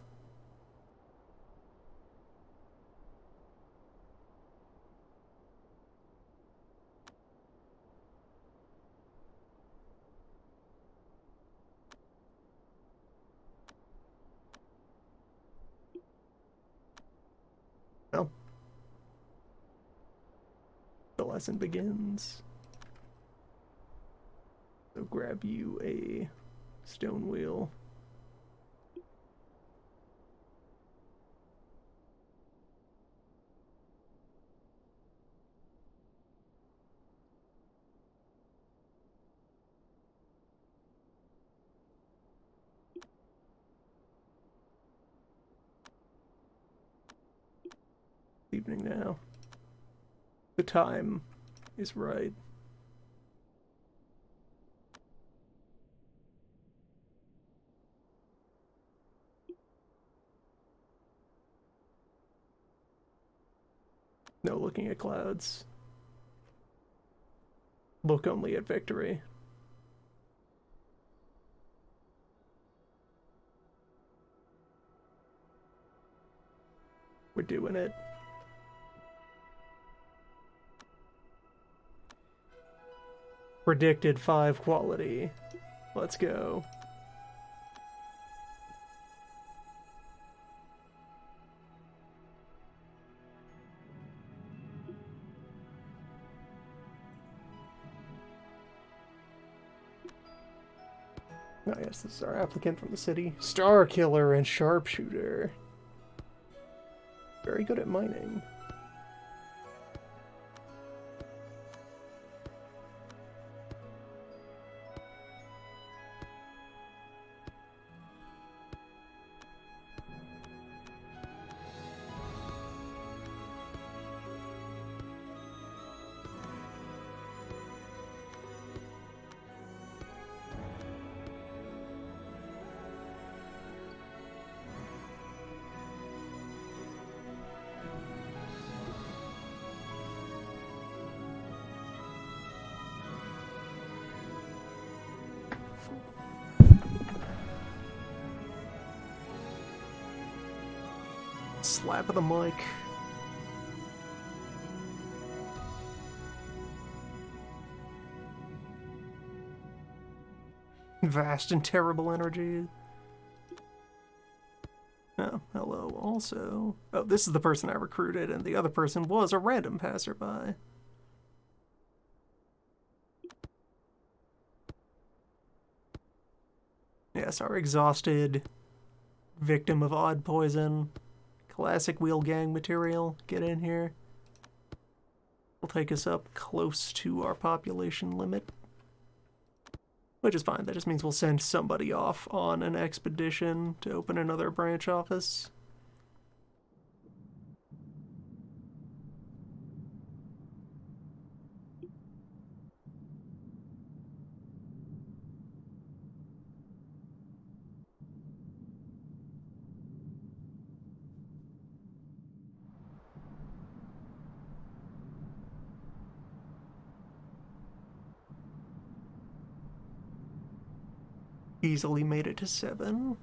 [SPEAKER 1] Well, the lesson begins. So grab you a stone wheel. Evening now. The time is right. No looking at clouds. Look only at victory. We're doing it. Predicted 5 quality. Let's go. Oh yes, this is our applicant from the city. Star Killer and Sharpshooter. Very good at mining. Slap of the mic. Vast and terrible energy. Oh, hello, also. Oh, this is the person I recruited, and the other person was a random passerby. Yes, our exhausted victim of odd poison. Classic wheel gang material. Get in here. Will take us up close to our population limit. Which is fine. That just means we'll send somebody off on an expedition to open another branch office. Easily made it to 7.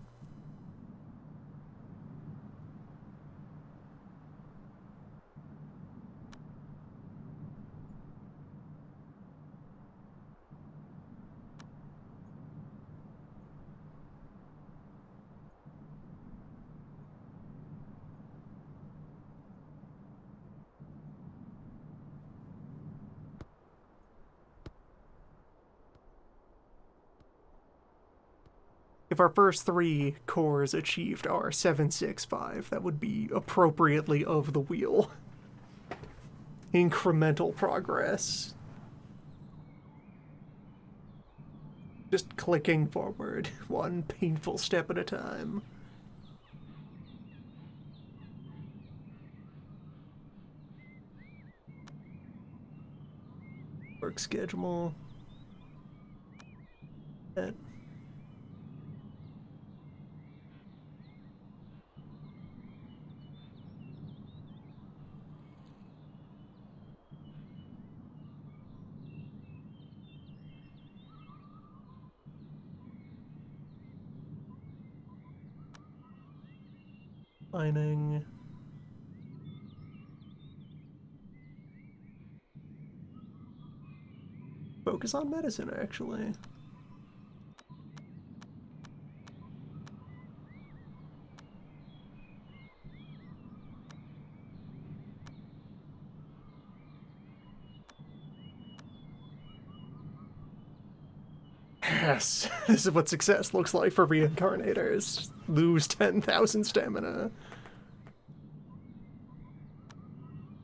[SPEAKER 1] If our first 3 cores achieved our 765, that would be appropriately of the wheel. Incremental progress. Just clicking forward, one painful step at a time. Work schedule. That. Mining. Focus on medicine, actually. Yes, this is what success looks like for reincarnators. Lose 10,000 stamina.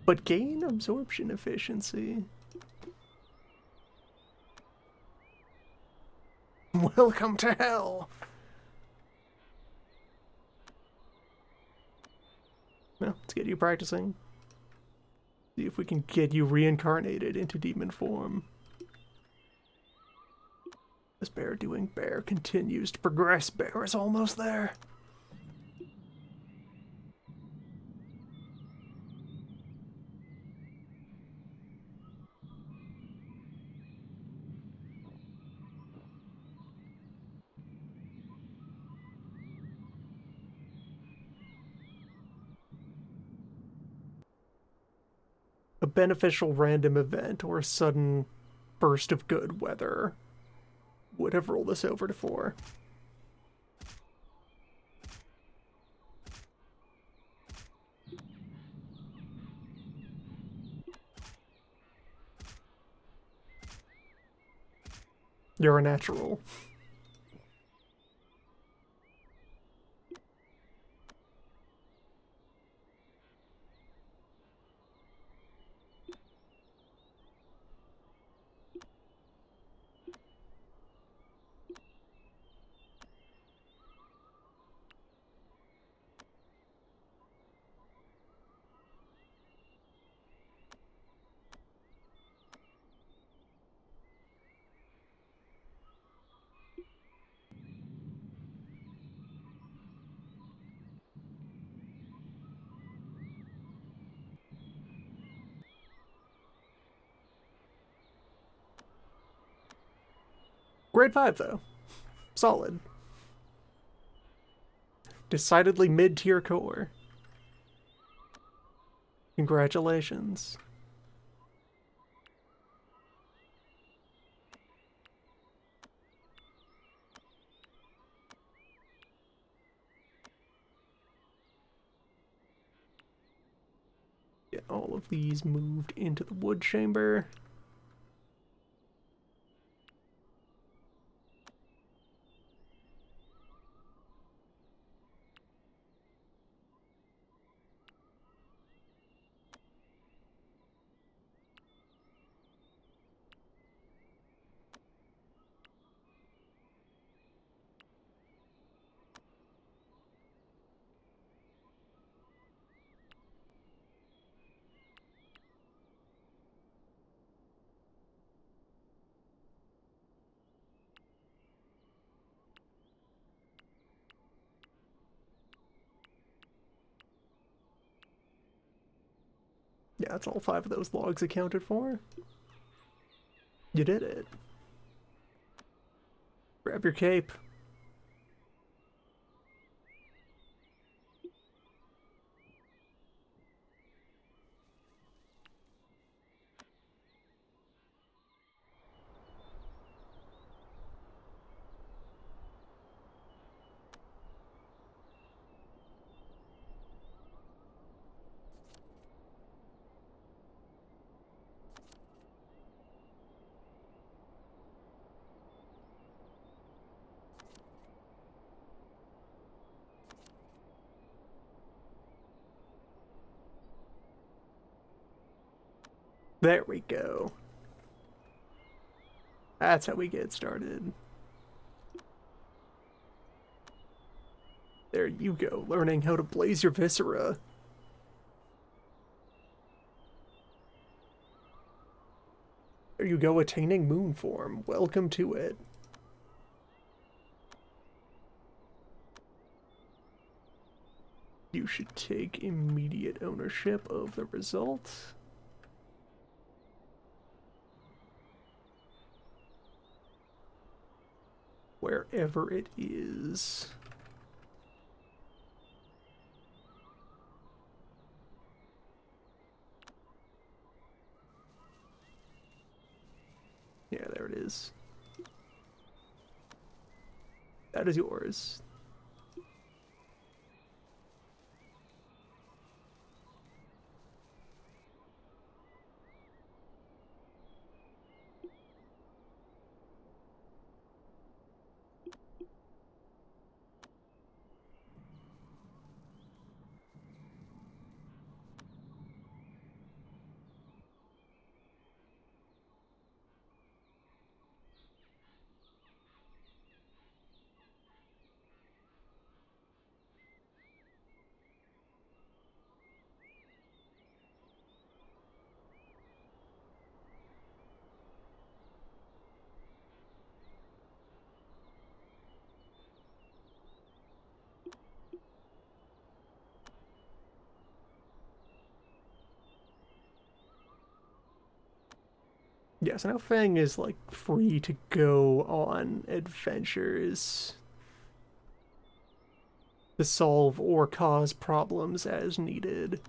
[SPEAKER 1] But gain absorption efficiency. Welcome to hell! Well, let's get you practicing. See if we can get you reincarnated into demon form. As Bear doing? Bear continues to progress. Bear is almost there. A beneficial random event or a sudden burst of good weather would have rolled us over to 4. You're a natural. Grade 5, though. Solid. Decidedly mid-tier core. Congratulations. Get all of these moved into the wood chamber. Yeah, that's all 5 of those logs accounted for. You did it. Grab your cape. There we go. That's how we get started. There you go, learning how to blaze your viscera. There you go, attaining moon form. Welcome to it. You should take immediate ownership of the result. Wherever it is. is. That is yours. Yeah, so now Fang is like free to go on adventures to solve or cause problems as needed.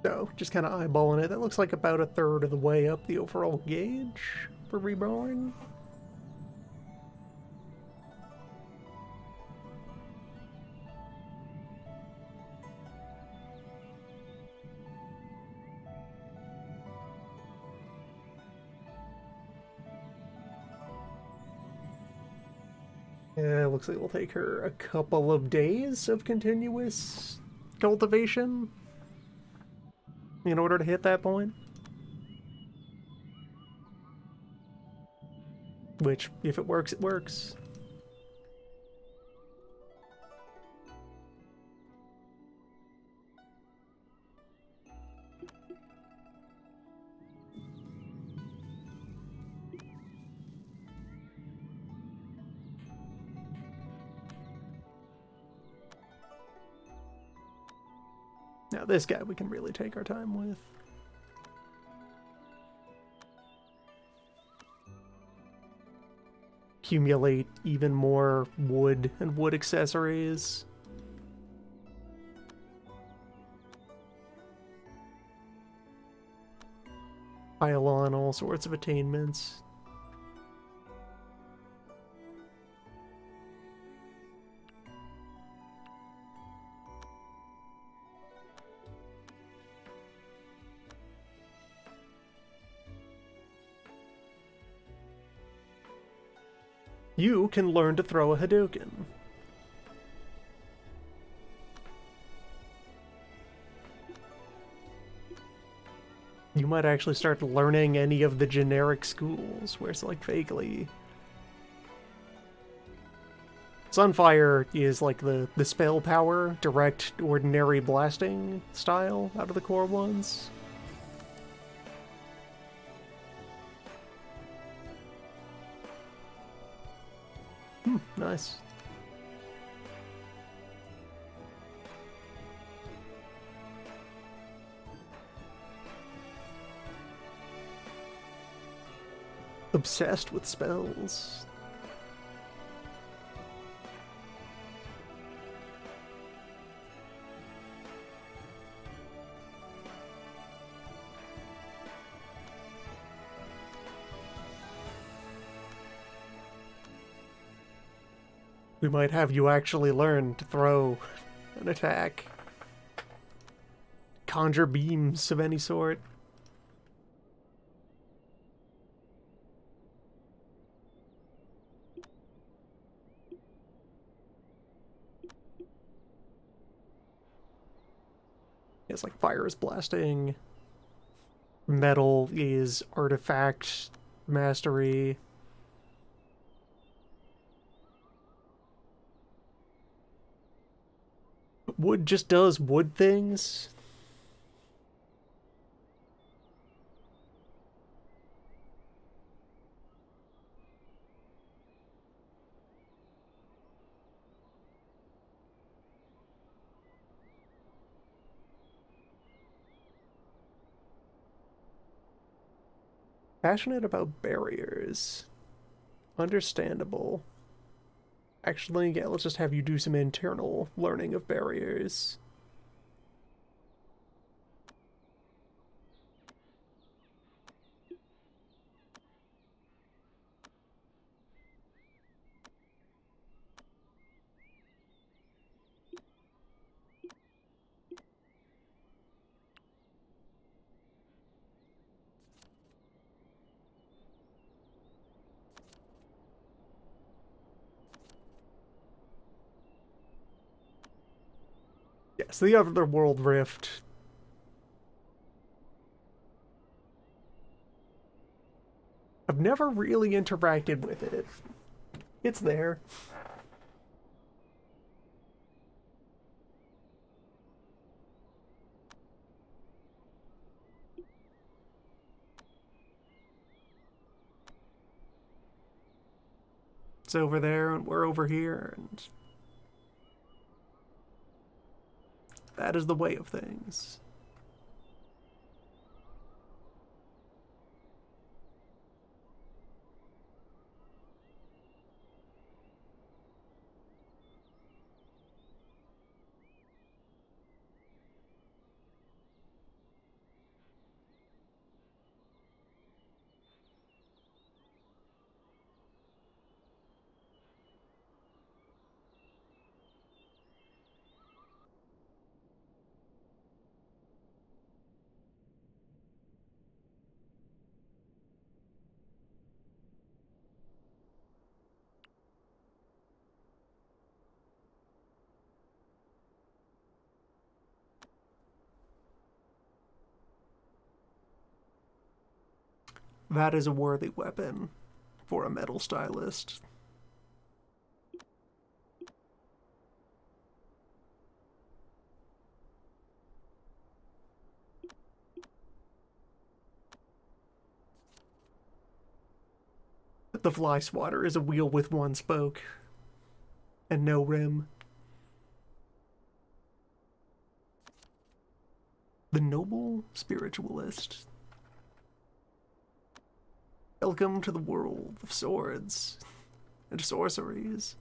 [SPEAKER 1] So, just kind of eyeballing it. That looks like about a third of the way up the overall gauge for Reborn. Yeah, looks like it'll take her a couple of days of continuous cultivation in order to hit that point. Which, if it works, it works. Now this guy we can really take our time with. Accumulate even more wood and wood accessories. Pile on all sorts of attainments. You can learn to throw a Hadouken. You might actually start learning any of the generic schools, where it's like vaguely... Sunfire is like the spell power, direct, ordinary blasting style out of the core ones. Nice. Obsessed with spells. We might have you actually learn to throw an attack. Conjure beams of any sort. It's like fire is blasting. Metal is artifact mastery. Wood just does wood things. Passionate about barriers. Understandable. Actually, yeah, let's just have you do some internal learning of barriers. Yes, the Otherworld Rift. I've never really interacted with it. It's there. It's over there and we're over here, and that is the way of things. That is a worthy weapon for a metal stylist. The fly swatter is a wheel with one spoke and no rim. The noble spiritualist. Welcome to the world of swords and sorceries.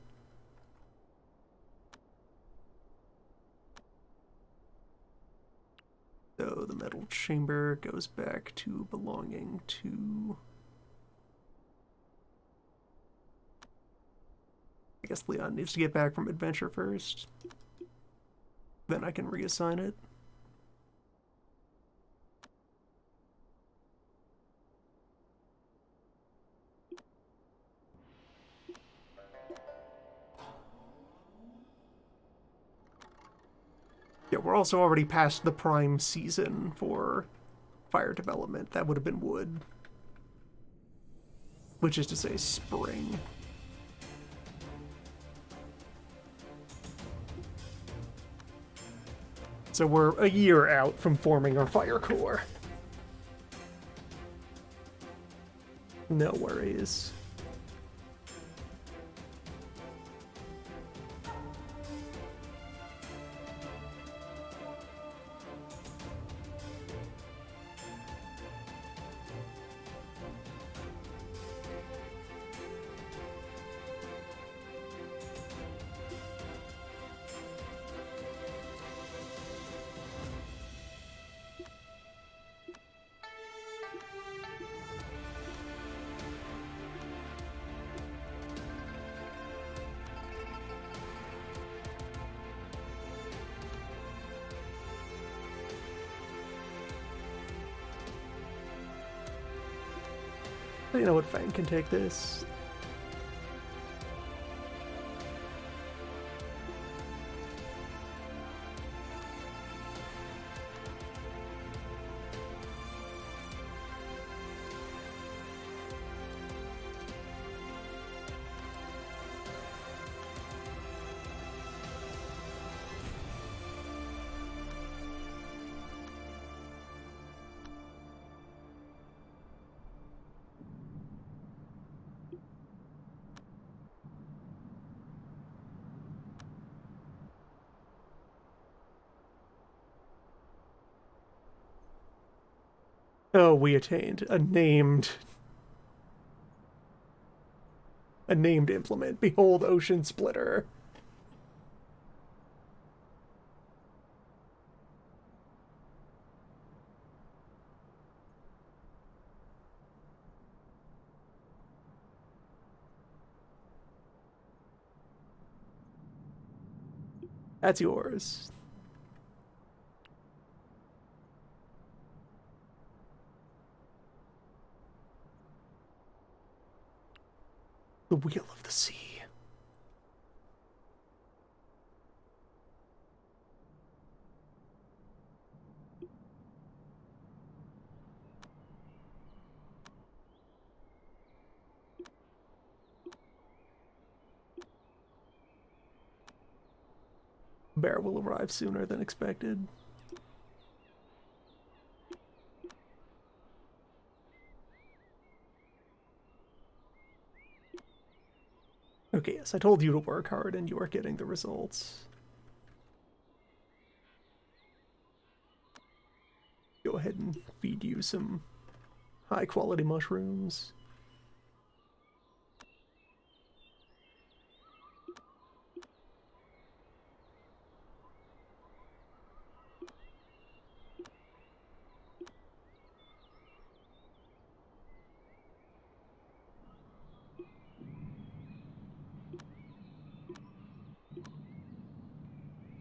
[SPEAKER 1] So the metal chamber goes back to belonging to... I guess Leon needs to get back from adventure first. Then I can reassign it. Yeah, we're also already past the prime season for fire development. That would have been wood. Which is to say spring. So we're a year out from forming our fire core. No worries. You know what, Fang can take this. Oh, we attained a named implement. Behold, Ocean Splitter. That's yours. The Wheel of the Sea. Bear will arrive sooner than expected. Okay, yes, I told you to work hard and you are getting the results. Go ahead and feed you some high quality mushrooms.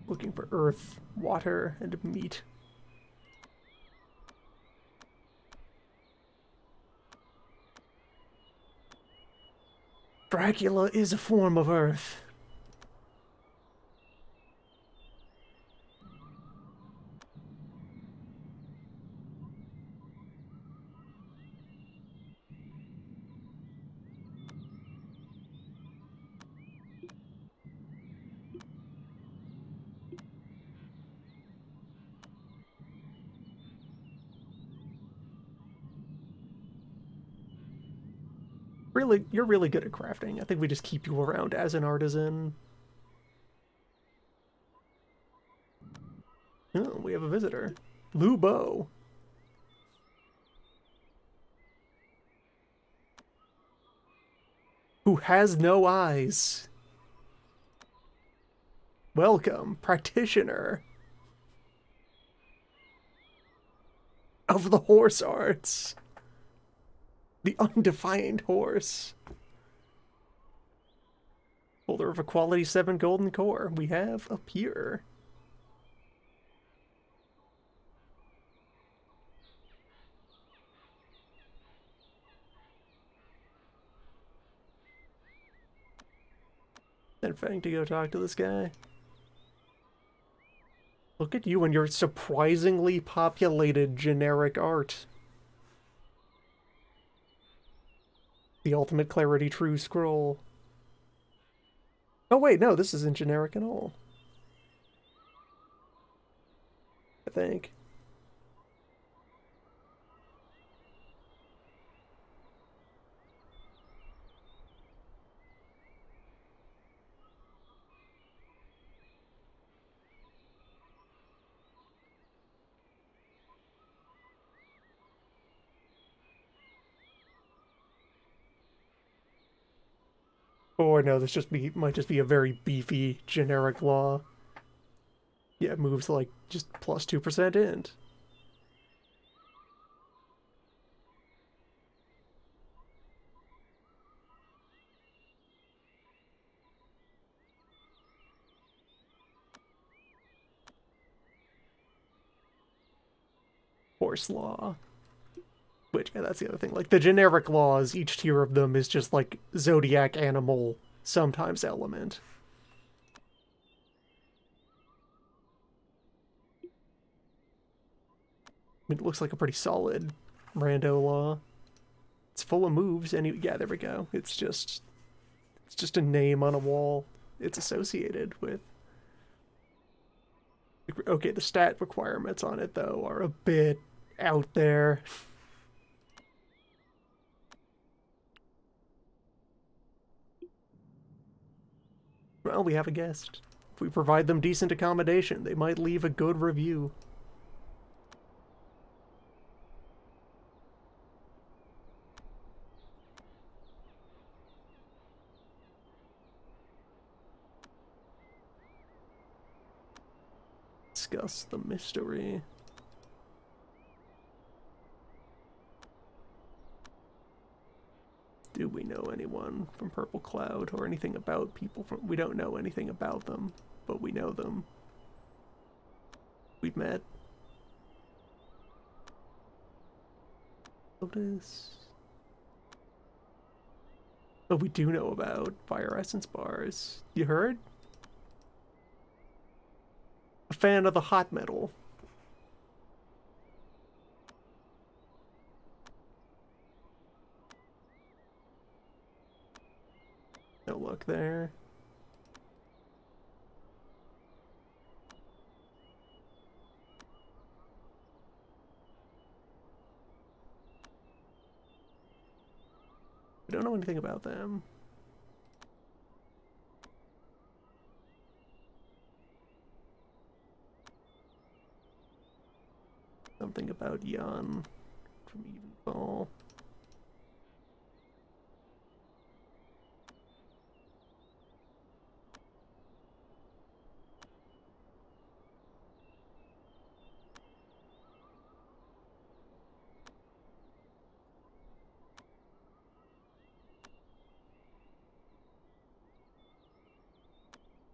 [SPEAKER 1] Looking for earth, water, and meat. Dracula is a form of earth. Really, you're really good at crafting. I think we just keep you around as an artisan. Oh, we have a visitor. Lubo. Who has no eyes. Welcome, practitioner of the horse arts. The undefined horse. Holder of a quality 7 golden core. We have a peer. Then Fang to go talk to this guy. Look at you and your surprisingly populated generic art. The Ultimate Clarity True Scroll. Oh wait, no, this isn't generic at all. I think. Or no, this might just be a very beefy generic law. Yeah, it moves like just plus 2% int. Horse law. Which, yeah, that's the other thing. Like, the generic laws, each tier of them is just, like, zodiac animal, sometimes element. I mean, it looks like a pretty solid rando law. It's full of moves, and yeah, there we go. It's just a name on a wall. It's associated with. Okay, the stat requirements on it, though, are a bit out there. Well, we have a guest. If we provide them decent accommodation, they might leave a good review. Discuss the mystery. Do we know anyone from Purple Cloud or anything about people from... We don't know anything about them, but we know them. We've met. Lotus. But we do know about Fire Essence bars. You heard? A fan of the hot metal. No luck there. We don't know anything about them. Something about Jan from Evenfall.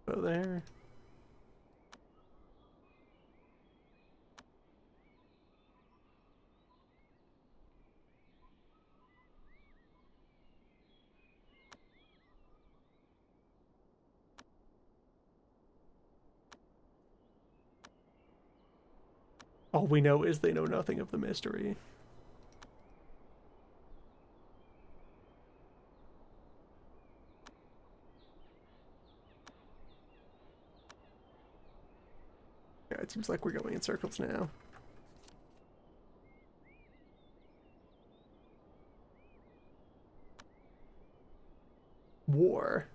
[SPEAKER 1] Go there. All we know is they know nothing of the mystery. Yeah, it seems like we're going in circles now. War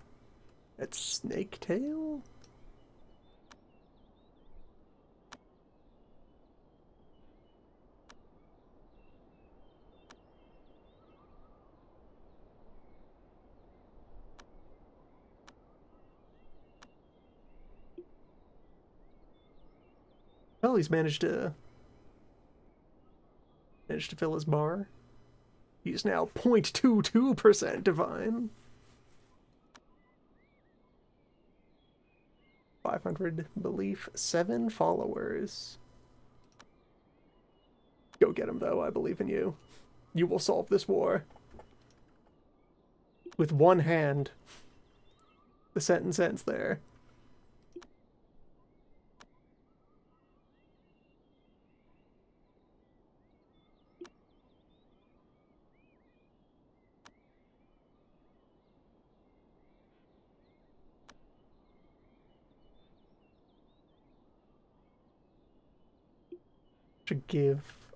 [SPEAKER 1] at Snaketail? Well, he's managed to fill his bar. He's now 0.22% divine. 500 belief, 7 followers. Go get him, though. I believe in you. You will solve this war. With one hand. The sentence ends there.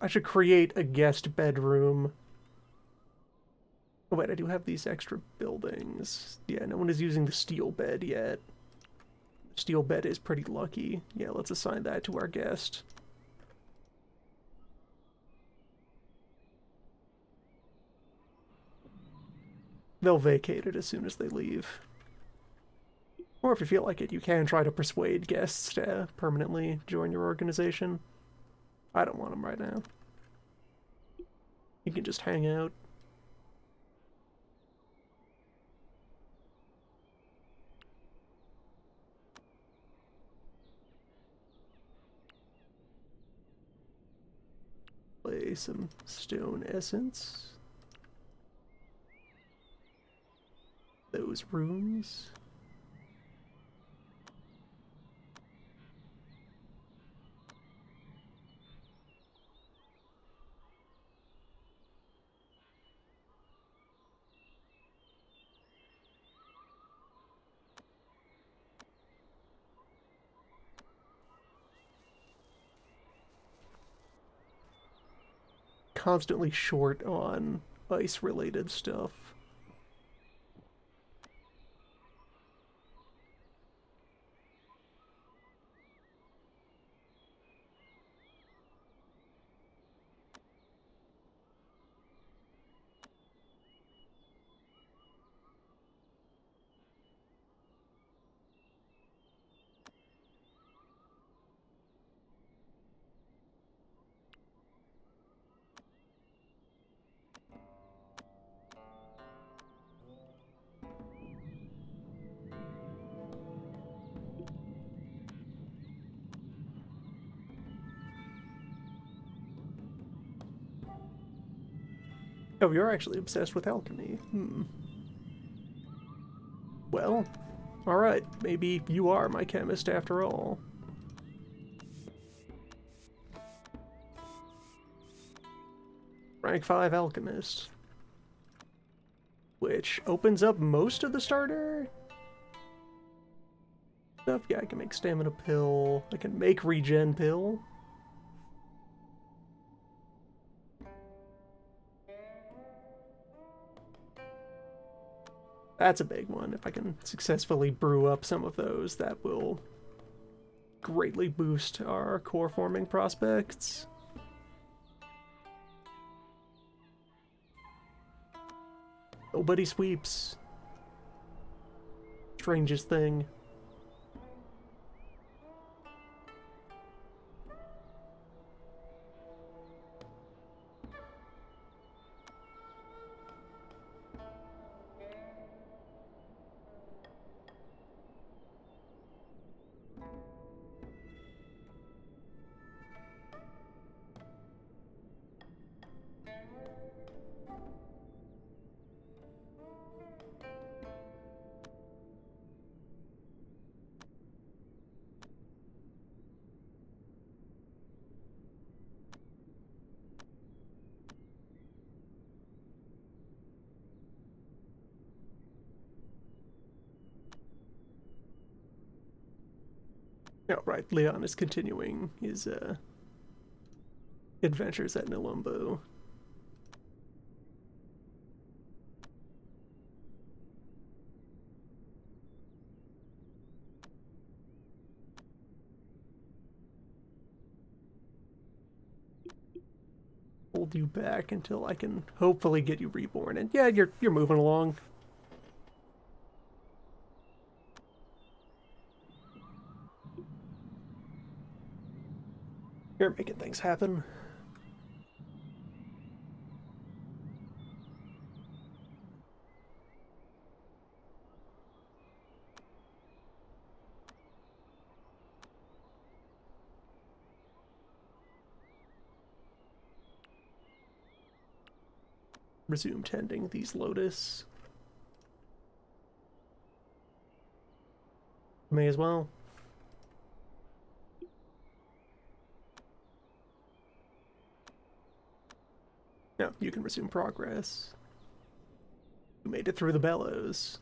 [SPEAKER 1] I should create a guest bedroom. Oh wait, I do have these extra buildings. Yeah, no one is using the steel bed yet. Steel bed is pretty lucky. Yeah, let's assign that to our guest. They'll vacate it as soon as they leave. Or if you feel like it, you can try to persuade guests to permanently join your organization. I don't want them right now. You can just hang out. away some stone essence. Those runes. Constantly short on ice-related stuff. Oh, you're actually obsessed with alchemy. Well, alright, maybe you are my chemist after all. Rank 5 alchemist. Which opens up most of the starter stuff. Yeah, I can make stamina pill. I can make regen pill. That's a big one. If I can successfully brew up some of those, that will greatly boost our core forming prospects. Nobody sweeps. Strangest thing. Oh, right, Leon is continuing his adventures at Nilumbo. Hold you back until I can hopefully get you reborn. And yeah, you're moving along. You're making things happen. Resume tending these lotus. May as well. No, you can resume progress. You made it through the bellows.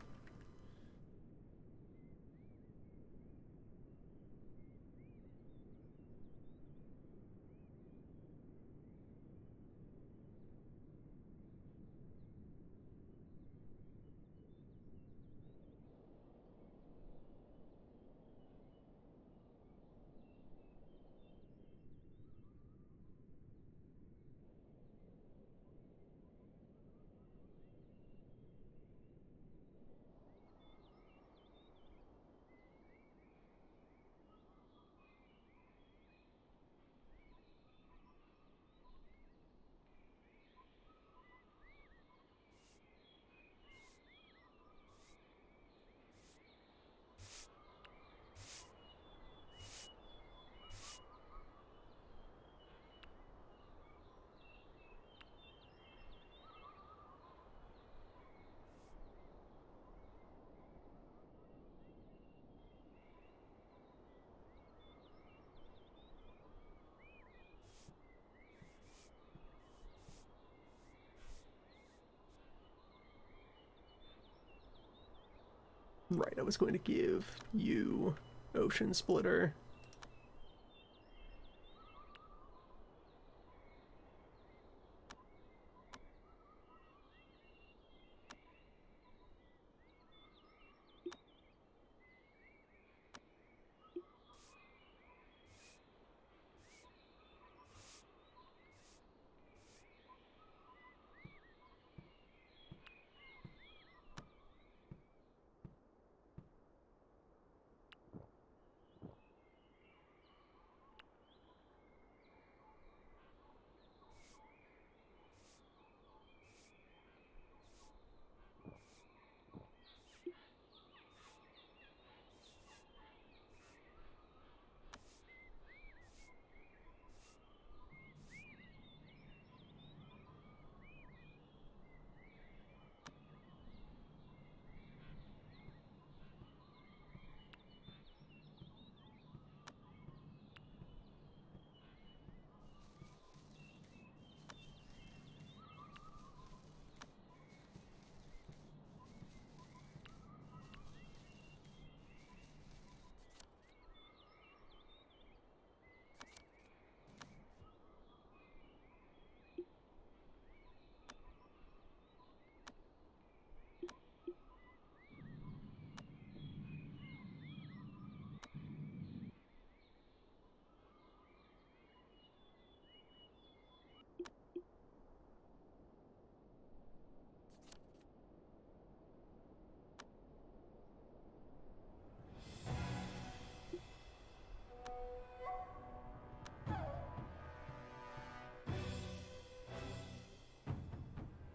[SPEAKER 1] Right, I was going to give you Ocean Splitter.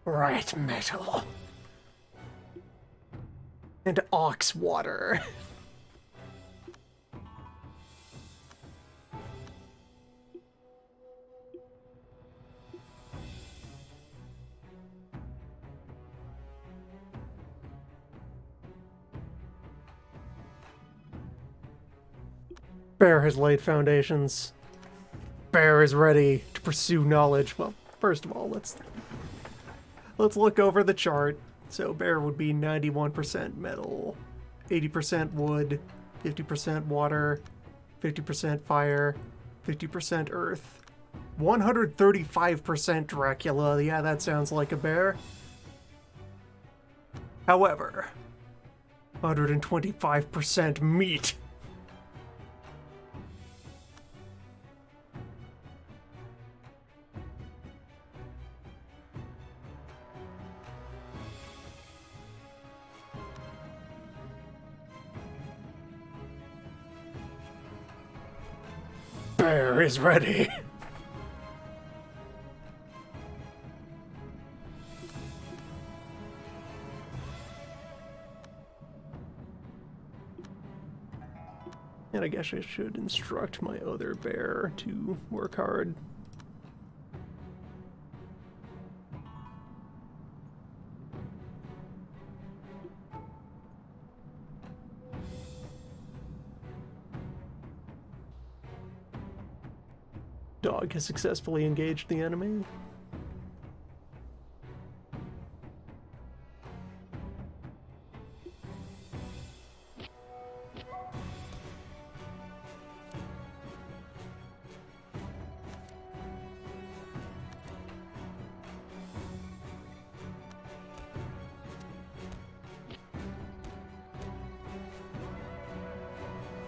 [SPEAKER 1] Right, metal. And ox water. Bear has laid foundations. Bear is ready to pursue knowledge. Well, first of all, let's look over the chart. So Bear would be 91% metal, 80% wood, 50% water, 50% fire, 50% earth, 135% Dracula. Yeah, that sounds like a bear. However, 125% meat. Bear is ready. And I guess I should instruct my other bear to work hard. Dog has successfully engaged the enemy.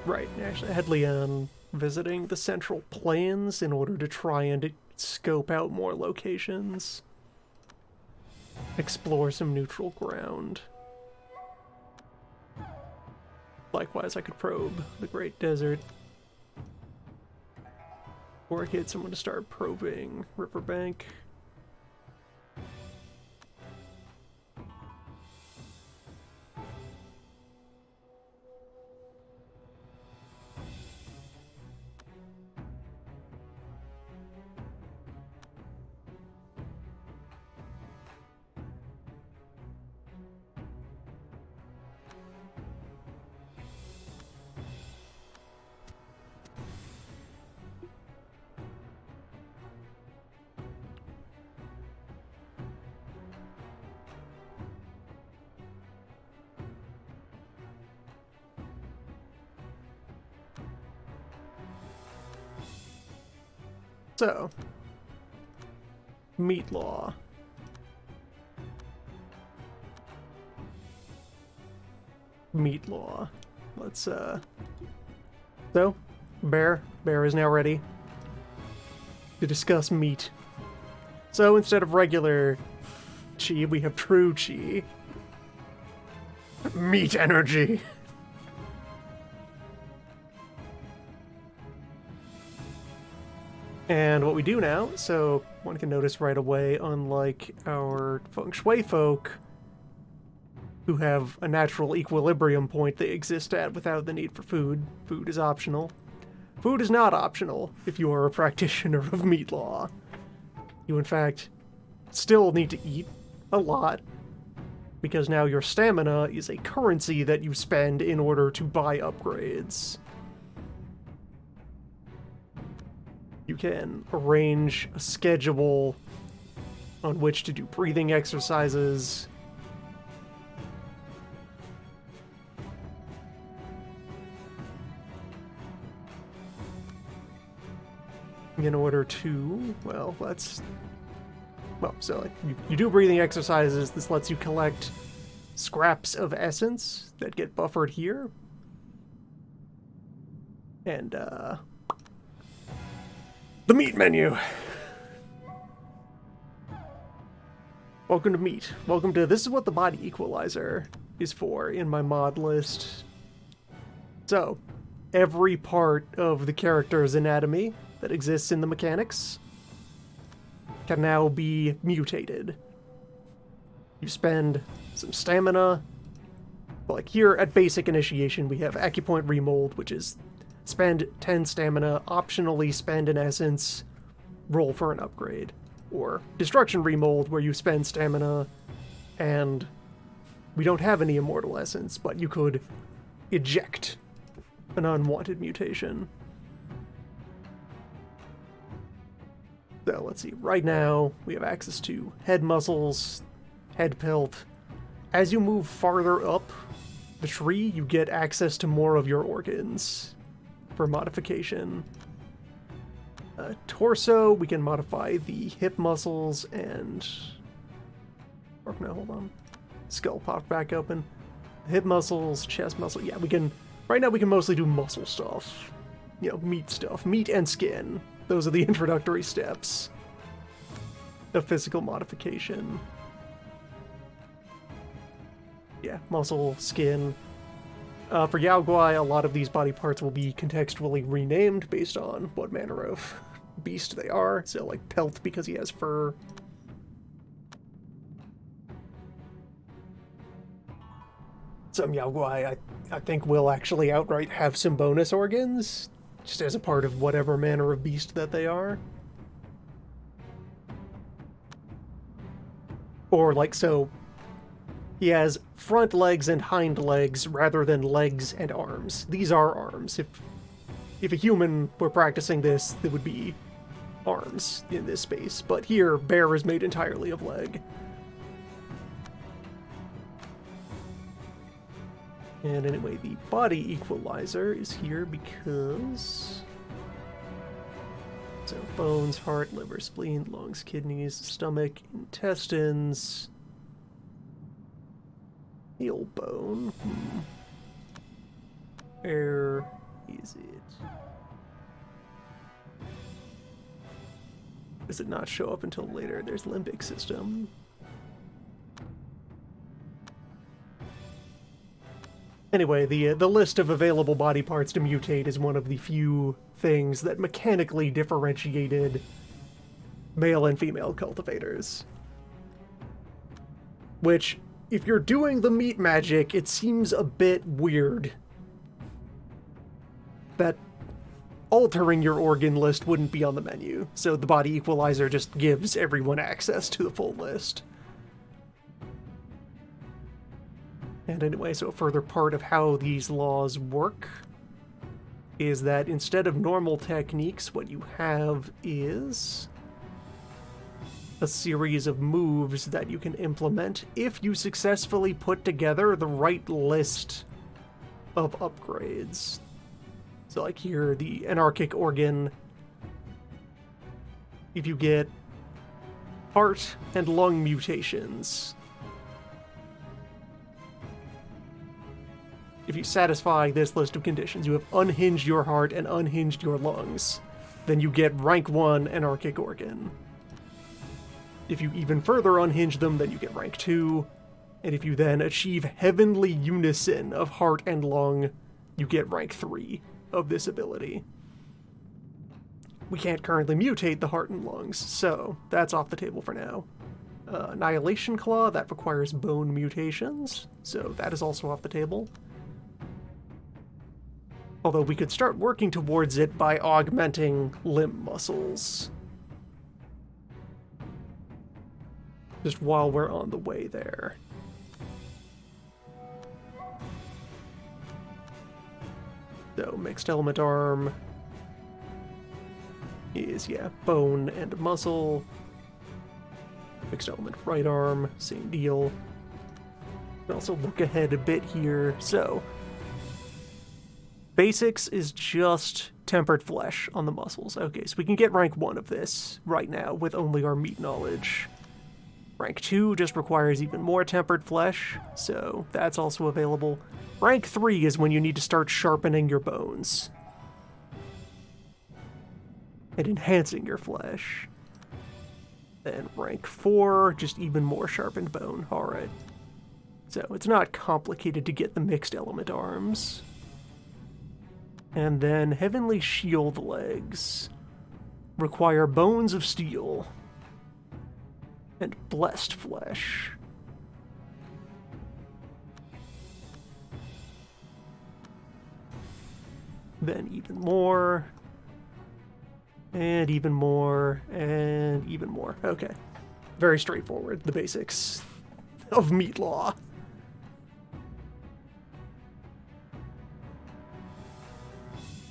[SPEAKER 1] Right, actually, I had Leon visiting the Central Plains in order to try and scope out more locations, explore some neutral ground. Likewise, I could probe the Great Desert, or get someone to start probing Riverbank. So, meat law. Meat law. Let's, So, Bear is now ready to discuss meat. So, instead of regular chi, we have true chi. Meat energy. And what we do now, so one can notice right away, unlike our feng shui folk, who have a natural equilibrium point they exist at without the need for food. Food is optional. Food is not optional if you are a practitioner of meat law. You, in fact, still need to eat a lot, because now your stamina is a currency that you spend in order to buy upgrades. You can arrange a schedule on which to do breathing exercises. In order to, well, so you do breathing exercises. This lets you collect scraps of essence that get buffered here. And, the meat menu. Welcome to meat. Welcome to, this is what the body equalizer is for in my mod list. So, every part of the character's anatomy that exists in the mechanics can now be mutated. You spend some stamina. Like here at basic initiation, we have Acupoint Remold, which is spend 10 stamina, optionally spend an essence, roll for an upgrade. Or Destruction Remold, where you spend stamina, and we don't have any Immortal Essence, but you could eject an unwanted mutation. So let's see, right now we have access to head muscles, head pelt. As you move farther up the tree, you get access to more of your organs for modification. Torso, we can modify the hip muscles and... Or no, hold on. Skull popped back open. Hip muscles, chest muscle, yeah, we can... Right now we can mostly do muscle stuff. You know, meat stuff. Meat and skin. Those are the introductory steps of physical modification. Yeah, muscle, skin. For Yao Guai, a lot of these body parts will be contextually renamed based on what manner of beast they are. So, like, pelt because he has fur. Some Yao Guai, I think, will actually outright have some bonus organs, just as a part of whatever manner of beast that they are. Or, like, so... He has front legs and hind legs rather than legs and arms. These are arms. If a human were practicing this, there would be arms in this space. But here, Bear is made entirely of leg. And anyway, the body equalizer is here because... So, bones, heart, liver, spleen, lungs, kidneys, stomach, intestines... Heel bone. Where is it? Does it not show up until later? There's limbic system. Anyway, the list of available body parts to mutate is one of the few things that mechanically differentiated male and female cultivators. Which, if you're doing the meat magic, it seems a bit weird that altering your organ list wouldn't be on the menu, so the body equalizer just gives everyone access to the full list. And anyway, so a further part of how these laws work is that instead of normal techniques, what you have is a series of moves that you can implement if you successfully put together the right list of upgrades. So like here, the anarchic organ if you get heart and lung mutations, if you satisfy this list of conditions, you have unhinged your heart and unhinged your lungs, then you get rank 1 anarchic organ. If you even further unhinge them, then you get rank 2, and if you then achieve heavenly unison of heart and lung, you get rank 3 of this ability. We can't currently mutate the heart and lungs, so that's off the table for now. Annihilation Claw, that requires bone mutations, so that is also off the table. Although we could start working towards it by augmenting limb muscles. Just while we're on the way there. So, mixed element arm is, yeah, bone and muscle. Mixed element right arm, same deal. Can also look ahead a bit here. So, basics is just tempered flesh on the muscles. Okay, so we can get rank 1 of this right now with only our meat knowledge. Rank 2 just requires even more tempered flesh, so that's also available. Rank 3 is when you need to start sharpening your bones and enhancing your flesh. Then rank 4, just even more sharpened bone. Alright. So it's not complicated to get the mixed element arms. And then Heavenly Shield legs require bones of steel and blessed flesh. Then even more, and even more, and even more. Okay. Very straightforward, the basics of meat law.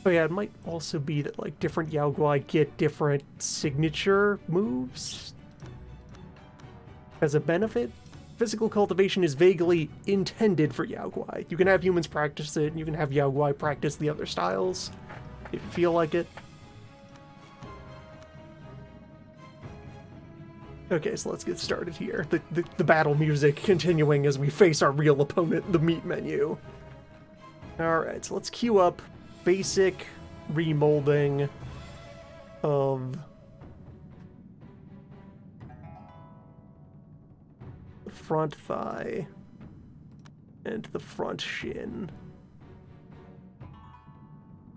[SPEAKER 1] Oh yeah, it might also be that, like, different Yao Guai get different signature moves as a benefit. Physical cultivation is vaguely intended for Yao Guai. You can have humans practice it, and you can have Yao Guai practice the other styles, if you feel like it. Okay, so let's get started here. The battle music continuing as we face our real opponent, the meat menu. Alright, so let's queue up basic remolding of the front thigh and the front shin.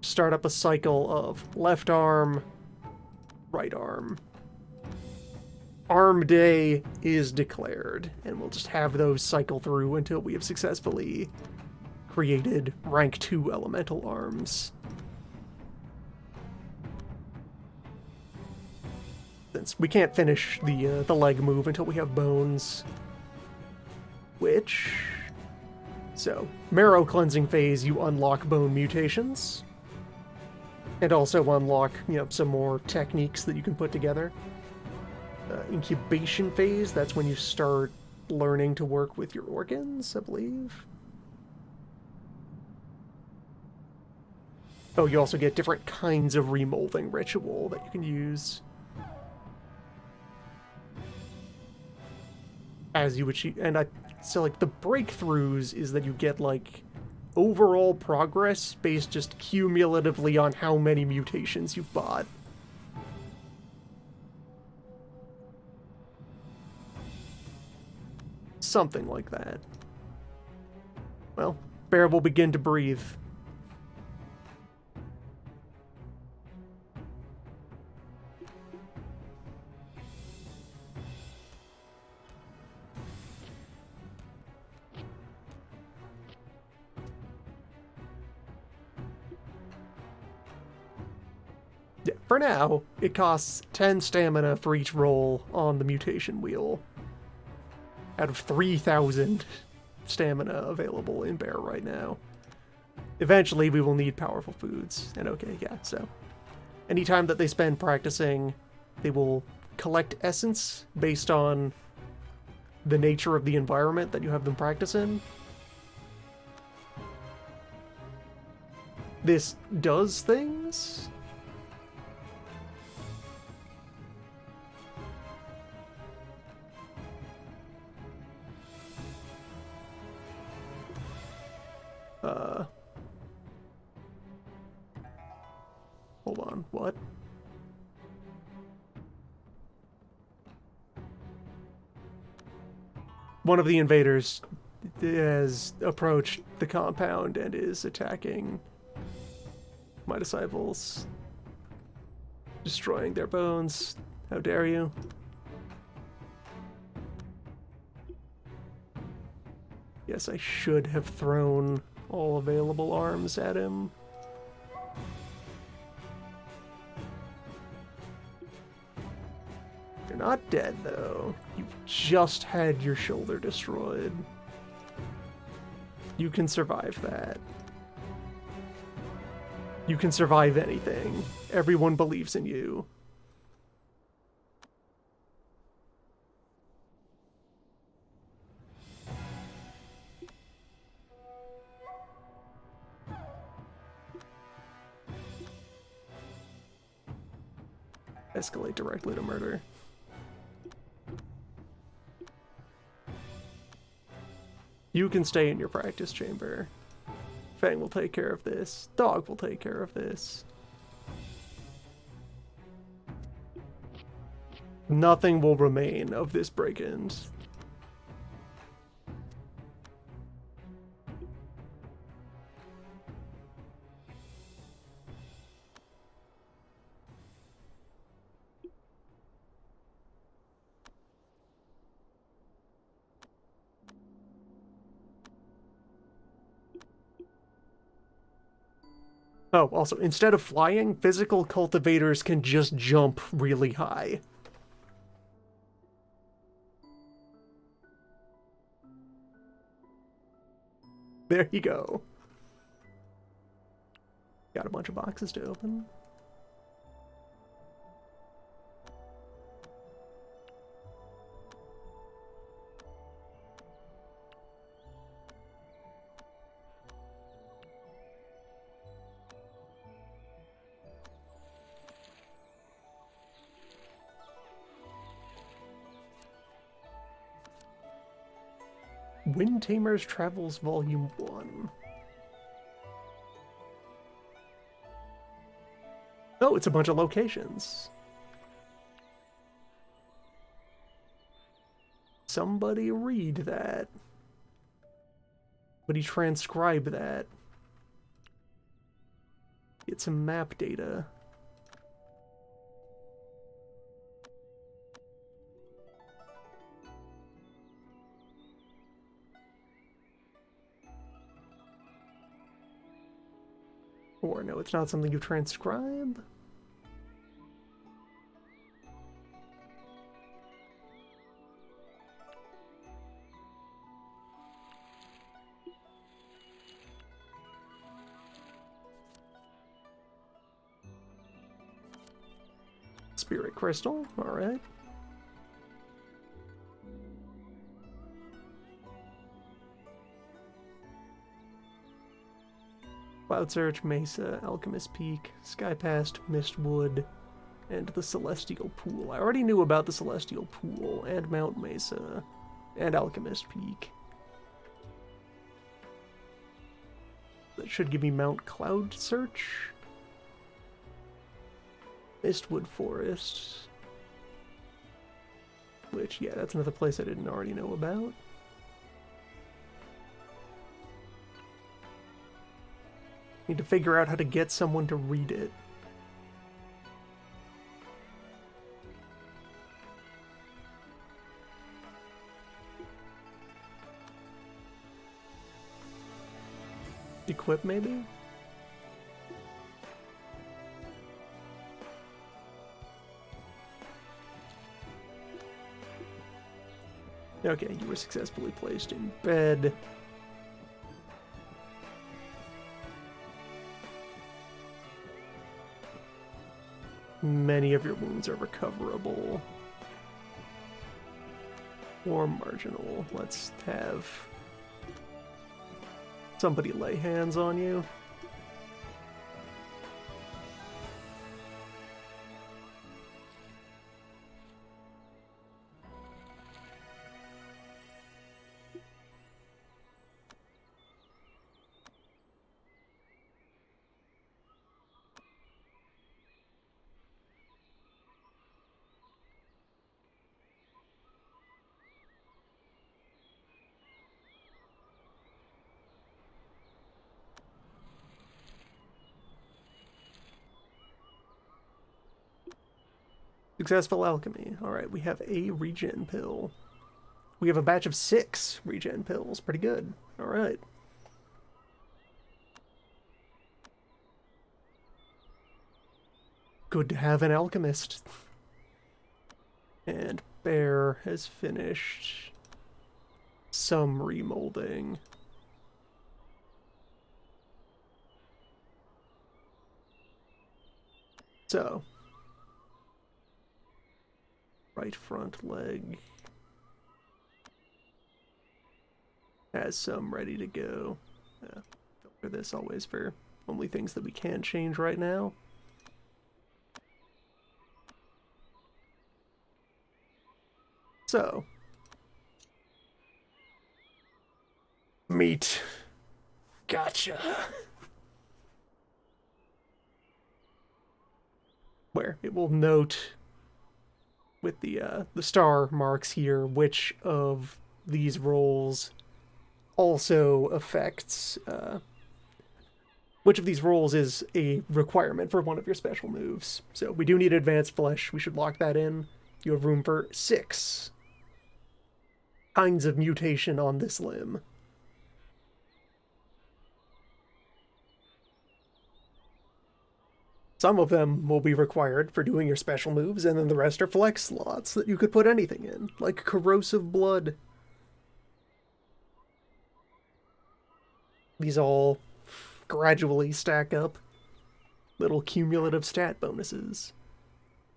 [SPEAKER 1] Start up a cycle of left arm, right arm. Arm day is declared, and we'll just have those cycle through until we have successfully created rank 2 elemental arms. Since we can't finish the leg move until we have bones. So, marrow cleansing phase, you unlock bone mutations. And also unlock, some more techniques that you can put together. Incubation phase, that's when you start learning to work with your organs, I believe. Oh, you also get different kinds of remolding ritual that you can use as you achieve. And so, like, the breakthroughs is that you get, like, overall progress based just cumulatively on how many mutations you've bought. Something like that. Well, Bear will begin to breathe. Yeah, for now, it costs 10 stamina for each roll on the mutation wheel. Out of 3,000 stamina available in Bear right now. Eventually, we will need powerful foods. And okay, yeah, so. Anytime that they spend practicing, they will collect essence based on the nature of the environment that you have them practice in. This does things. one of the invaders has approached the compound and is attacking my disciples, destroying their bones. How dare you? Yes, I should have thrown all available arms at him. You're not dead, though. You've just had your shoulder destroyed. You can survive that. You can survive anything. Everyone believes in you. Escalate directly to murder. You can stay in your practice chamber. Fang will take care of this. Dog will take care of this. Nothing will remain of this break-in. Oh, also, instead of flying, physical cultivators can just jump really high. There you go. Got a bunch of boxes to open. Wind Tamers Travels Volume 1. Oh, it's a bunch of locations. Somebody read that. Somebody transcribe that. Get some map data. Or no, it's not something you transcribe. Spirit Crystal, alright. Cloud Search, Mesa, Alchemist Peak, Skypast, Mistwood, and the Celestial Pool. I already knew about the Celestial Pool, and Mount Mesa, and Alchemist Peak. That should give me Mount Cloud Search. Mistwood Forest. Which, yeah, that's another place I didn't already know about. Need to figure out how to get someone to read it. Equip, maybe? Okay, you were successfully placed in bed. Many of your wounds are recoverable. Or marginal. Let's have somebody lay hands on you. Successful alchemy. Alright, we have a regen pill. We have a batch of 6 regen pills. Pretty good. Alright. Good to have an alchemist. And Bear has finished some remolding. So, right front leg has some ready to go. Filter this always for only things that we can change right now. So, meat. Gotcha. Where it will note with the star marks here which of these rolls also affects which of these rolls is a requirement for one of your special moves. So we do need advanced flesh. We should lock that in. You have room for 6 kinds of mutation on this limb. Some of them will be required for doing your special moves, and then the rest are flex slots that you could put anything in, like Corrosive Blood. These all gradually stack up. Little cumulative stat bonuses.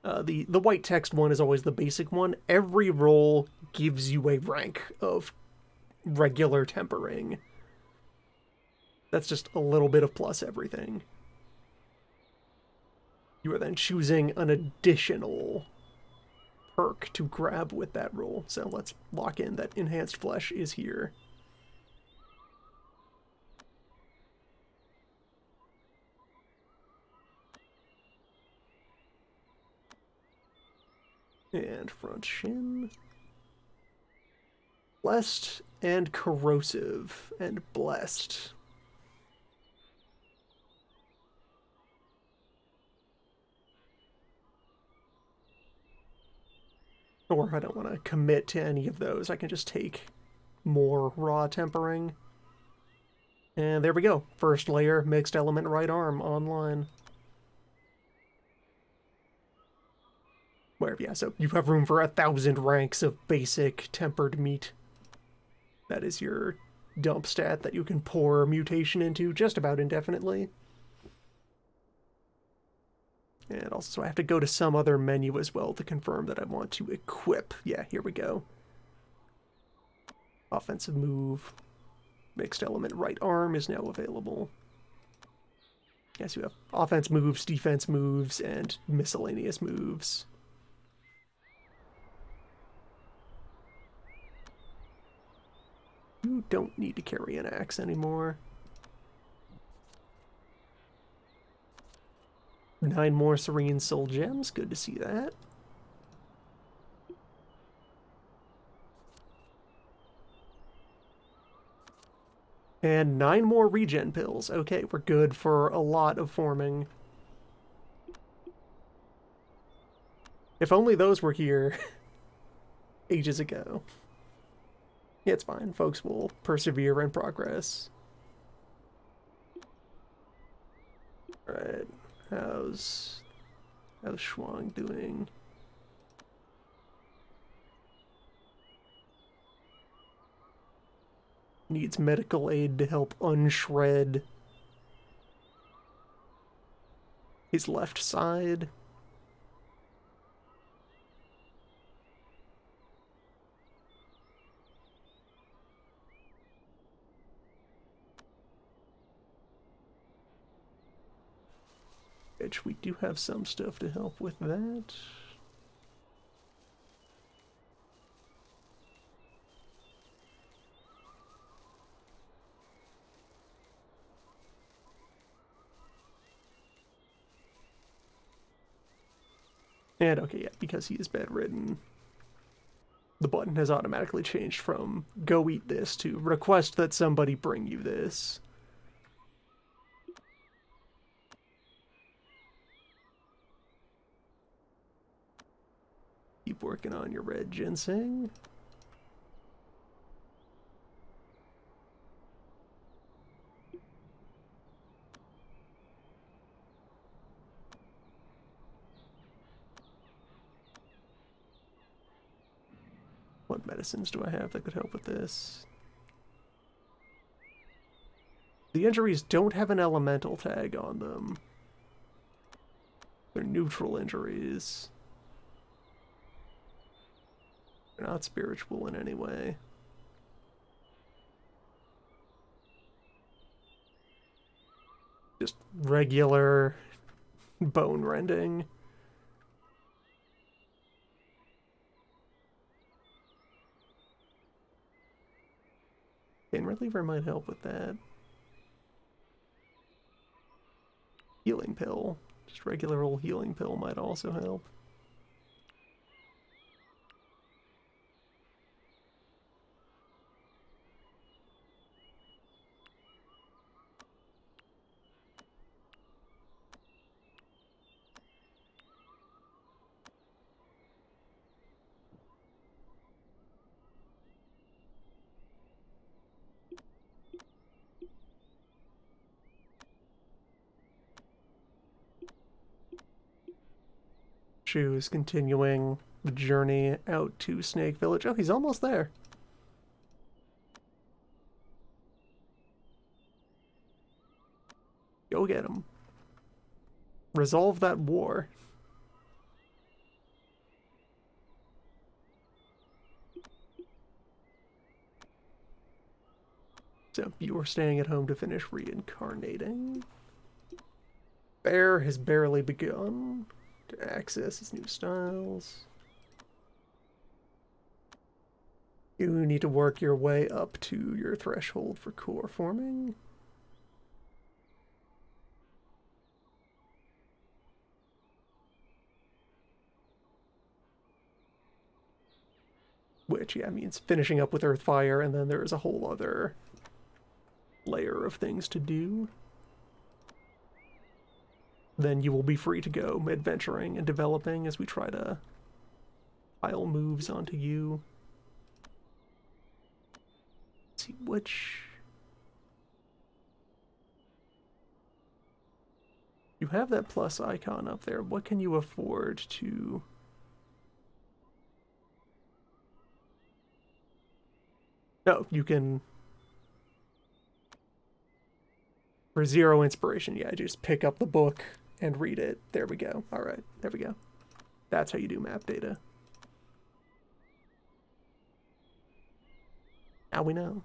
[SPEAKER 1] The white text one is always the basic one. Every roll gives you a rank of regular tempering. That's just a little bit of plus everything. You are then choosing an additional perk to grab with that roll. So let's lock in that Enhanced Flesh is here. And front shin. Blessed and corrosive and blessed. Or I don't want to commit to any of those. I can just take more raw tempering. And there we go. First layer, mixed element right arm online. Where, yeah, so you have room for 1,000 ranks of basic tempered meat. That is your dump stat that you can pour mutation into just about indefinitely. And also I have to go to some other menu as well to confirm that I want to equip. Yeah, here we go. Offensive move. Mixed element right arm is now available. Yes, you have offense moves, defense moves, and miscellaneous moves. You don't need to carry an axe anymore. 9 more Serene Soul Gems, good to see that. And 9 more regen pills. Okay, we're good for a lot of forming. If only those were here ages ago. Yeah, it's fine. Folks will persevere and progress. Alright. How's Shuang doing? Needs medical aid to help unshred his left side. Which we do have some stuff to help with that. And okay, yeah, because he is bedridden, the button has automatically changed from go eat this to request that somebody bring you this. keep working on your red ginseng. What medicines do I have that could help with this? The injuries don't have an elemental tag on them. They're neutral injuries. They're not spiritual in any way. Just regular bone rending. Pain reliever might help with that. Healing pill. Just regular old healing pill might also help. Shu is continuing the journey out to Snake Village. Oh, he's almost there. Go get him. Resolve that war. So, you are staying at home to finish reincarnating. Bear has barely begun to access his new styles. You need to work your way up to your threshold for core forming. Which, yeah, means finishing up with Earthfire, and then there's a whole other layer of things to do. Then you will be free to go adventuring and developing as we try to pile moves onto you. Let's see which... You have that plus icon up there. What can you afford to... No, you can... For 0 inspiration, yeah, just pick up the book and read it. There we go. Alright, there we go. That's how you do map data. Now we know.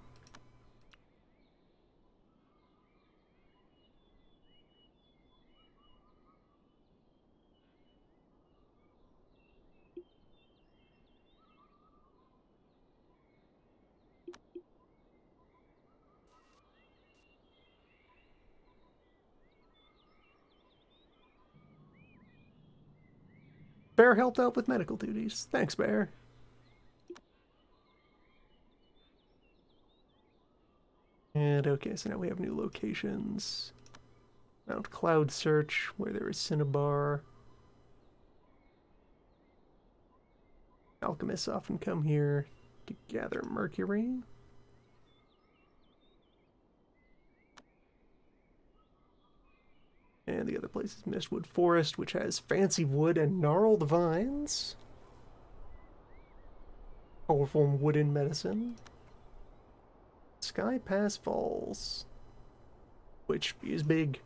[SPEAKER 1] Bear helped out with medical duties. Thanks, Bear. And okay, so now we have new locations. Mount Cloud Search, where there is Cinnabar. Alchemists often come here to gather mercury. And the other place is Mistwood Forest, which has fancy wood and gnarled vines. Powerful wooden medicine. Sky Pass Falls, which is big.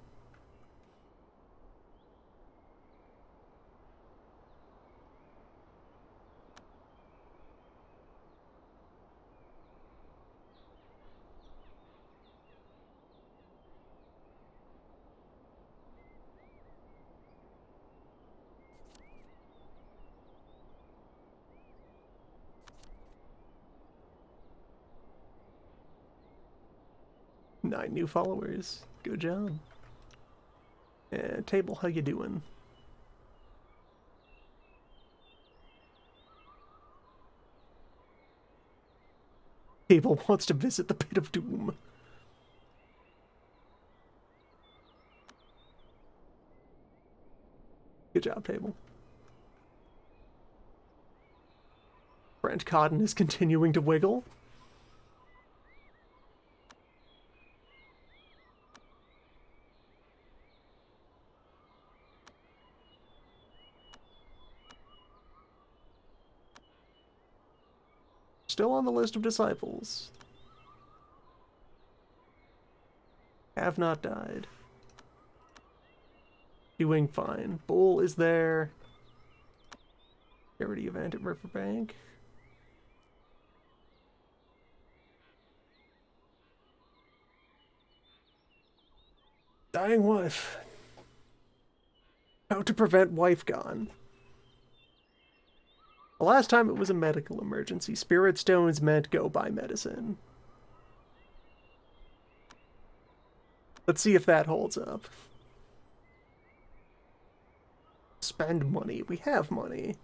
[SPEAKER 1] Nine new followers. Good job. And Table, how you doing? Table wants to visit the Pit of Doom. Good job, Table. Brent Cotton is continuing to wiggle. Still on the list of disciples. Have not died. Doing fine. Bull is there. Charity event at Riverbank. Dying wife. How to prevent wife gone. The last time it was a medical emergency. Spirit stones meant go buy medicine. Let's see if that holds up. Spend money. We have money.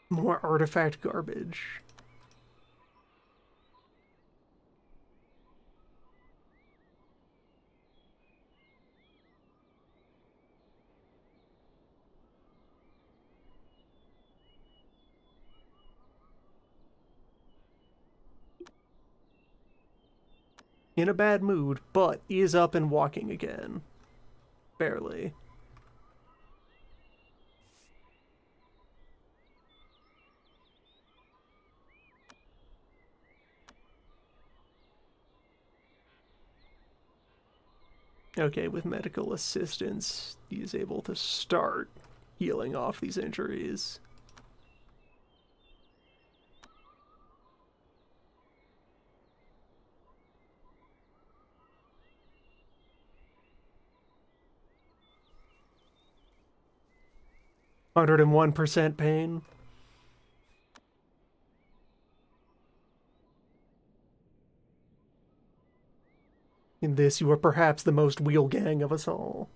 [SPEAKER 1] More artifact garbage. In a bad mood, but is up and walking again. Barely. Okay, with medical assistance, he is able to start healing off these injuries. %101 pain. In this, you are perhaps the most wheel gang of us all.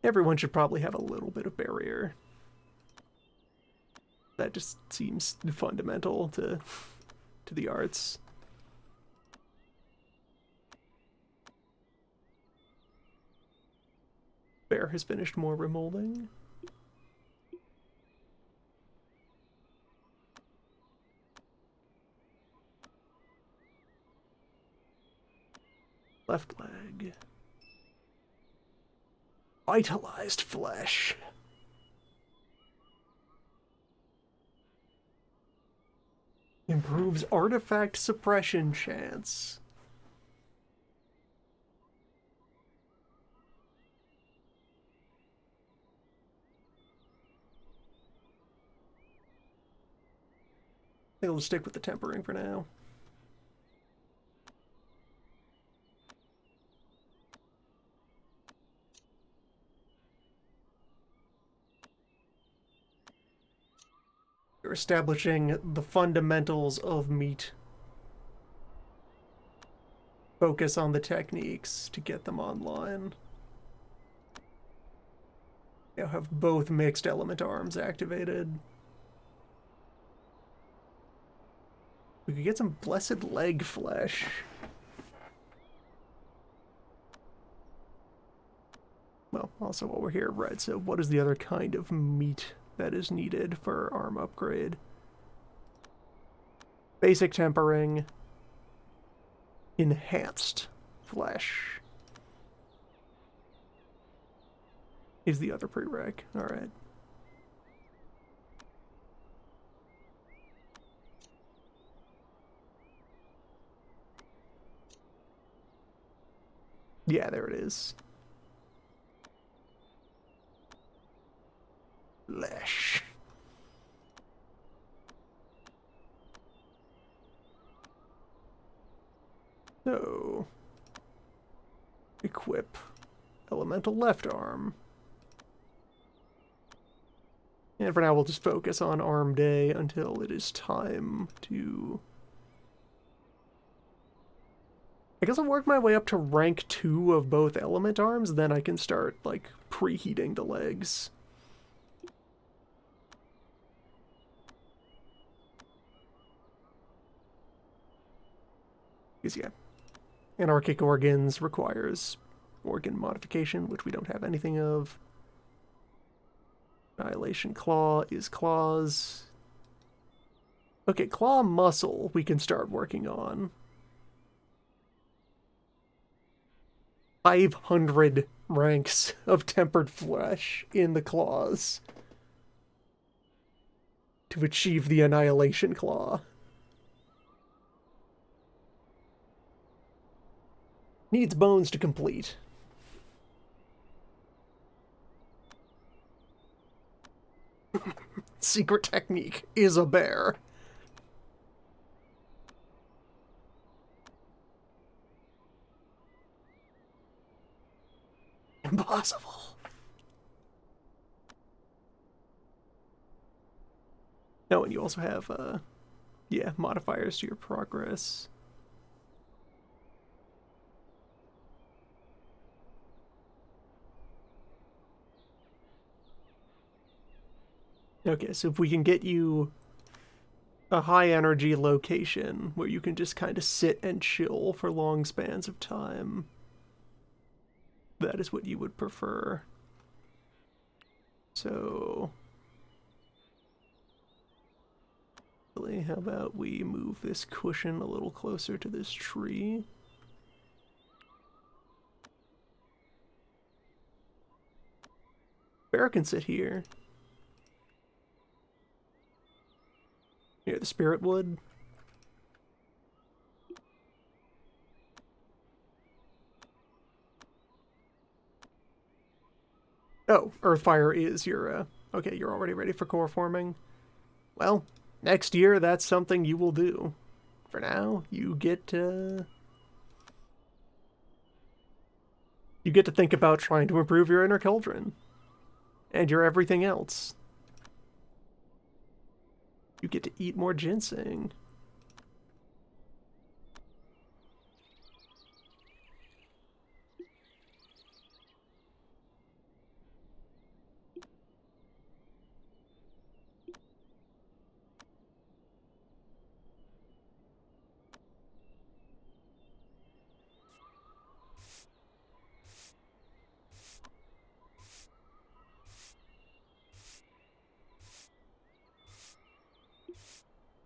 [SPEAKER 1] Everyone should probably have a little bit of barrier. That just seems fundamental to the arts. Bear has finished more remolding. Left leg. Vitalized flesh. Improves artifact suppression chance. I think I'll stick with the tempering for now. You're establishing the fundamentals of meat. Focus on the techniques to get them online. Now have both mixed element arms activated. We could get some blessed leg flesh. Well, also while we're here, right, so what is the other kind of meat that is needed for arm upgrade? Basic tempering. Enhanced flesh is the other prereq. Alright. Yeah, there it is. Flesh. So, equip elemental left arm. And for now, we'll just focus on arm day until it is time to... I guess I'll work my way up to rank 2 of both element arms, then I can start, like, preheating the legs. Because, yeah, Anarchic Organs requires organ modification, which we don't have anything of. Annihilation Claw is claws. Okay, Claw Muscle we can start working on. 500 ranks of tempered flesh in the claws to achieve the Annihilation Claw. Needs bones to complete. Secret technique is a bear. Impossible. No, and you also have, yeah, modifiers to your progress. Okay, so if we can get you a high energy location where you can just kind of sit and chill for long spans of time, that is what you would prefer. So, really, how about we move this cushion a little closer to this tree? Bear can sit here. Near the spirit wood. Oh, Earthfire is your, okay, you're already ready for core forming. Well, next year that's something you will do. For now, you get to think about trying to improve your inner cauldron. And your everything else. You get to eat more ginseng.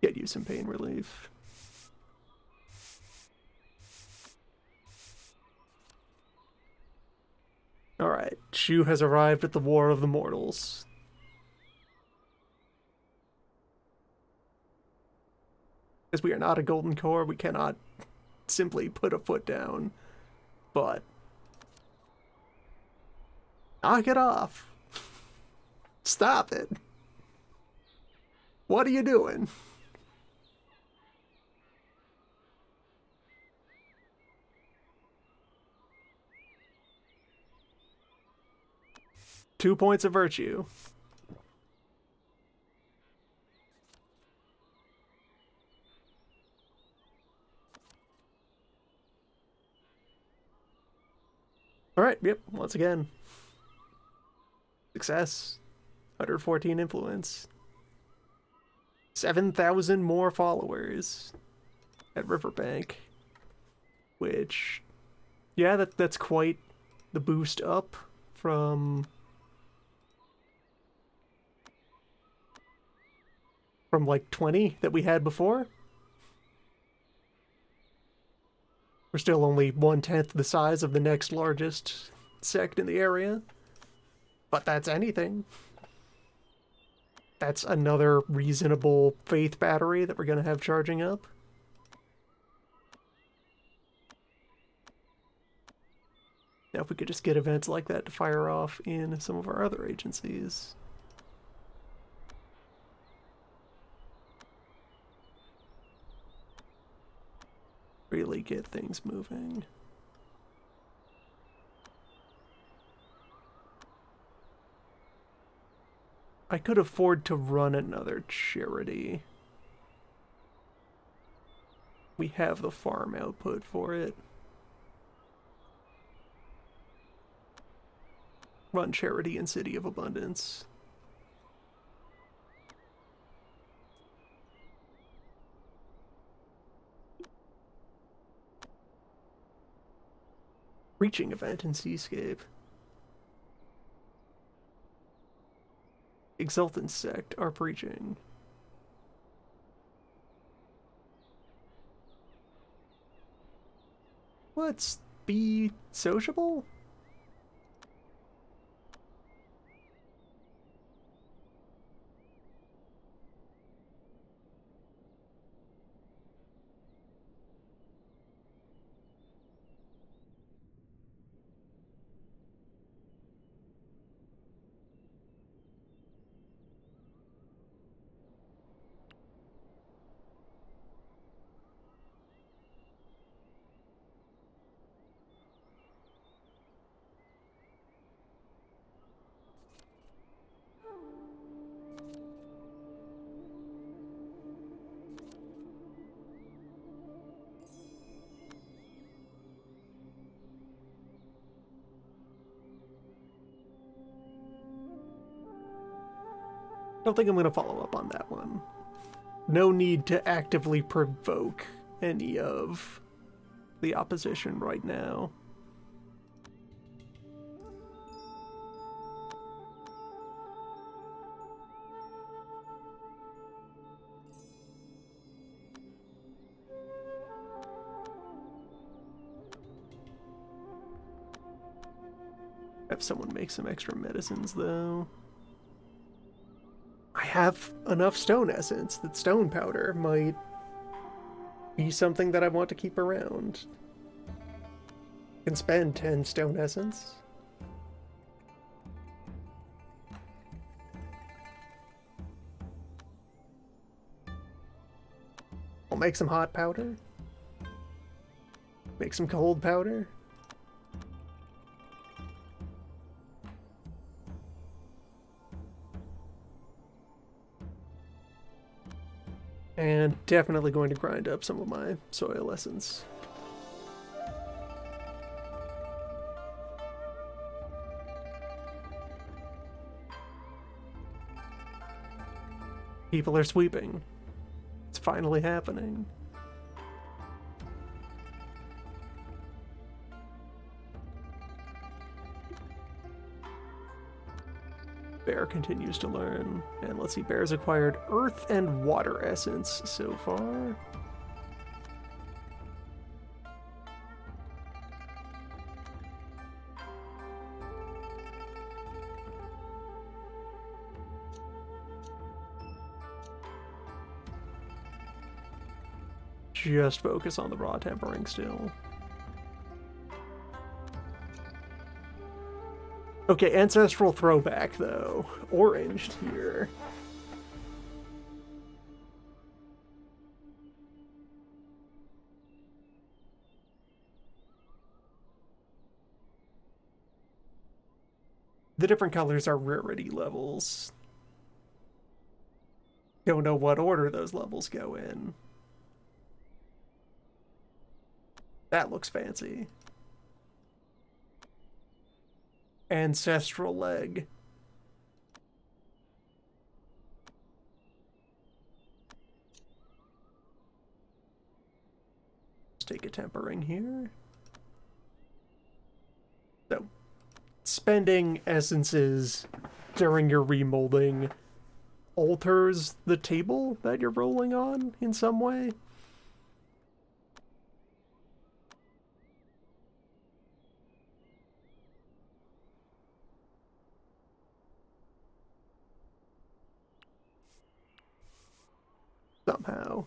[SPEAKER 1] Get you some pain relief. Alright, Shu has arrived at the War of the Mortals. As we are not a golden core, we cannot simply put a foot down. But knock it off. Stop it. What are you doing? Two points of virtue. Alright, yep, once again. Success. 114 influence. 7,000 more followers at Riverbank. Which, yeah, that's quite the boost up from like 20 that we had before. We're still only 1/10 the size of the next largest sect in the area. But that's anything. That's another reasonable faith battery that we're going to have charging up. Now if we could just get events like that to fire off in some of our other agencies. Really get things moving. I could afford to run another charity. We have the farm output for it. Run charity in City of Abundance. Preaching event in Seascape. Exultant sect are preaching. Let's be sociable? Don't think I'm going to follow up on that one. No need to actively provoke any of the opposition right now. Have someone make some extra medicines, though. I have enough stone essence that stone powder might be something that I want to keep around. Can spend 10 stone essence. I'll make some hot powder. Make some cold powder. And definitely going to grind up some of my soil essence. People are sweeping. It's finally happening. Bear continues to learn. And let's see, Bear's acquired earth and water essence so far. Just focus on the raw tempering still. Okay, ancestral throwback though. Oranged here. The different colors are rarity levels. Don't know what order those levels go in. That looks fancy. Ancestral leg. Let's take a tempering here. So, spending essences during your remolding alters the table that you're rolling on in some way. Somehow.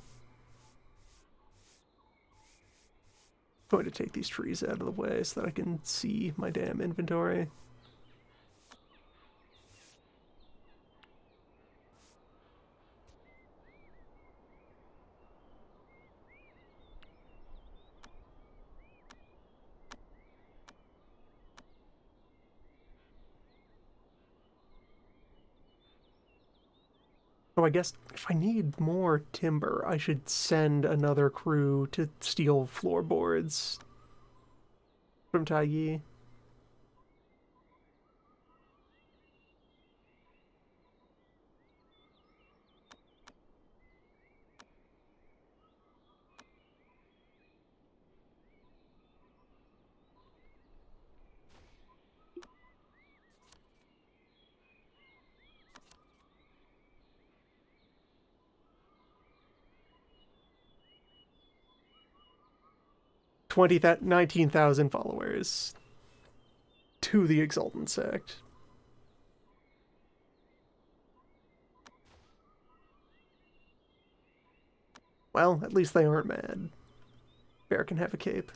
[SPEAKER 1] I'm going to take these trees out of the way so that I can see my damn inventory. So I guess if I need more timber, I should send another crew to steal floorboards from Taiyi. Twenty 19,000 followers to the Exultant Sect. Well, at least they aren't mad. Bear can have a cape.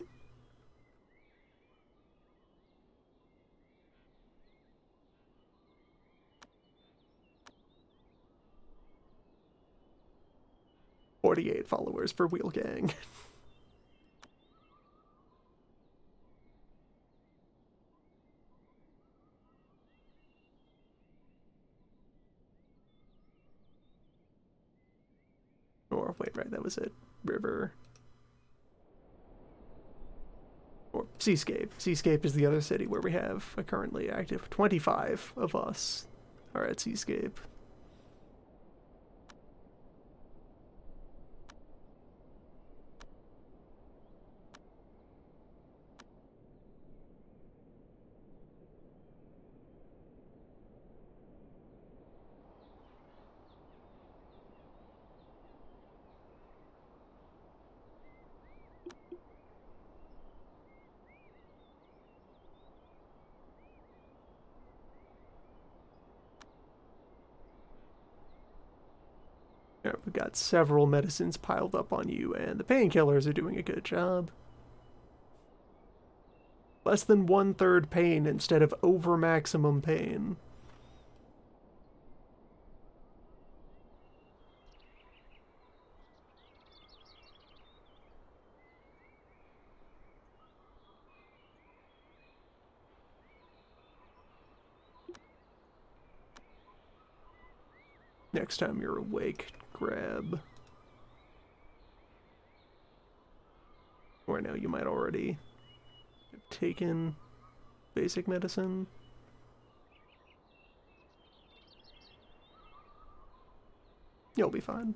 [SPEAKER 1] $48 followers for Wheel Gang. Or, wait, right, that was it. River. Or Seascape. Seascape is the other city where we have a currently active 25 of us are at Seascape. Yeah, we've got several medicines piled up on you, and the painkillers are doing a good job. Less than 1/3 pain instead of over maximum pain. Next time you're awake, grab. Or now you might already have taken basic medicine. You'll be fine.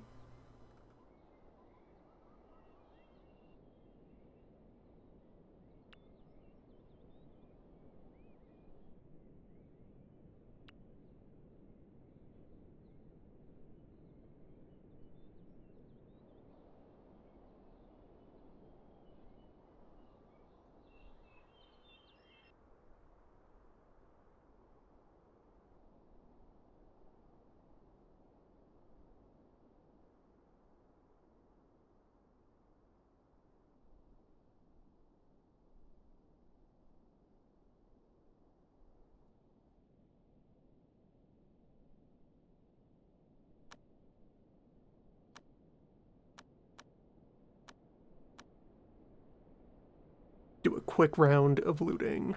[SPEAKER 1] Do a quick round of looting.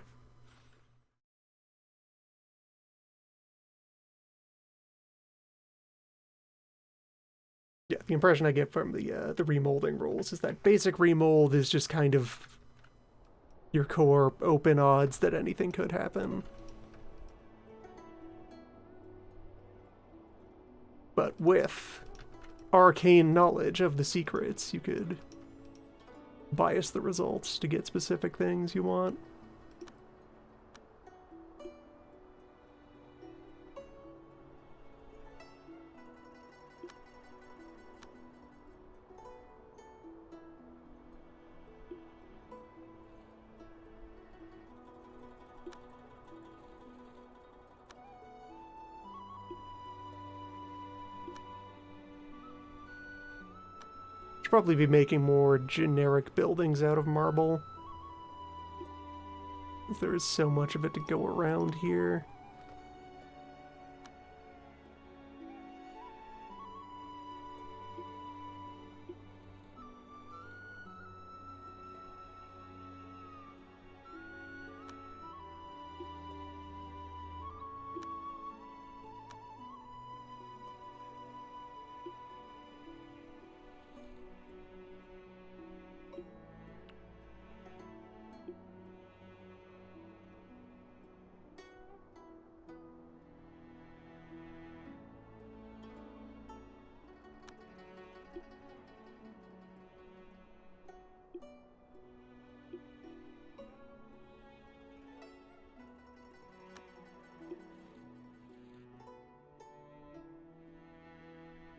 [SPEAKER 1] Yeah, the impression I get from the remolding rules is that basic remold is just kind of your core open odds that anything could happen. But with arcane knowledge of the secrets, you could bias the results to get specific things you want. Should probably be making more generic buildings out of marble. There is so much of it to go around here.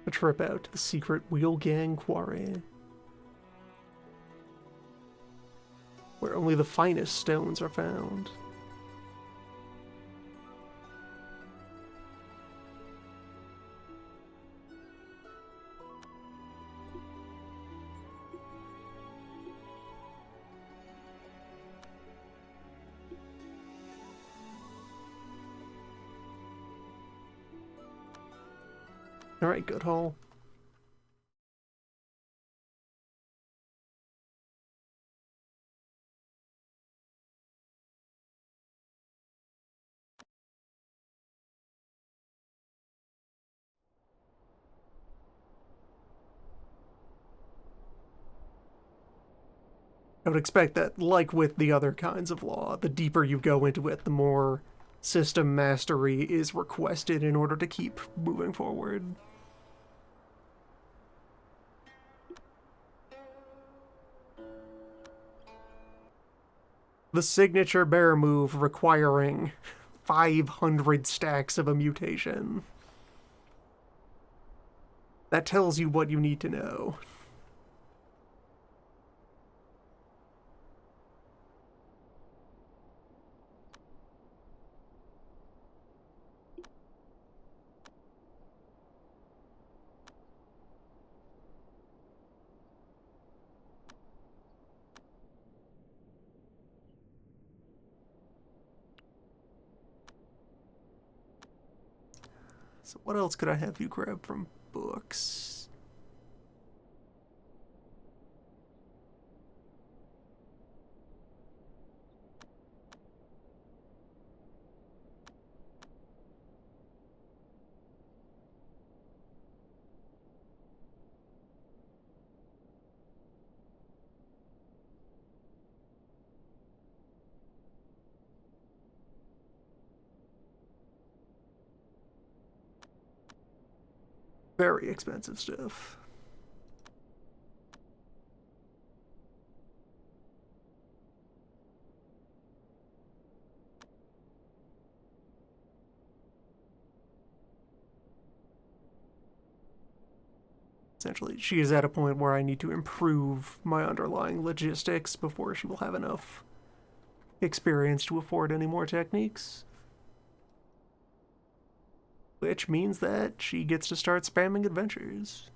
[SPEAKER 1] A trip out to the secret Wheel Gang Quarry, where only the finest stones are found. Alright, Goodhall. I would expect that, like with the other kinds of law, the deeper you go into it, the more system mastery is requested in order to keep moving forward. The signature bear move requiring 500 stacks of a mutation. That tells you what you need to know. So what else could I have you grab from books? Very expensive stuff. Essentially, she is at a point where I need to improve my underlying logistics before she will have enough experience to afford any more techniques. Which means that she gets to start spamming adventures.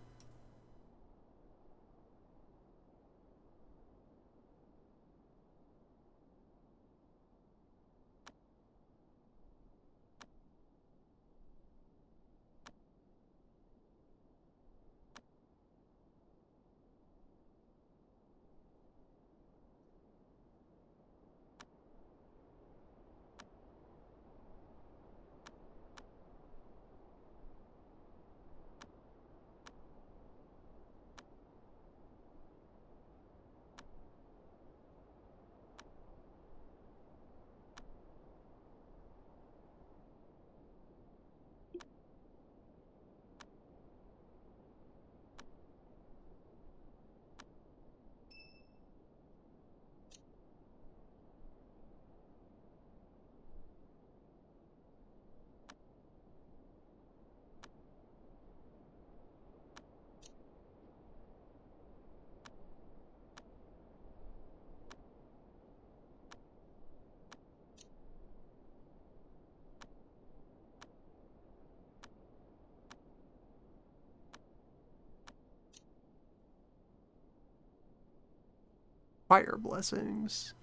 [SPEAKER 1] Fire blessings.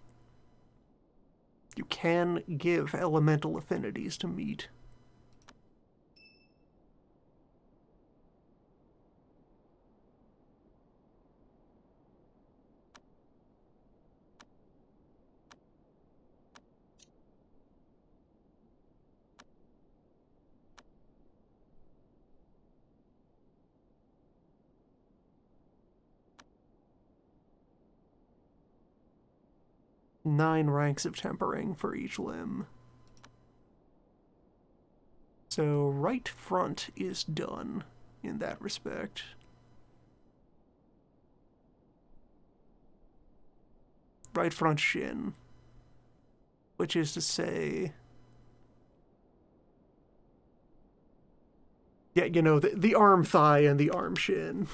[SPEAKER 1] You can give elemental affinities to meat. Nine ranks of tempering for each limb. So right front is done in that respect. Right front shin. Which is to say... Yeah, you know, the arm thigh and the arm shin.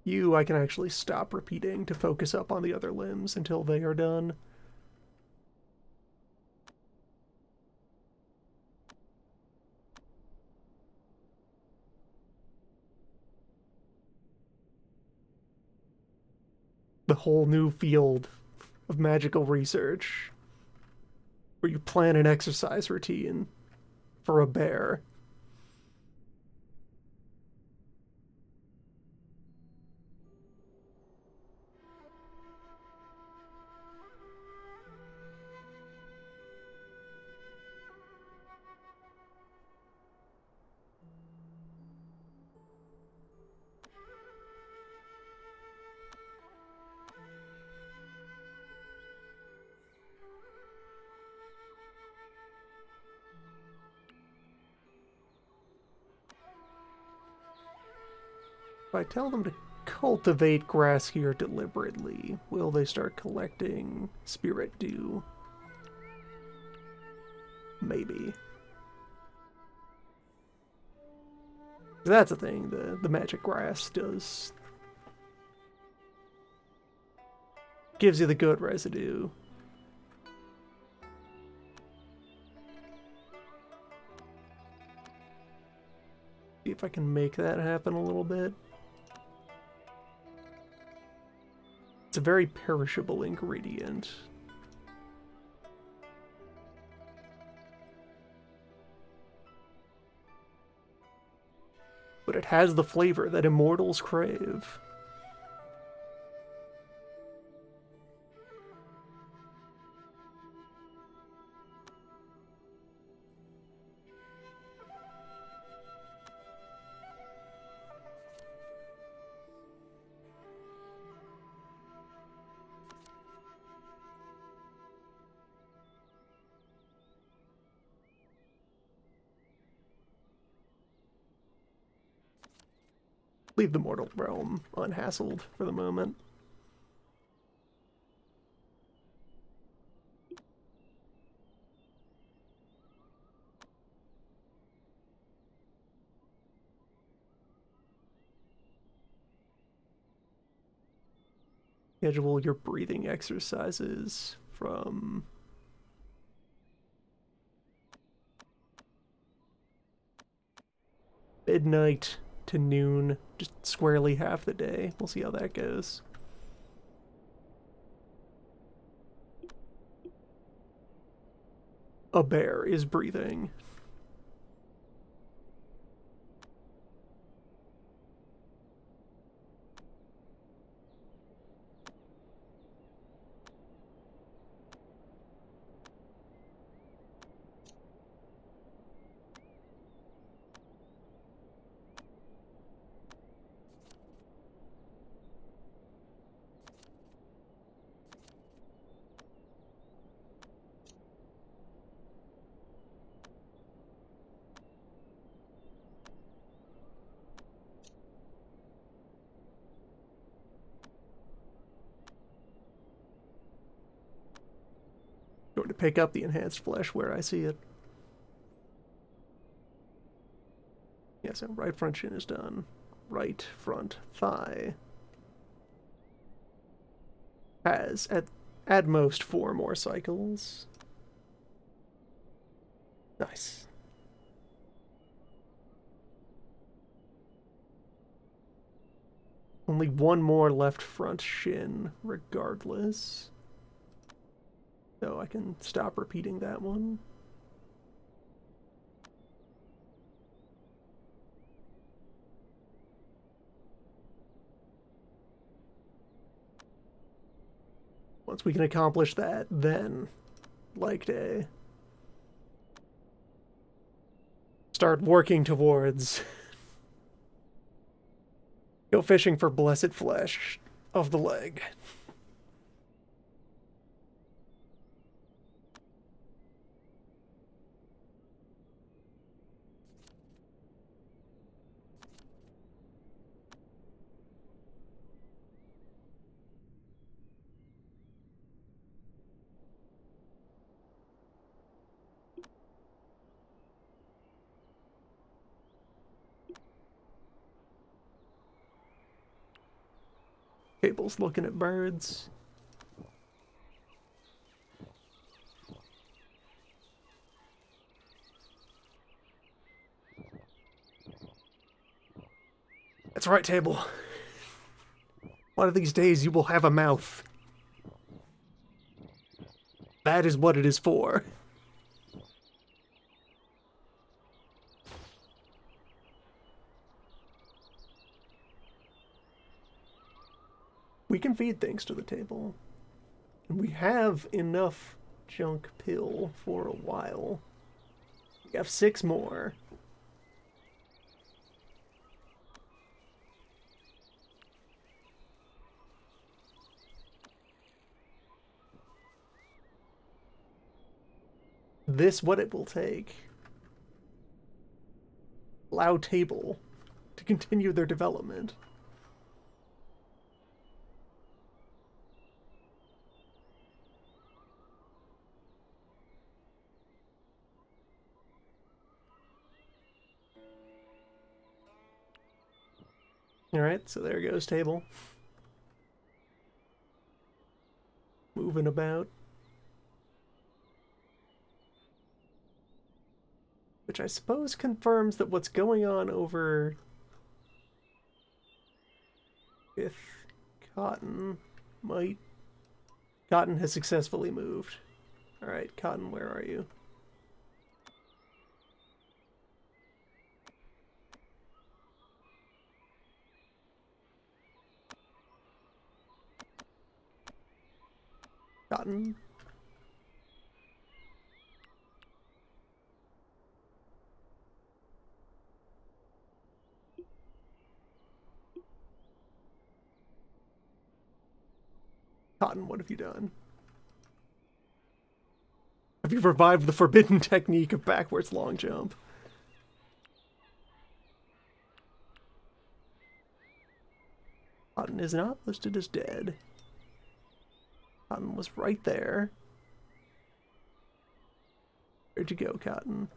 [SPEAKER 1] You, I can actually stop repeating to focus up on the other limbs until they are done. The whole new field of magical research where you plan an exercise routine for a bear. If I tell them to cultivate grass here deliberately, will they start collecting spirit dew? Maybe. That's a thing, the magic grass does. Gives you the good residue. See if I can make that happen a little bit. It's a very perishable ingredient. But it has the flavor that immortals crave. Leave the mortal realm unhassled for the moment. Schedule your breathing exercises from midnight to noon, just squarely half the day. We'll see how that goes. A bear is breathing. Going to pick up the enhanced flesh where I see it. Yeah, so right front shin is done. Right front thigh has At most 4 more cycles. Nice. Only 1 more left front shin, regardless. So I can stop repeating that one. Once we can accomplish that, then leg day. Start working towards go fishing for blessed flesh of the leg. Cable's looking at birds. That's right, Table. One of these days you will have a mouth. That is what it is for. We can feed things to the table. And we have enough junk pill for a while. We have 6 more. This what it will take. Allow Table to continue their development. Alright, so there goes Table. Moving about. Which I suppose confirms that what's going on over with Cotton might... Cotton has successfully moved. Alright, Cotton, where are you? Cotton? Cotton, what have you done? Have you revived the forbidden technique of backwards long jump? Cotton is not listed as dead. Cotton was right there. Where'd you go, Cotton?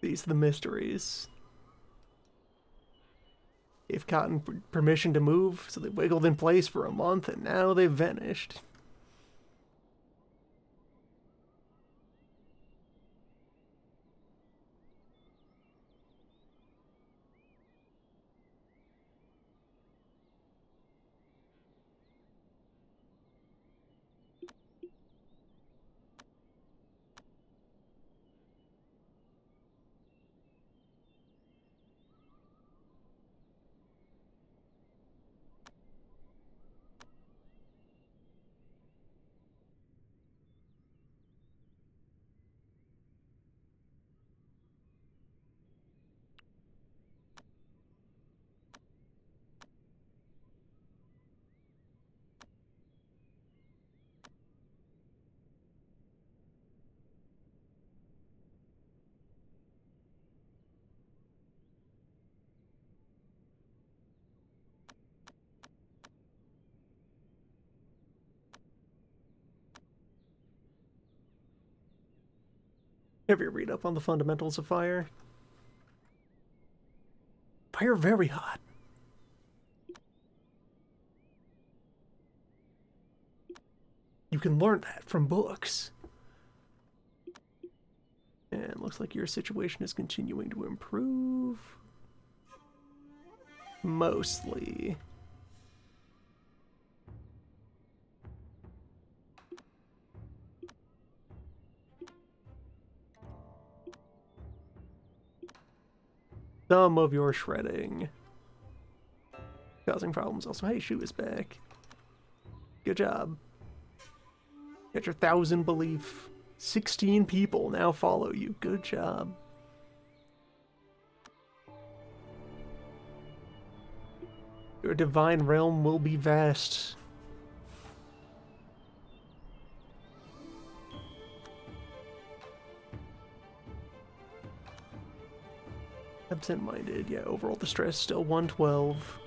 [SPEAKER 1] These are the mysteries. Gave Cotton permission to move, so they wiggled in place for a month, and now they've vanished. Have you read up on the fundamentals of fire? Fire very hot. You can learn that from books. And looks like your situation is continuing to improve. Mostly. Some of your shredding. Causing problems also. Hey, Shu is back. Good job. Got your 1,000 belief. 16 people now follow you. Good job. Your divine realm will be vast. Absent-minded. Yeah, overall distress still 112.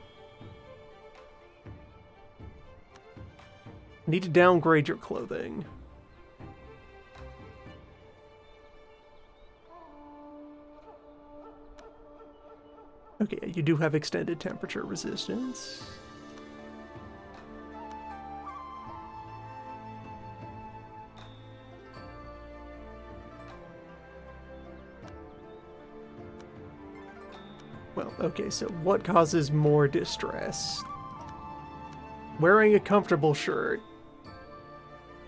[SPEAKER 1] Need to downgrade your clothing. Okay, you do have extended temperature resistance. Well, okay, so what causes more distress? Wearing a comfortable shirt,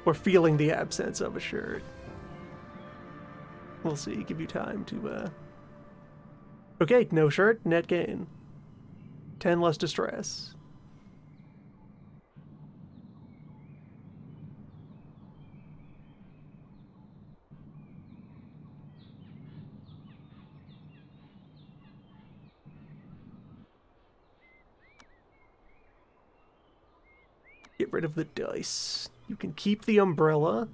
[SPEAKER 1] or feeling the absence of a shirt. We'll see, give you time to, Okay, no shirt, net gain. 10 less distress. Get rid of the dice. You can keep the umbrella.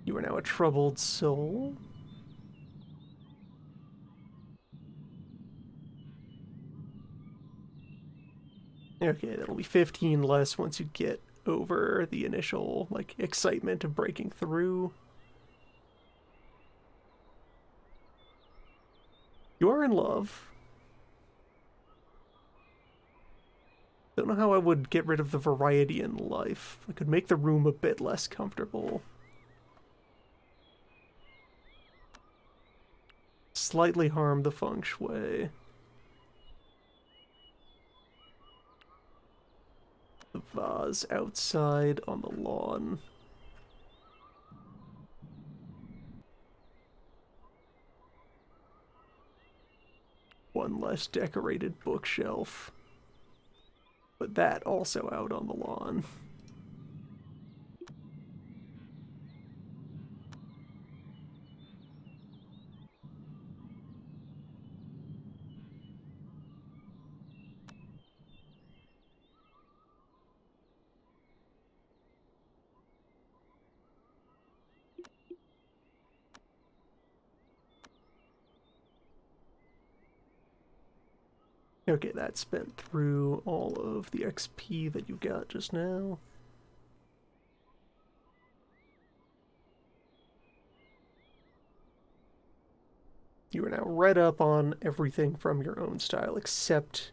[SPEAKER 1] You are now a troubled soul. Okay, that'll be 15 less once you get over the initial, like, excitement of breaking through. You are in love. Don't know how I would get rid of the variety in life. I could make the room a bit less comfortable. Slightly harm the feng shui. The vase outside on the lawn. One less decorated bookshelf. But that also out on the lawn. Okay, that spent through all of the XP that you got just now. You are now read up on everything from your own style except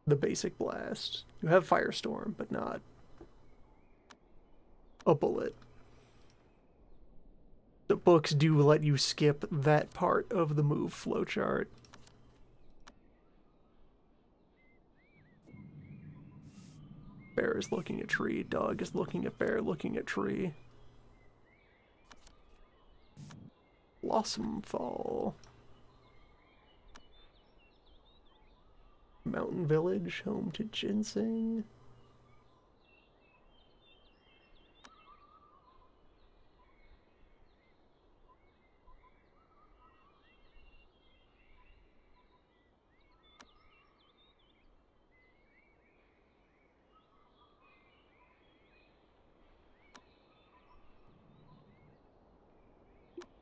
[SPEAKER 1] the basic blast. You have Firestorm, but not a bullet. The books do let you skip that part of the move flowchart. Bear is looking at tree, dog is looking at bear, looking at tree. Blossom Fall. Mountain Village, home to ginseng.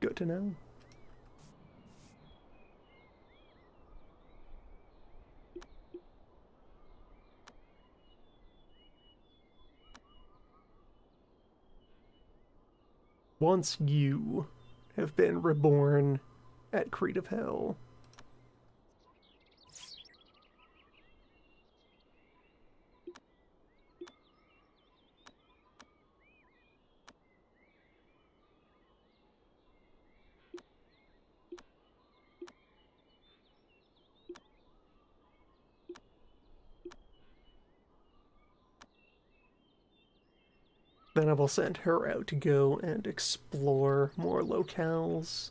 [SPEAKER 1] Good to know. once you have been reborn at Creed of Hell, then I will send her out to go and explore more locales.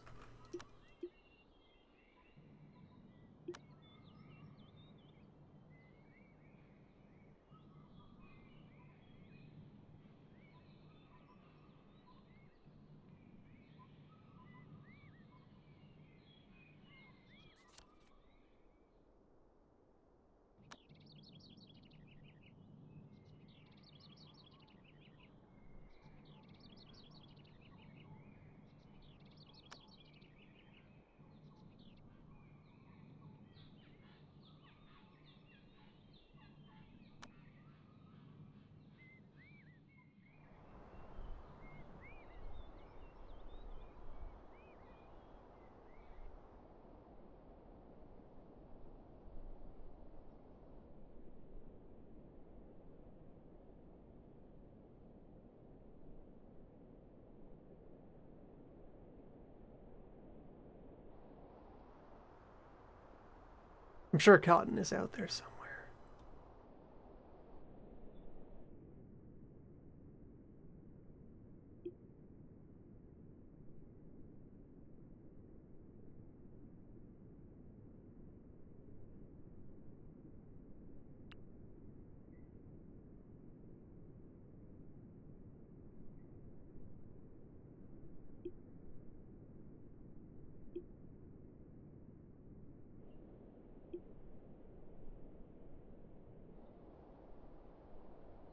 [SPEAKER 1] I'm sure Cotton is out there somewhere.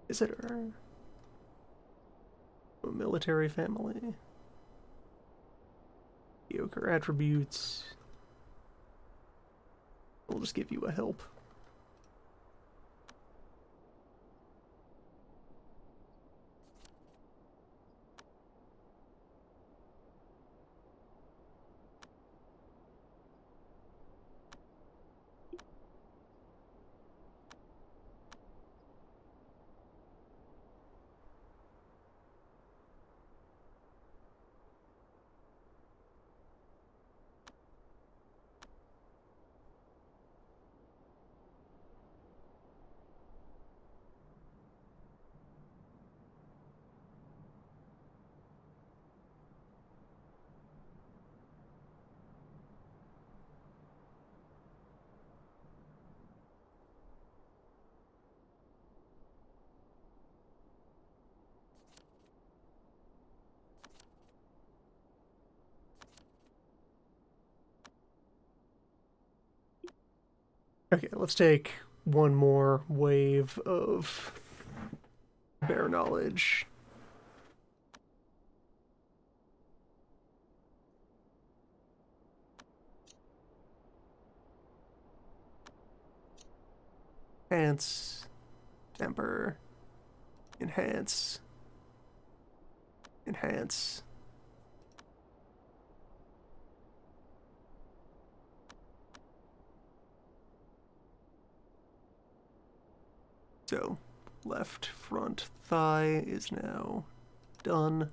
[SPEAKER 1] Visitor. A military family. Mediocre attributes. We'll just give you a help. Okay, let's take one more wave of bear knowledge. Enhance, temper, enhance, enhance. So, left front thigh is now done.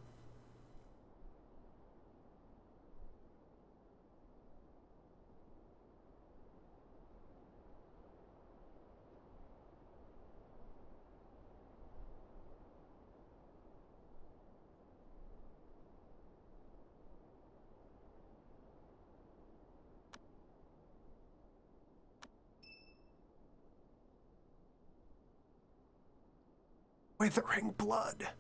[SPEAKER 1] Withering blood.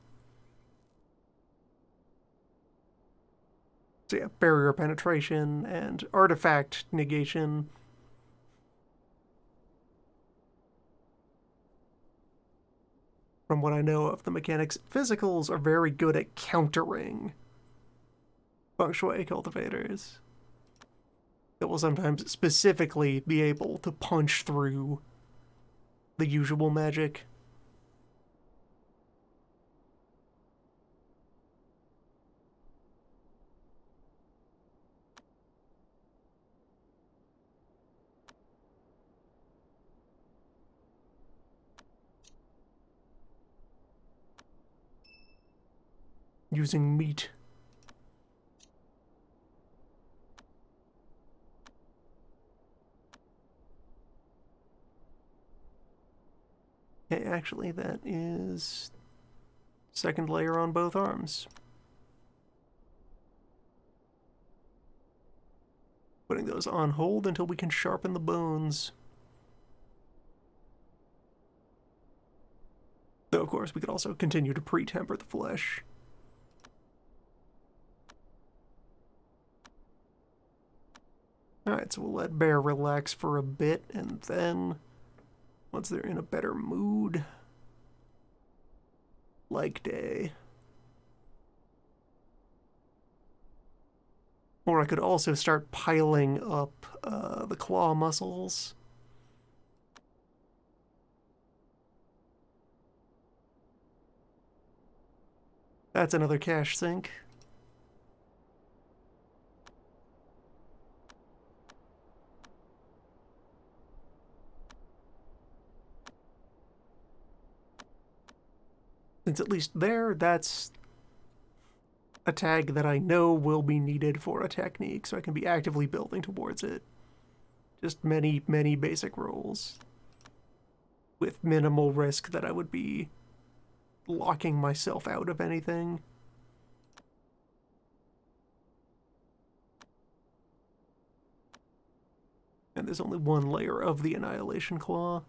[SPEAKER 1] So yeah, barrier penetration and artifact negation. From what I know of the mechanics, physicals are very good at countering feng shui cultivators. That will sometimes specifically be able to punch through the usual magic. using meat. Okay, actually, that is second layer on both arms. Putting those on hold until we can sharpen the bones. Though, of course, we could also continue to pre-temper the flesh. Alright, so we'll let Bear relax for a bit, and then, once they're in a better mood, like day. Or I could also start piling up the claw muscles. That's another cash sink. Since at least there, that's a tag that I know will be needed for a technique, so I can be actively building towards it. Just many, many basic rolls. With minimal risk that I would be locking myself out of anything. And there's only one layer of the Annihilation Claw.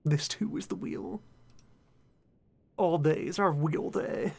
[SPEAKER 1] This too is the wheel. All day is our wheel day.